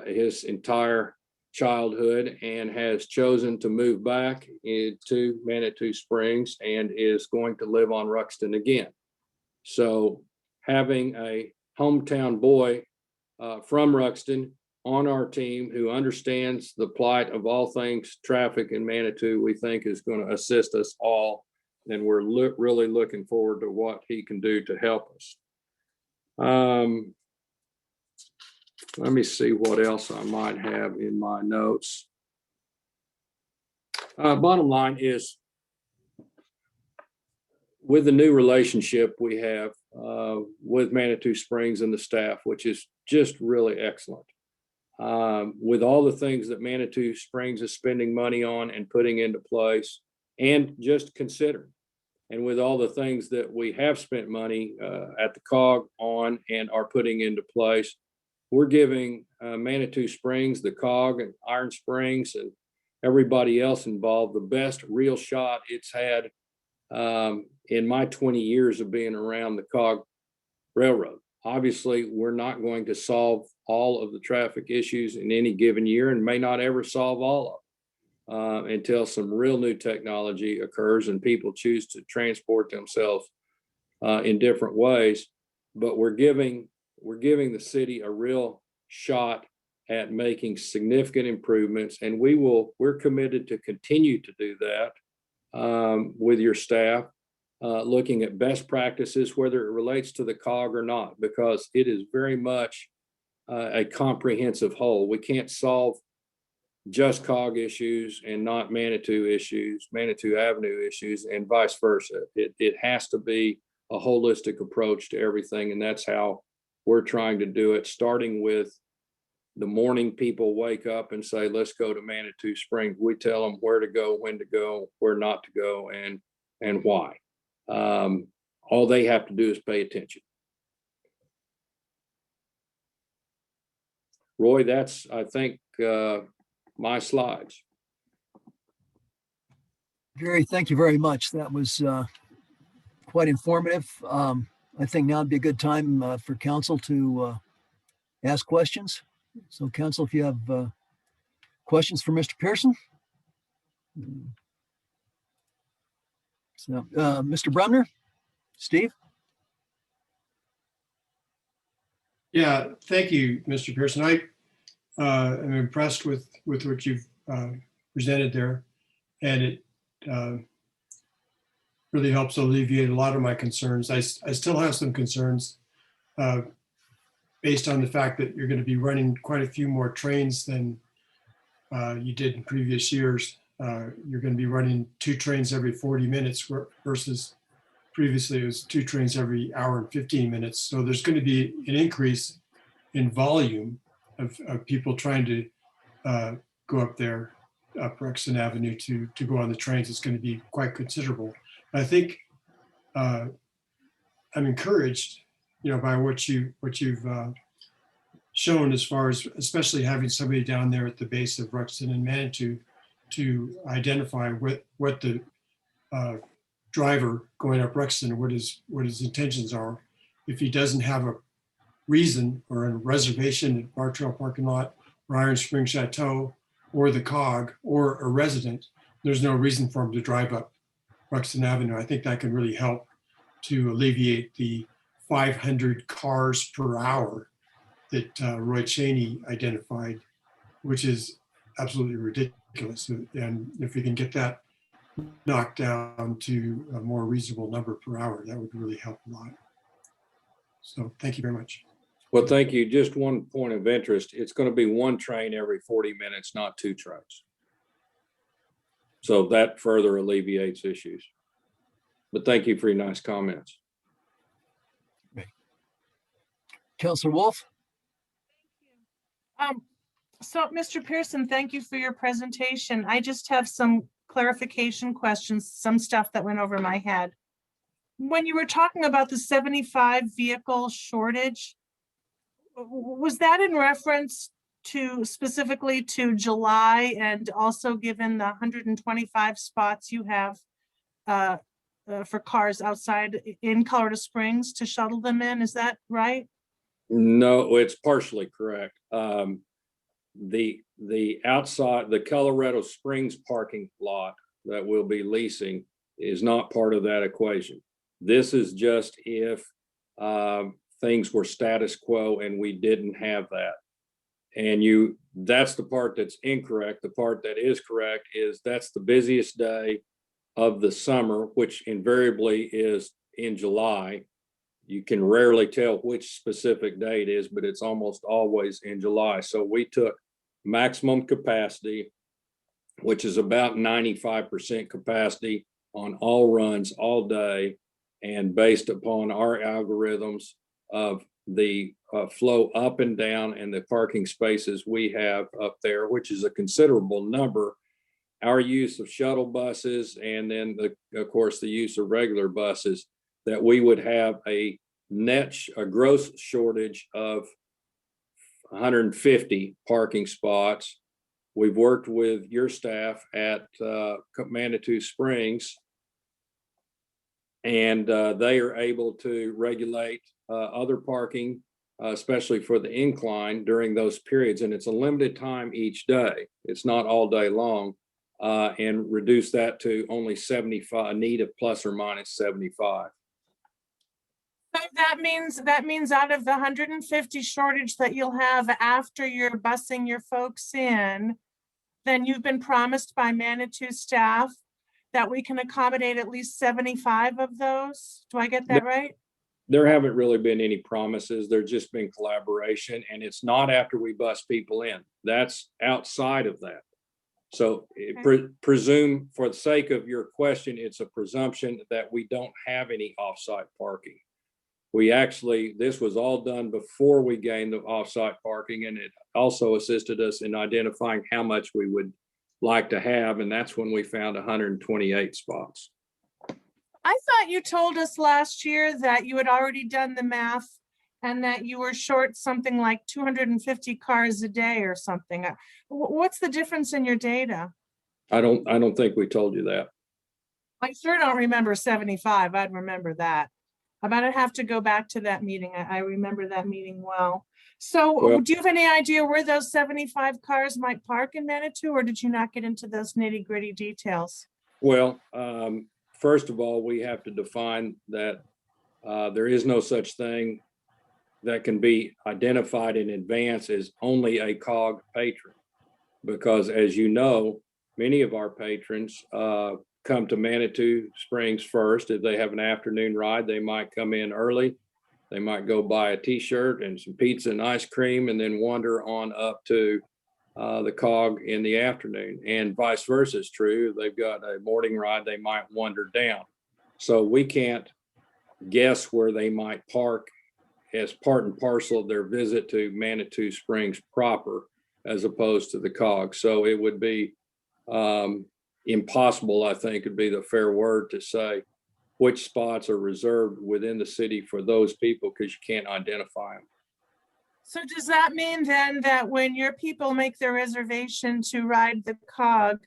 his entire childhood, and has chosen to move back into Manitou Springs and is going to live on Ruxton again. So having a hometown boy from Ruxton on our team who understands the plight of all things traffic in Manitou, we think is going to assist us all. And we're really looking forward to what he can do to help us. Let me see what else I might have in my notes. Bottom line is, with the new relationship we have with Manitou Springs and the staff, which is just really excellent, with all the things that Manitou Springs is spending money on and putting into place and just considering, and with all the things that we have spent money at the COG on and are putting into place, we're giving Manitou Springs, the COG, and Iron Springs, and everybody else involved the best real shot it's had in my 20 years of being around the COG Railroad. Obviously, we're not going to solve all of the traffic issues in any given year and may not ever solve all of them until some real new technology occurs and people choose to transport themselves in different ways. But we're giving the city a real shot at making significant improvements, and we're committed to continue to do that with your staff, looking at best practices, whether it relates to the COG or not, because it is very much a comprehensive whole. We can't solve just COG issues and not Manitou issues, Manitou Avenue issues, and vice versa. It has to be a holistic approach to everything, and that's how we're trying to do it, starting with the morning people wake up and say, let's go to Manitou Springs. We tell them where to go, when to go, where not to go, and why. All they have to do is pay attention. Roy, that's, I think, my slides. Gary, thank you very much. That was quite informative. I think now would be a good time for council to ask questions. So council, if you have questions for Mr. Pearson. So, Mr. Brumner, Steve? Yeah, thank you, Mr. Pearson. I am impressed with what you've presented there, and it really helps alleviate a lot of my concerns. I still have some concerns based on the fact that you're going to be running quite a few more trains than you did in previous years. You're going to be running 2 trains every 40 minutes versus previously it was 2 trains every hour and 15 minutes. So there's going to be an increase in volume of people trying to go up there, up Rexon Avenue to go on the trains. It's going to be quite considerable. I think I'm encouraged, by what you've shown as far as especially having somebody down there at the base of Rexon and Manitou to identify what the driver going up Rexon, what his intentions are. If he doesn't have a reason or a reservation at Bar Trail parking lot or Iron Spring Chateau or the COG or a resident, there's no reason for him to drive up Rexon Avenue. I think that can really help to alleviate the 500 cars per hour that Roy Cheney identified, which is absolutely ridiculous. And if we can get that knocked down to a more reasonable number per hour, that would really help a lot. So thank you very much. Well, thank you. Just one point of interest. It's going to be 1 train every 40 minutes, not 2 trains. So that further alleviates issues. But thank you for your nice comments. Councilor Wolf? So Mr. Pearson, thank you for your presentation. I just have some clarification questions, some stuff that went over my head. When you were talking about the 75 vehicle shortage, was that in reference to specifically to July, and also given the 125 spots you have for cars outside in Colorado Springs to shuttle them in? Is that right? No, it's partially correct. The outside, the Colorado Springs parking lot that we'll be leasing is not part of that equation. This is just if things were status quo and we didn't have that. And that's the part that's incorrect. The part that is correct is that's the busiest day of the summer, which invariably is in July. You can rarely tell which specific day it is, but it's almost always in July. So we took maximum capacity, which is about 95% capacity on all runs all day. And based upon our algorithms of the flow up and down and the parking spaces we have up there, which is a considerable number, our use of shuttle buses, and then of course the use of regular buses, that we would have a gross shortage of 150 parking spots. We've worked with your staff at Manitou Springs, and they are able to regulate other parking, especially for the incline during those periods. And it's a limited time each day. It's not all day long. And reduce that to only 75, a need of plus or minus 75. So that means out of the 150 shortage that you'll have after you're busing your folks in, then you've been promised by Manitou staff that we can accommodate at least 75 of those. Do I get that right? There haven't really been any promises. There's just been collaboration, and it's not after we bus people in. That's outside of that. So presume, for the sake of your question, it's a presumption that we don't have any offsite parking. We actually, this was all done before we gained the offsite parking, and it also assisted us in identifying how much we would like to have, and that's when we found 128 spots. I thought you told us last year that you had already done the math and that you were short something like 250 cars a day or something. What's the difference in your data? I don't think we told you that. I sure don't remember 75. I'd remember that. I might have to go back to that meeting. I remember that meeting well. So Well, do you have any idea where those 75 cars might park in Manitou, or did you not get into those nitty gritty details? Well, first of all, we have to define that there is no such thing that can be identified in advance as only a COG patron. Because as you know, many of our patrons come to Manitou Springs first. If they have an afternoon ride, they might come in early. They might go buy a t-shirt and some pizza and ice cream and then wander on up to the COG in the afternoon, and vice versa is true. If they've got a morning ride, they might wander down. So we can't guess where they might park as part and parcel of their visit to Manitou Springs proper, as opposed to the COG. So it would be impossible, I think would be the fair word, to say which spots are reserved within the city for those people, because you can't identify them. So does that mean then that when your people make their reservation to ride the COG,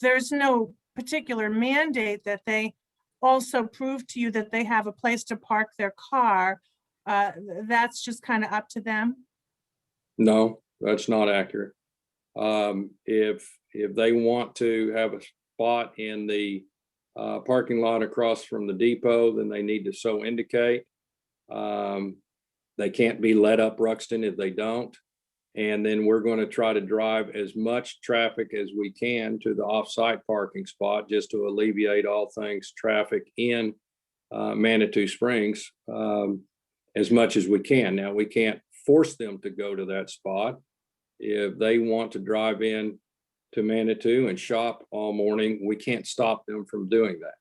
there's no particular mandate that they also prove to you that they have a place to park their car? That's just kind of up to them? No, that's not accurate. If they want to have a spot in the parking lot across from the depot, then they need to so indicate. They can't be let up Ruxton if they don't. And then we're going to try to drive as much traffic as we can to the off-site parking spot, just to alleviate all things traffic in Manitou Springs as much as we can. Now, we can't force them to go to that spot. If they want to drive in to Manitou and shop all morning, we can't stop them from doing that.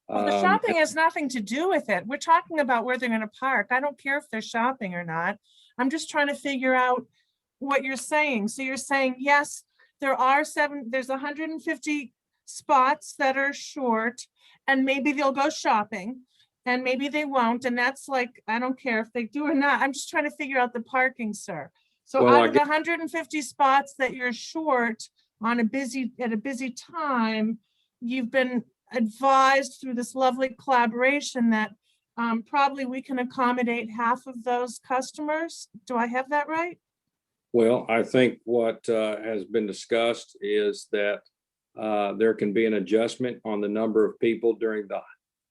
Well, the shopping has nothing to do with it. We're talking about where they're going to park. I don't care if they're shopping or not. I'm just trying to figure out what you're saying. So you're saying, yes, there's 150 spots that are short, and maybe they'll go shopping and maybe they won't. And that's like, I don't care if they do or not. I'm just trying to figure out the parking, sir. So Well, out of the 150 spots that you're short at a busy time, you've been advised through this lovely collaboration that probably we can accommodate half of those customers. Do I have that right? Well, I think what has been discussed is that there can be an adjustment on the number of people during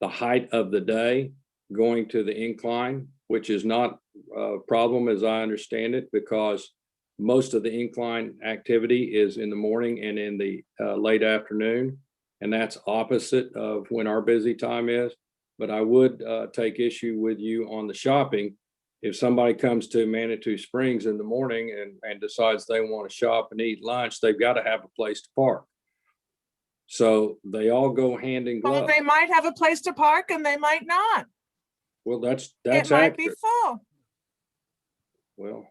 the height of the day going to the incline, which is not a problem as I understand it, because most of the incline activity is in the morning and in the late afternoon. And that's opposite of when our busy time is. But I would take issue with you on the shopping. If somebody comes to Manitou Springs in the morning and decides they want to shop and eat lunch, they've got to have a place to park. So they all go hand in Well, glove. they might have a place to park and they might not. Well, that's It might be accurate. full. Well,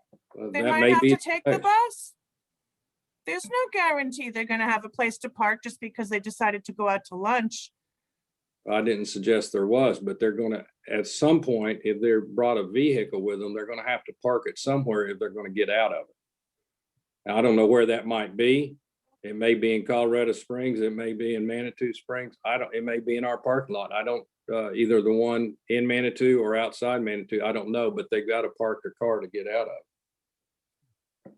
They that might may have be to take the case. bus. There's no guarantee they're going to have a place to park just because they decided to go out to lunch. I didn't suggest there was, but they're going to, at some point, if they're brought a vehicle with them, they're going to have to park it somewhere if they're going to get out of it. Now, I don't know where that might be. It may be in Colorado Springs. It may be in Manitou Springs. It may be in our parking lot. I don't either the one in Manitou or outside Manitou. I don't know, but they've got to park their car to get out of.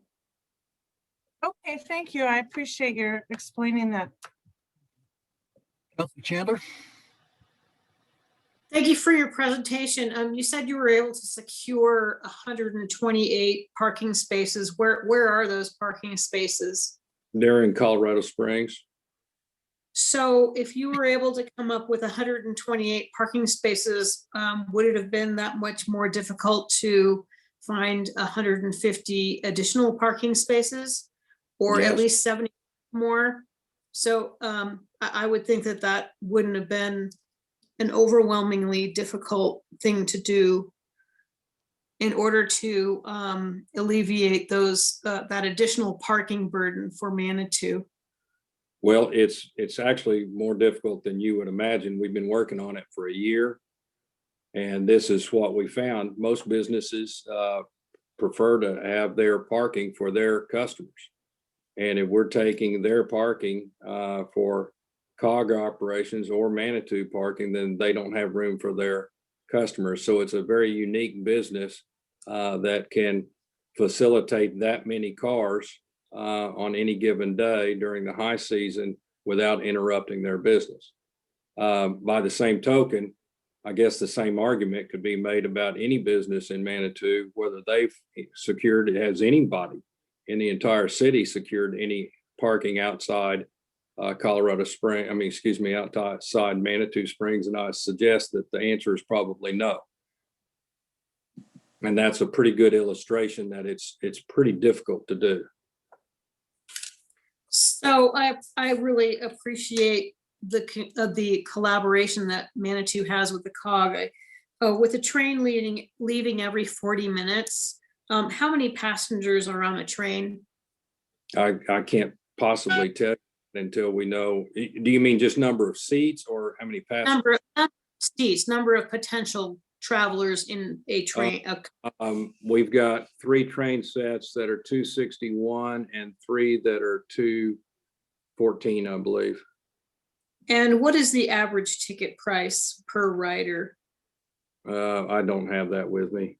Okay, thank you. I appreciate your explaining that. Councilor Chandler? Thank you for your presentation. You said you were able to secure 128 parking spaces. Where are those parking spaces? They're in Colorado Springs. So if you were able to come up with 128 parking spaces, would it have been that much more difficult to find 150 additional parking spaces? Or at Yes. least 70 more? So I would think that that wouldn't have been an overwhelmingly difficult thing to do in order to alleviate those that additional parking burden for Manitou. Well, it's actually more difficult than you would imagine. We've been working on it for a year. And this is what we found. Most businesses prefer to have their parking for their customers. And if we're taking their parking for COG operations or Manitou parking, then they don't have room for their customers. So it's a very unique business that can facilitate that many cars on any given day during the high season without interrupting their business. By the same token, I guess the same argument could be made about any business in Manitou, whether they've secured, has anybody in the entire city secured any parking outside Colorado Springs, outside Manitou Springs, and I suggest that the answer is probably no. And that's a pretty good illustration that it's pretty difficult to do. So I really appreciate the collaboration that Manitou has with the COG. With the train leaving every 40 minutes, how many passengers are on a train? I can't possibly tell until we know. Do you mean just number of seats or how many passengers? Number of seats, number of potential travelers in a train. We've got 3 train sets that are 261 and 3 that are 214, I believe. And what is the average ticket price per rider? I don't have that with me.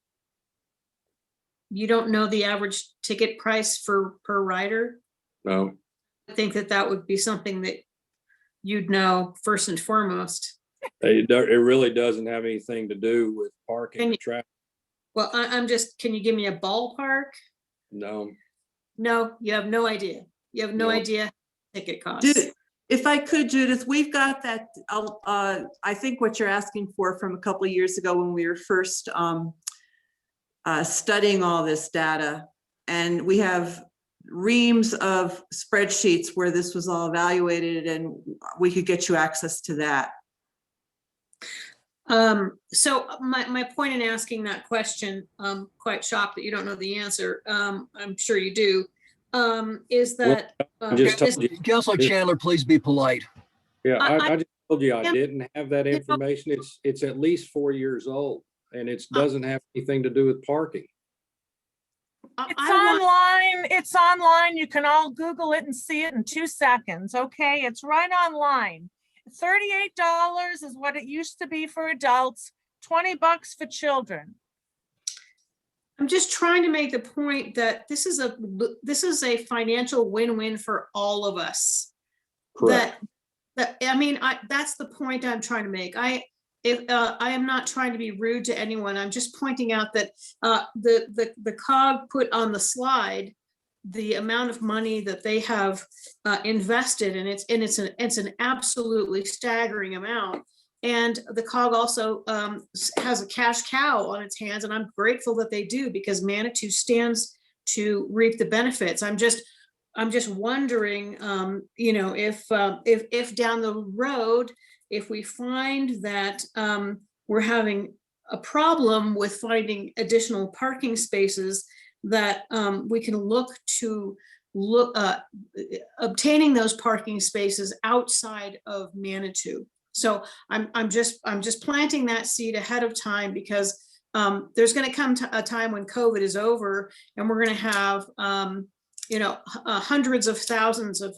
You don't know the average ticket price per rider? No. I think that would be something that you'd know first and foremost. It really doesn't have anything to do with parking or traffic. Well, can you give me a ballpark? No. No, you have no idea. You have no No. idea ticket costs. If I could, Judith, we've got that, I think what you're asking for from a couple of years ago when we were first studying all this data. And we have reams of spreadsheets where this was all evaluated, and we could get you access to that. So my point in asking that question, I'm quite shocked that you don't know the answer. I'm sure you do. Is that Councilor Chandler, please be polite. Yeah, I I just told you I Yeah. didn't have that information. It's at least 4 years old, and it doesn't have anything to do with parking. It's online. You can all Google it and see it in 2 seconds. Okay, it's right online. $38 is what it used to be for adults, $20 for children. I'm just trying to make the point that this is a financial win-win for all of us. Correct. That's the point I'm trying to make. I am not trying to be rude to anyone. I'm just pointing out that the COG put on the slide the amount of money that they have invested, and it's an absolutely staggering amount. And the COG also has a cash cow on its hands, and I'm grateful that they do, because Manitou stands to reap the benefits. I'm just wondering, if down the road, if we find that we're having a problem with finding additional parking spaces, that we can look obtaining those parking spaces outside of Manitou. So I'm just planting that seed ahead of time, because there's going to come a time when COVID is over, and we're going to have hundreds of thousands of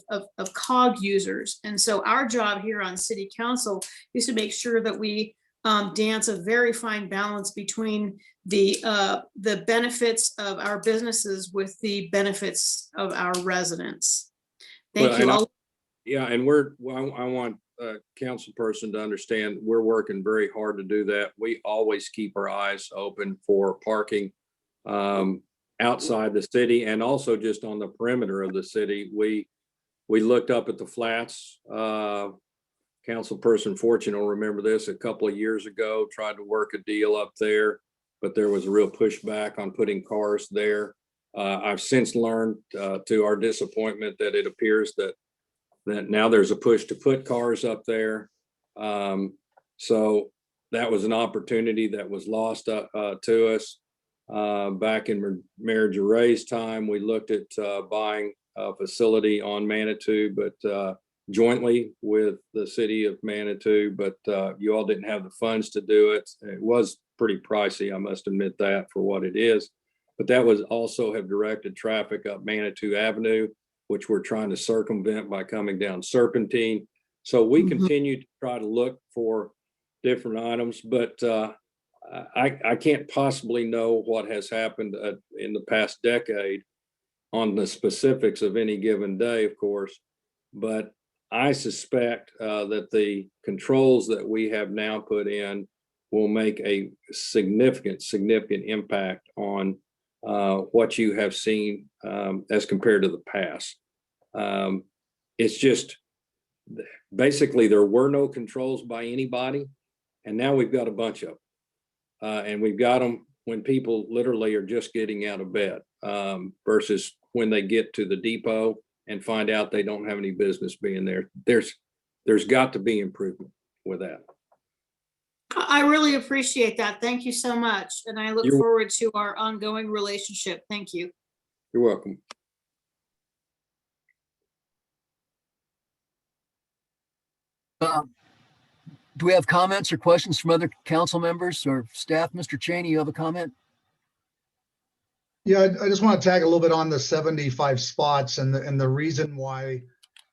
COG users. And so our job here on City Council is to make sure that we dance a very fine balance between the benefits of our businesses with the benefits of our residents. Thank Well, you and all. Yeah, and I want a council person to understand, we're working very hard to do that. We always keep our eyes open for parking outside the city and also just on the perimeter of the city. We looked up at the flats. Councilperson Fortune will remember this, a couple of years ago, tried to work a deal up there, but there was a real pushback on putting cars there. I've since learned to our disappointment that it appears that now there's a push to put cars up there. So that was an opportunity that was lost to us. Back in Mayor Jaray's time, we looked at buying a facility on Manitou, but jointly with the city of Manitou, but you all didn't have the funds to do it. It was pretty pricey, I must admit that, for what it is. But that was also have directed traffic up Manitou Avenue, which we're trying to circumvent by coming down Serpentine. So we continue to try to look for different items, but I can't possibly know what has happened in the past decade on the specifics of any given day, of course. But I suspect that the controls that we have now put in will make a significant impact on what you have seen as compared to the past. It's just basically there were no controls by anybody, and now we've got a bunch of them, and we've got them when people literally are just getting out of bed versus when they get to the depot and find out they don't have any business being there. There's got to be improvement with that. I really appreciate that. Thank you so much. And I look You're- forward to our ongoing relationship. Thank you. You're welcome. Do we have comments or questions from other council members or staff? Mr. Cheney, you have a comment? Yeah, I just want to tag a little bit on the 75 spots, and the reason why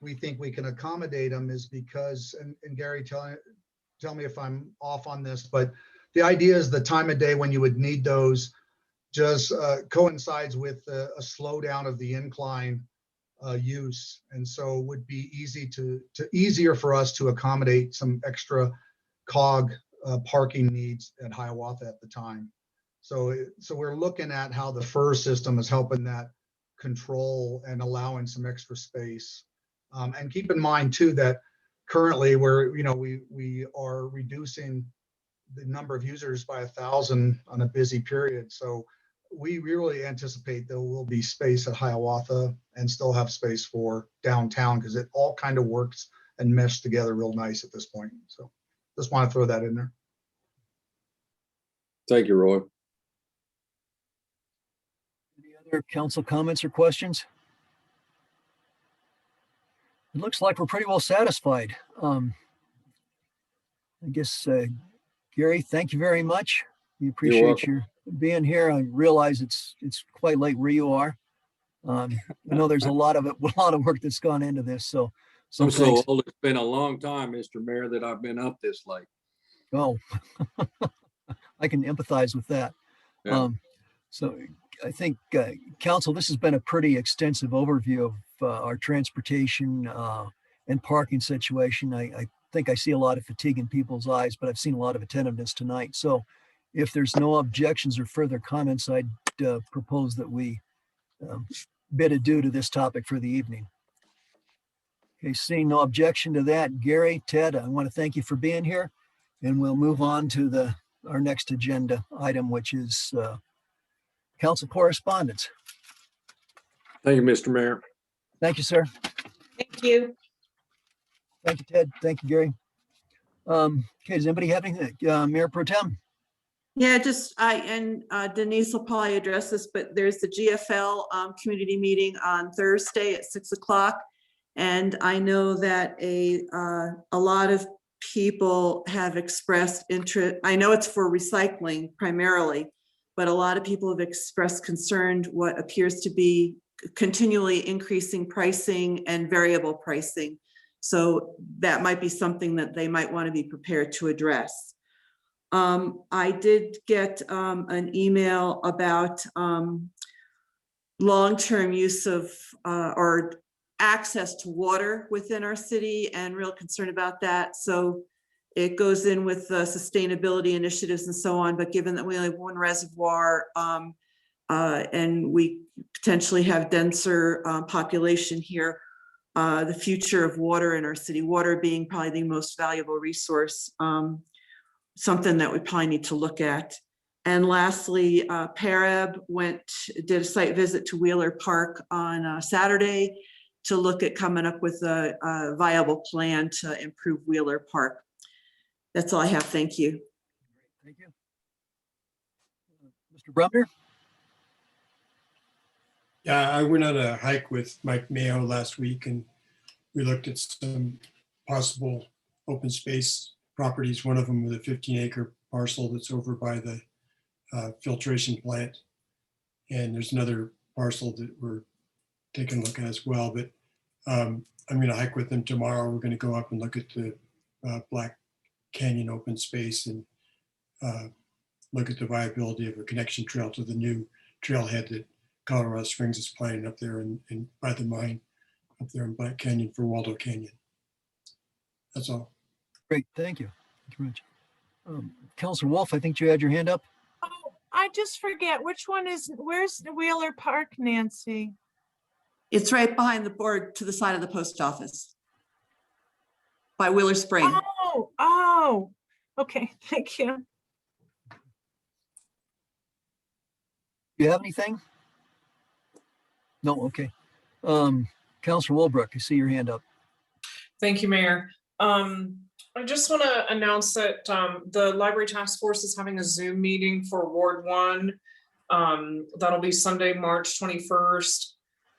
we think we can accommodate them is because, and Gary, tell me if I'm off on this, but the idea is the time of day when you would need those just coincides with a slowdown of the incline use, and so it would be easier for us to accommodate some extra COG parking needs at Hiawatha at the time. So we're looking at how the FER system is helping that control and allowing some extra space. And keep in mind too that currently we are reducing the number of users by 1,000 on a busy period. So we really anticipate there will be space at Hiawatha and still have space for downtown because it all kind of works and meshed together real nice at this point. So just want to throw that in there. Thank you, Roy. Any other council comments or questions? It looks like we're pretty well satisfied. I guess, Gary, thank you very much. We appreciate welcome. your being here. I realize it's quite late where you are. I know there's a lot of work that's gone into this. So I'm so thanks. old, it's been a long time, Mr. Mayor, that I've been up this late. Oh, I can empathize with that. Yeah. So I think, council, this has been a pretty extensive overview of our transportation and parking situation. I think I see a lot of fatigue in people's eyes, but I've seen a lot of attentiveness tonight. So if there's no objections or further comments, I'd propose that we bid adieu to this topic for the evening. Okay, seeing no objection to that, Gary, Ted, I want to thank you for being here, and we'll move on to our next agenda item, which is council correspondence. Thank you, Mr. Mayor. Thank you, sir. Thank you. Thank you, Ted. Thank you, Gary. Okay, does anybody have anything? Mayor Pro Tem? Yeah, Denise will probably address this, but there's the GFL community meeting on Thursday at 6 o'clock. And I know that a lot of people have expressed interest. I know it's for recycling primarily, but a lot of people have expressed concern what appears to be continually increasing pricing and variable pricing. So that might be something that they might want to be prepared to address. I did get an email about long-term use of or access to water within our city, and real concern about that. So it goes in with the sustainability initiatives and so on, but given that we only have one reservoir and we potentially have denser population here, the future of water in our city, water being probably the most valuable resource, something that we probably need to look at. And lastly, Parab did a site visit to Wheeler Park on Saturday to look at coming up with a viable plan to improve Wheeler Park. That's all I have. Thank you. Thank you. Mr. Brumner? Yeah, I went on a hike with Mike Mayo last week and we looked at some possible open space properties. One of them with a 15-acre parcel that's over by the filtration plant. And there's another parcel that we're taking a look at as well. But I'm going to hike with them tomorrow. We're going to go up and look at the Black Canyon open space and look at the viability of a connection trail to the new trailhead that Colorado Springs is planning up there and by the mine up there in Black Canyon for Waldo Canyon. That's all. Great, thank you. Thank you very much. Councilor Wolf, I think you had your hand up. Oh, I just forget, which one where's the Wheeler Park, Nancy? It's right behind the board to the side of the post office by Wheeler Spring. Oh, okay, thank you. Do you have anything? No, okay. Councilor Wolbrook, I see your hand up. Thank you, Mayor. I just want to announce that the Library Task Force is having a Zoom meeting for Ward 1. That'll be Sunday, March 21st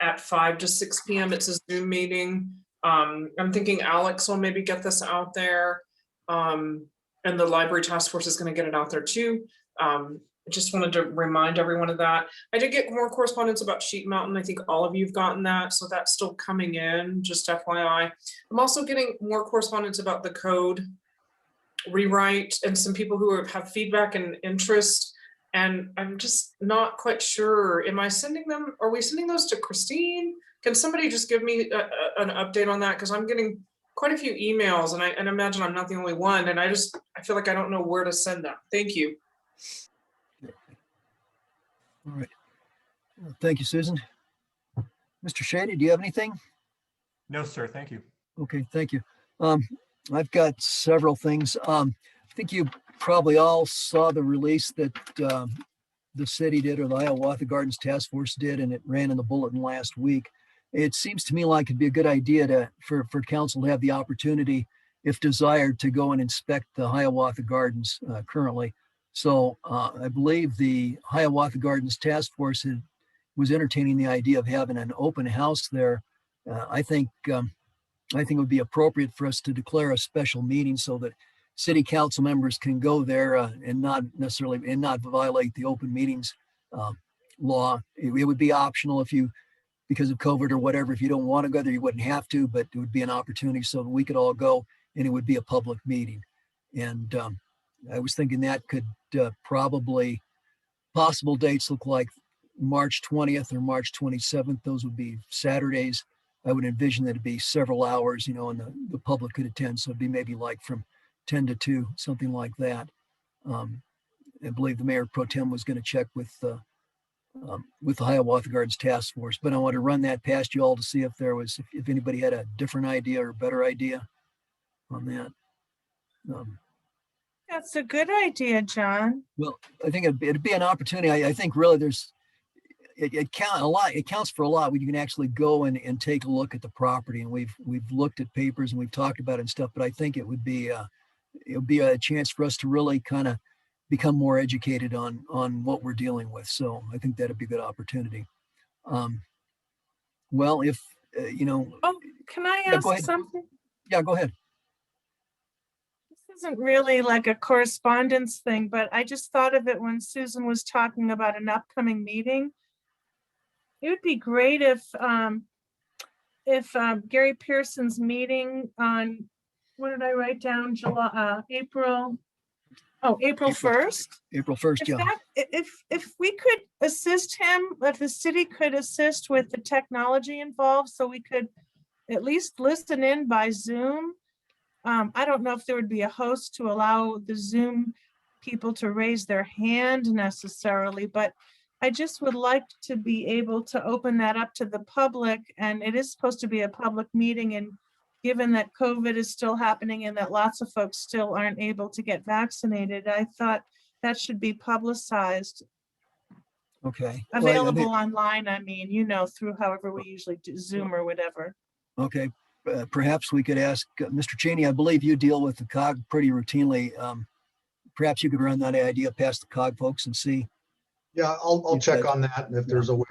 at 5 to 6 p.m. It's a Zoom meeting. I'm thinking Alex will maybe get this out there. And the Library Task Force is going to get it out there too. I just wanted to remind everyone of that. I did get more correspondence about Sheep Mountain. I think all of you have gotten that, so that's still coming in, just FYI. I'm also getting more correspondence about the code rewrite and some people who have feedback and interest, and I'm just not quite sure. Am I sending them? Are we sending those to Christine? Can somebody just give me an update on that? Because I'm getting quite a few emails, and I imagine I'm not the only one, and I feel like I don't know where to send them. Thank you. All right. Thank you, Susan. Mr. Shady, do you have anything? No, sir. Thank you. Okay, thank you. I've got several things. I think you probably all saw the release that the city did, or the Hiawatha Gardens Task Force did, and it ran in the bulletin last week. It seems to me like it'd be a good idea for council to have the opportunity, if desired, to go and inspect the Hiawatha Gardens currently. So I believe the Hiawatha Gardens Task Force was entertaining the idea of having an open house there. I think it would be appropriate for us to declare a special meeting so that city council members can go there and not violate the open meetings law. It would be optional if you, because of COVID or whatever, if you don't want to go there, you wouldn't have to, but it would be an opportunity so that we could all go and it would be a public meeting. And I was thinking that could probably, possible dates look like March 20th or March 27th. Those would be Saturdays. I would envision that it'd be several hours, and the public could attend. So it'd be maybe like from 10 to 2, something like that. I believe the Mayor Pro Tem was going to check with the Hiawatha Gardens Task Force, but I want to run that past you all to see if anybody had a different idea or a better idea on that. That's a good idea, John. Well, I think it'd be an opportunity. I think really it counts for a lot when you can actually go and take a look at the property. And we've looked at papers and we've talked about it and stuff, but I think it would be a chance for us to really kind of become more educated on what we're dealing with. So I think that'd be a good opportunity. Well, if Oh, can I Yeah, go ask ahead. something? Yeah, go ahead. This isn't really like a correspondence thing, but I just thought of it when Susan was talking about an upcoming meeting. It would be great if Gary Pearson's meeting on, what did I write down? April Oh, April April- 1st? April 1st, If yeah. that, if we could assist him, if the city could assist with the technology involved, so we could at least listen in by Zoom. I don't know if there would be a host to allow the Zoom people to raise their hand necessarily, but I just would like to be able to open that up to the public, and it is supposed to be a public meeting, and given that COVID is still happening and that lots of folks still aren't able to get vaccinated, I thought that should be publicized, Okay. Well, I available mean, online, I mean, through however we usually do Zoom or whatever. okay. Perhaps we could ask Mr. Cheney, I believe you deal with the COG pretty routinely. Perhaps you could run that idea past the COG folks and see. Yeah, I'll If check that- on that, and if there's a way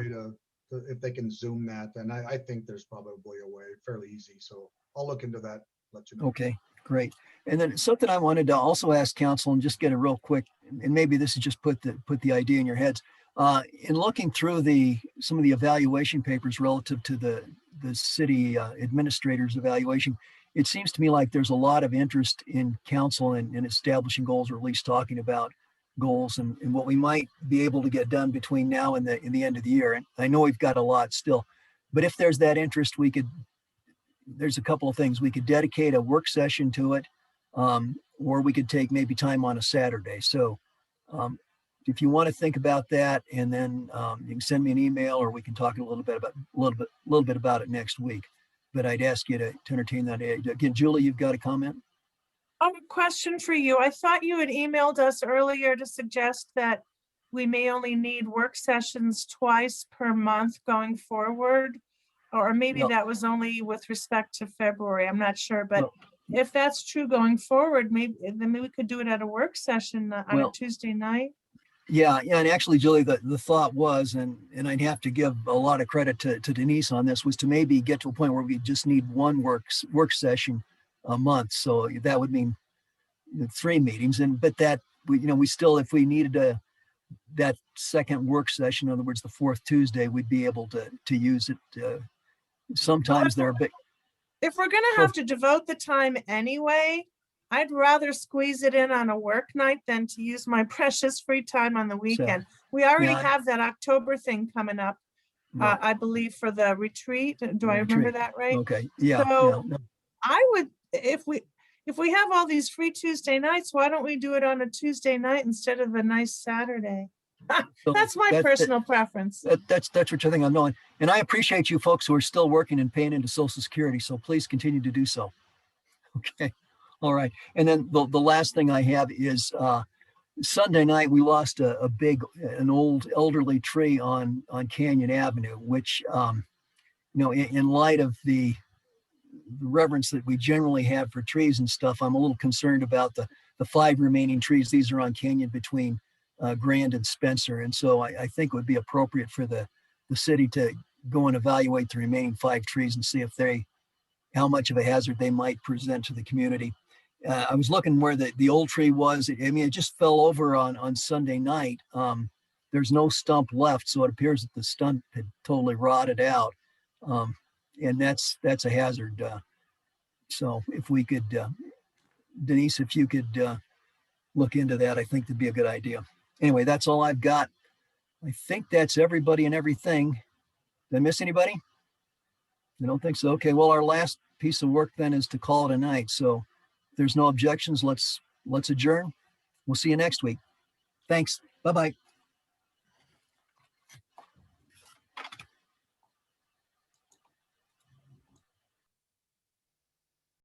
if they can Zoom that, then I think there's probably a way, fairly easy, so I'll look into that, let you know. Okay, great. And then something I wanted to also ask council and just get a real quick, and maybe this is just put the idea in your heads. In looking through some of the evaluation papers relative to the city administrator's evaluation, it seems to me like there's a lot of interest in council in establishing goals, or at least talking about goals and what we might be able to get done between now and the end of the year. And I know we've got a lot still, but if there's that interest, there's a couple of things. We could dedicate a work session to it, or we could take maybe time on a Saturday. So if you want to think about that, and then you can send me an email, or we can talk a little bit about it next week. But I'd ask you to entertain that. Again, Julie, you've got a comment? A question for you. I thought you had emailed us earlier to suggest that we may only need work sessions twice per month going forward. Or maybe No. that was only with respect to February. I'm not sure, but No. if that's true going forward, maybe we could do it at a work session on a Well, Tuesday night. Yeah, and actually, Julie, the thought was, and I'd have to give a lot of credit to Denise on this, was to maybe get to a point where we just need one work session a month. So that would mean 3 meetings, but that we still, if we needed that second work session, in other words, the fourth Tuesday, we'd be able to use it. Sometimes there are big. If we're gonna have to devote the time anyway, I'd rather squeeze it in on a work night than to use my precious free time on the weekend. We already yeah. have that October thing coming up, Well, I believe, for the retreat. Do I remember retreat. that right? Okay, yeah. So no. I would, if we have all these free Tuesday nights, why don't we do it on a Tuesday night instead of a nice Saturday? So That's my personal preference. That's what I think I'm knowing. And I appreciate you folks who are still working and paying into Social Security. So please continue to do so. Okay. All right. And then the last thing I have is Sunday night, we lost an old elderly tree on Canyon Avenue, which, in light of the reverence that we generally have for trees and stuff, I'm a little concerned about the 5 remaining trees. These are on Canyon between Grand and Spencer. And so I think it would be appropriate for the city to go and evaluate the remaining 5 trees and see how much of a hazard they might present to the community. I was looking where the old tree was. I mean, it just fell over on Sunday night. There's no stump left, so it appears that the stump had totally rotted out. And that's a hazard. So if we could, Denise, if you could look into that, I think that'd be a good idea. Anyway, that's all I've got. I think that's everybody and everything. Did I miss anybody? I don't think so. Okay, well, our last piece of work then is to call it a night. So if there's no objections, let's adjourn. We'll see you next week. Thanks. Bye-bye.